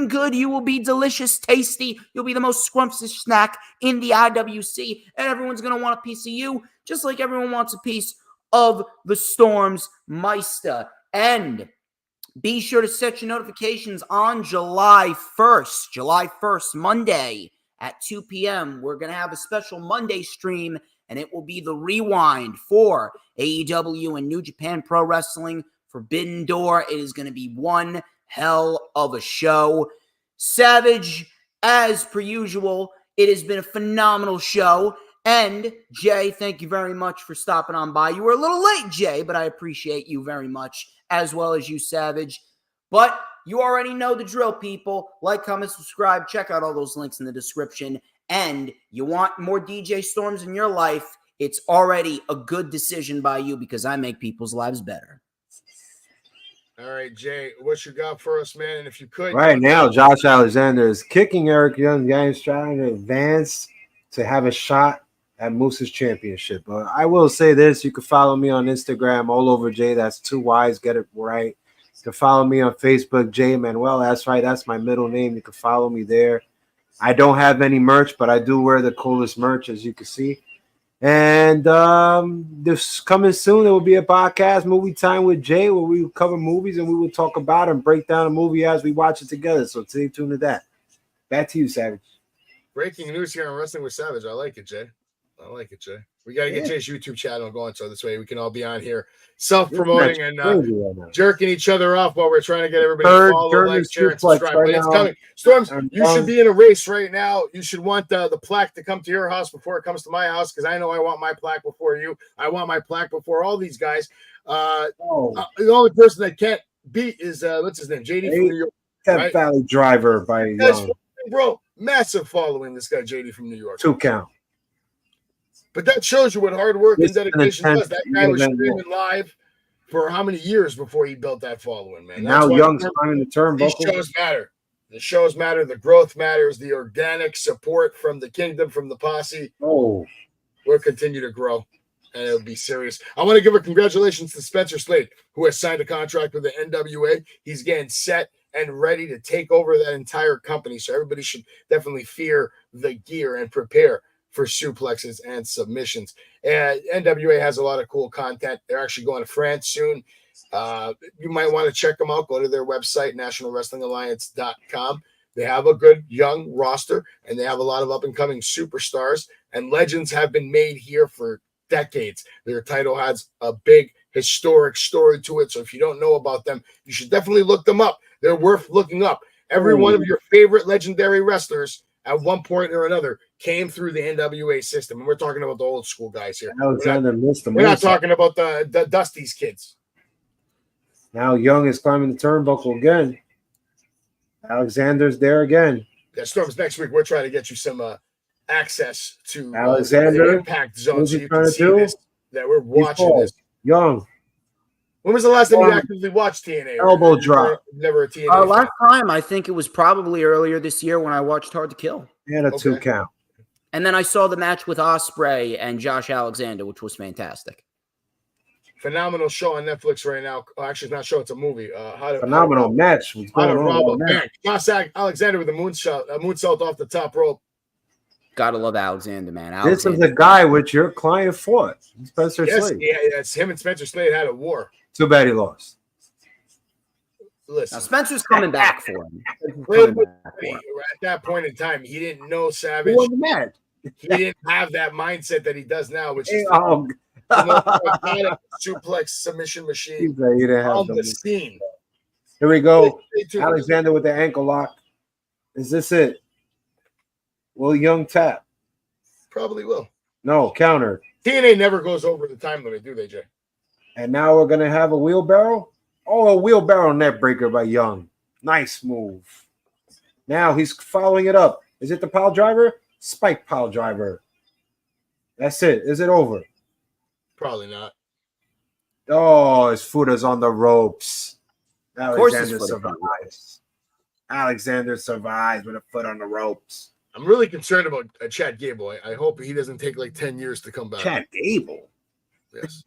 good. You will be delicious, tasty. You'll be the most scrumptious snack in the IWC. And everyone's going to want a piece of you, just like everyone wants a piece of the Storms Meister. And be sure to set your notifications on July 1st, Monday. At 2 p.m., we're going to have a special Monday stream, and it will be the rewind for AEW and New Japan Pro Wrestling Forbidden Door. It is going to be one hell of a show. Savage, as per usual, it has been a phenomenal show. And, Jay, thank you very much for stopping on by. You were a little late, Jay, but I appreciate you very much, as well as you, Savage. But you already know the drill, people. Like, comment, subscribe. Check out all those links in the description. And you want more DJ Storms in your life, it's already a good decision by you because I make people's lives better. All right, Jay, what you got for us, man? And if you could. Right now, Josh Alexander is kicking Eric Young. Guys trying to advance to have a shot at Moose's Championship. But I will say this: you can follow me on Instagram, all over J. That's 2 Y's. Get it right. You can follow me on Facebook, J Manuel. That's right. That's my middle name. You can follow me there. I don't have any merch, but I do wear the coolest merch, as you can see. And this coming soon, there will be a podcast, Movie Time with Jay, where we will cover movies and we will talk about and break down a movie as we watch it together. So stay tuned to that. Back to you, Savage. Breaking news here on Wrestling with Savage. I like it, Jay. I like it, Jay. We got to get Jay's YouTube channel going so this way we can all be on here self-promoting and jerking each other off while we're trying to get everybody to follow, like, share, and subscribe. But it's coming. Storms, you should be in a race right now. You should want the plaque to come to your house before it comes to my house, because I know I want my plaque before you. I want my plaque before all these guys. The only person that can't beat is, what's his name? JD from New York. Right? Valley Driver by Young. Bro, massive following, this guy, JD from New York. 2 count. But that shows you what hard work and dedication does. That guy was streaming live for how many years before he built that following, man? Now Young's climbing the turnbuckle. These shows matter. The shows matter. The growth matters. The organic support from the kingdom, from the posse. Will continue to grow, and it'll be serious. I want to give a congratulations to Spencer Slade, who has signed a contract with the NWA. He's getting set and ready to take over that entire company. So everybody should definitely fear the gear and prepare for suplexes and submissions. And NWA has a lot of cool content. They're actually going to France soon. You might want to check them out. Go to their website, nationalwrestlingalliance.com. They have a good young roster, and they have a lot of up-and-coming superstars, and legends have been made here for decades. Their title has a big historic story to it. So if you don't know about them, you should definitely look them up. They're worth looking up. Every one of your favorite legendary wrestlers at one point or another came through the NWA system. And we're talking about the old school guys here. We're not talking about the Dusty's kids. Now Young is climbing the turnbuckle again. Alexander's there again. Yeah, Storms, next week we're trying to get you some access to Alexander. the Impact Zone, so you can see this, that we're watching this. Young. When was the last time you actively watched TNA? Elbow drop. Never a TNA. Last time, I think it was probably earlier this year when I watched Hard to Kill. And a 2 count. And then I saw the match with Ospreay and Josh Alexander, which was fantastic. Phenomenal show on Netflix right now. Actually, it's not a show; it's a movie. Phenomenal match. Josh Alexander with a moonsault off the top rope. Gotta love Alexander, man. This is the guy which your client fought, Spencer Slade. Yeah, it's him and Spencer Slade had a war. Too bad he lost. Listen, now Spencer's coming back for him. At that point in time, he didn't know Savage. He didn't have that mindset that he does now, which is the suplex submission machine on the scene. Here we go. Alexander with the ankle lock. Is this it? Will Young tap? Probably will. No, counter. TNA never goes over the time limit, do they, Jay? And now we're going to have a wheelbarrow. Oh, a wheelbarrow net breaker by Young. Nice move. Now he's following it up. Is it the pile driver? Spike pile driver. That's it. Is it over? Probably not. Oh, his foot is on the ropes. Alexander survives. Alexander survives with a foot on the ropes. I'm really concerned about Chad Gable. I hope he doesn't take like 10 years to come back. Chad Gable? Yes.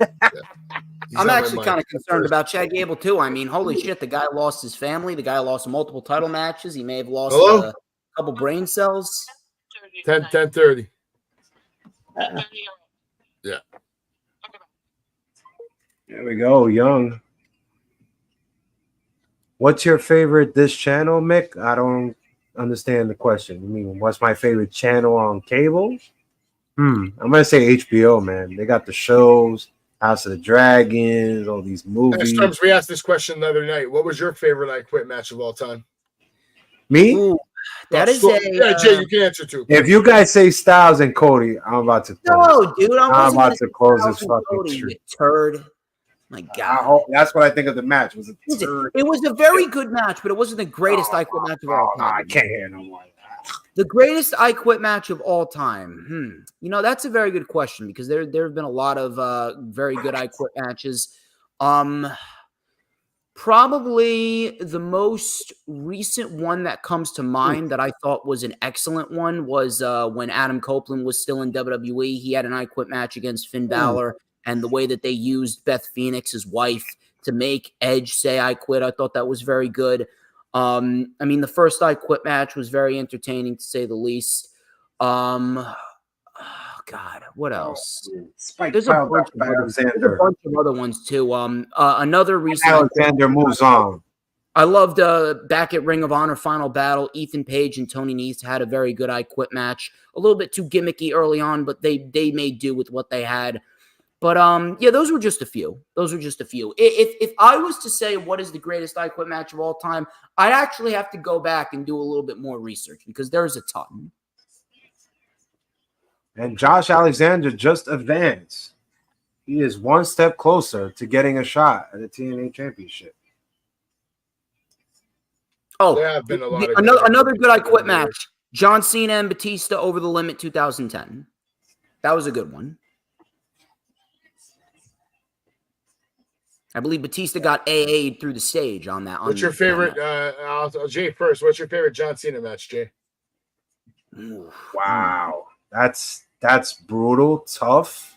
I'm actually kind of concerned about Chad Gable, too. I mean, holy shit, the guy lost his family. The guy lost multiple title matches. He may have lost a couple brain cells. 10:30. Yeah. There we go, Young. What's your favorite this channel, Mick? I don't understand the question. You mean, what's my favorite channel on cable? I'm gonna say HBO, man. They got the shows, House of the Dragons, all these movies. Storms, we asked this question the other night. What was your favorite I Quit match of all time? Me? Ooh, that is Jay, you can answer too. If you guys say Styles and Cody, I'm about to close. No, dude, I'm about to close this fucking stream. Turd. My God. That's what I think of the match. Was it was a very good match, but it wasn't the greatest I Quit match of all time. I can't hear no more. The greatest I Quit match of all time. You know, that's a very good question because there have been a lot of very good I Quit matches. Probably the most recent one that comes to mind that I thought was an excellent one was when Adam Copeland was still in WWE. He had an I Quit match against Finn Balor, and the way that they used Beth Phoenix, his wife, to make Edge say I quit, I thought that was very good. I mean, the first I Quit match was very entertaining, to say the least. Oh, God, what else? Spike There's a piled bunch up of by other, Alexander. there's a bunch of other ones too. Another recent Alexander moves on. I loved back at Ring of Honor Final Battle. Ethan Page and Tony Nese had a very good I Quit match. A little bit too gimmicky early on, but they made do with what they had. But yeah, those were just a few. If I was to say what is the greatest I Quit match of all time, I'd actually have to go back and do a little bit more research because there's a ton. And Josh Alexander just advanced. He is one step closer to getting a shot at the TNA Championship. Oh, There have been a lot of another good I Quit match. John Cena and Batista over the limit 2010. That was a good one. I believe Batista got AA'd through the stage on that. What's your favorite? Jay first. What's your favorite John Cena match, Jay? Wow, that's brutal, tough.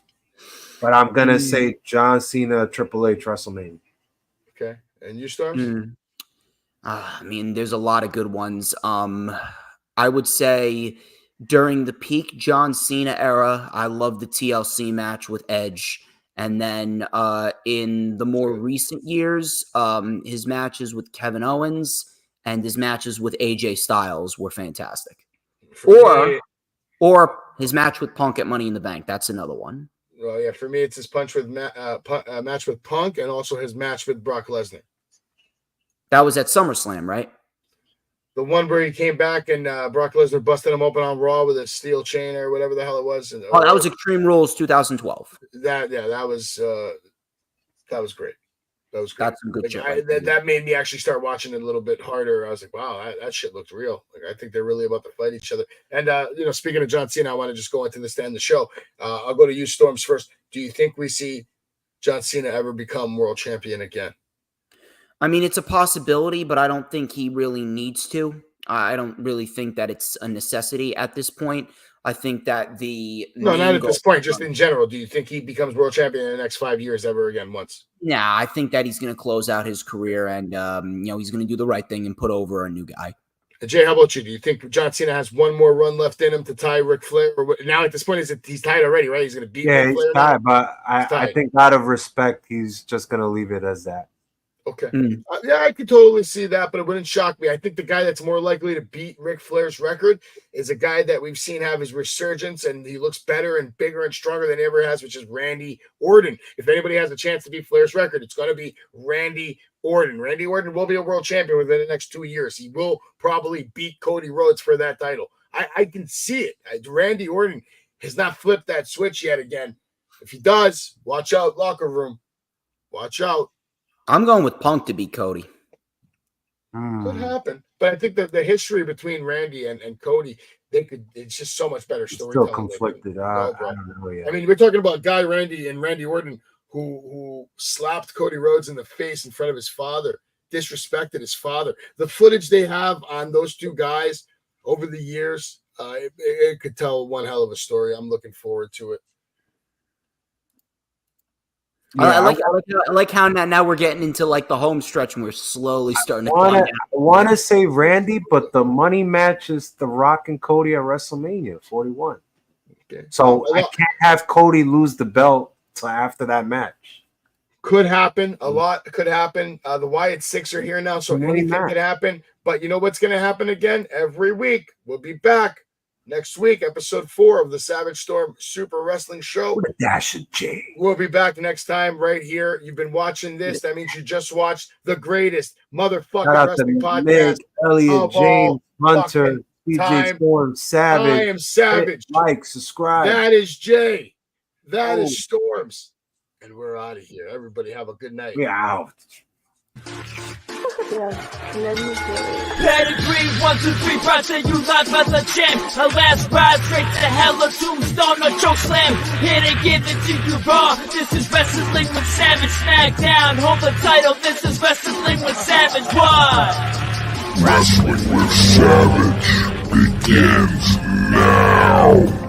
But I'm gonna say John Cena, Triple H, WrestleMania. Okay, and you, Storms? I mean, there's a lot of good ones. I would say during the peak John Cena era, I love the TLC match with Edge. And then in the more recent years, his matches with Kevin Owens and his matches with AJ Styles were fantastic. Or his match with Punk at Money in the Bank. That's another one. Well, yeah, for me, it's his match with Punk and also his match with Brock Lesnar. That was at SummerSlam, right? The one where he came back and Brock Lesnar busted him open on Raw with a steel chain or whatever the hell it was. And, that was Extreme Rules 2012. That was great. That was great. That's some good shit. That made me actually start watching it a little bit harder. I was like, wow, that shit looks real. Like, I think they're really about to fight each other. And speaking of John Cena, I want to just go into this to end the show. I'll go to you, Storms, first. Do you think we see John Cena ever become world champion again? I mean, it's a possibility, but I don't think he really needs to. I don't really think that it's a necessity at this point. I think that not at this point, just in general. Do you think he becomes world champion in the next 5 years ever again once? Yeah, I think that he's going to close out his career and, he's going to do the right thing and put over a new guy. Jay, how about you? Do you think John Cena has one more run left in him to tie Ric Flair? Or now at this point, he's tied already, right? He's going to beat Ric Flair. He's tied, but I think out of respect, he's just going to leave it as that. Okay. Yeah, I could totally see that, but it wouldn't shock me. I think the guy that's more likely to beat Ric Flair's record is a guy that we've seen have his resurgence, and he looks better and bigger and stronger than he ever has, which is Randy Orton. If anybody has a chance to beat Flair's record, it's going to be Randy Orton. Randy Orton will be a world champion within the next 2 years. He will probably beat Cody Rhodes for that title. I can see it. Randy Orton has not flipped that switch yet again. If he does, watch out, locker room. Watch out. I'm going with Punk to beat Cody. Could happen. But I think that the history between Randy and Cody, it's just so much better storytelling. Still conflicted. I don't know yet. I mean, we're talking about Guy Randy and Randy Orton who slapped Cody Rhodes in the face in front of his father, disrespected his father. The footage they have on those two guys over the years, it could tell one hell of a story. I'm looking forward to it. Yeah, I like how now we're getting into like the home stretch and we're slowly starting to I want to say Randy, but the money match is The Rock and Cody at WrestleMania 41. Okay. So I can't have Cody lose the belt till after that match. Could happen. A lot could happen. The Wyatt Six are here now, so anything could happen. But you know what's going to happen again? Every week. We'll be back. Next week, episode 4 of the Savage Storm Super Wrestling Show. With a dash of J. We'll be back next time right here. You've been watching this. That means you just watched the greatest motherfucking wrestling podcast. Nick, Elliot, James, Hunter, PJ Storm, Savage. I am Savage. Like, subscribe. That is Jay. That is Storms. And we're out of here. Everybody have a good night. We're out. Pedigree, 1, 2, 3, brought to you live by the champ. A last ride straight to hell, a tombstone, a choke slam. Here to give it to you raw. This is Wrestling with Savage. SmackDown, hold the title. This is Wrestling with Savage. What? Wrestling with Savage begins now.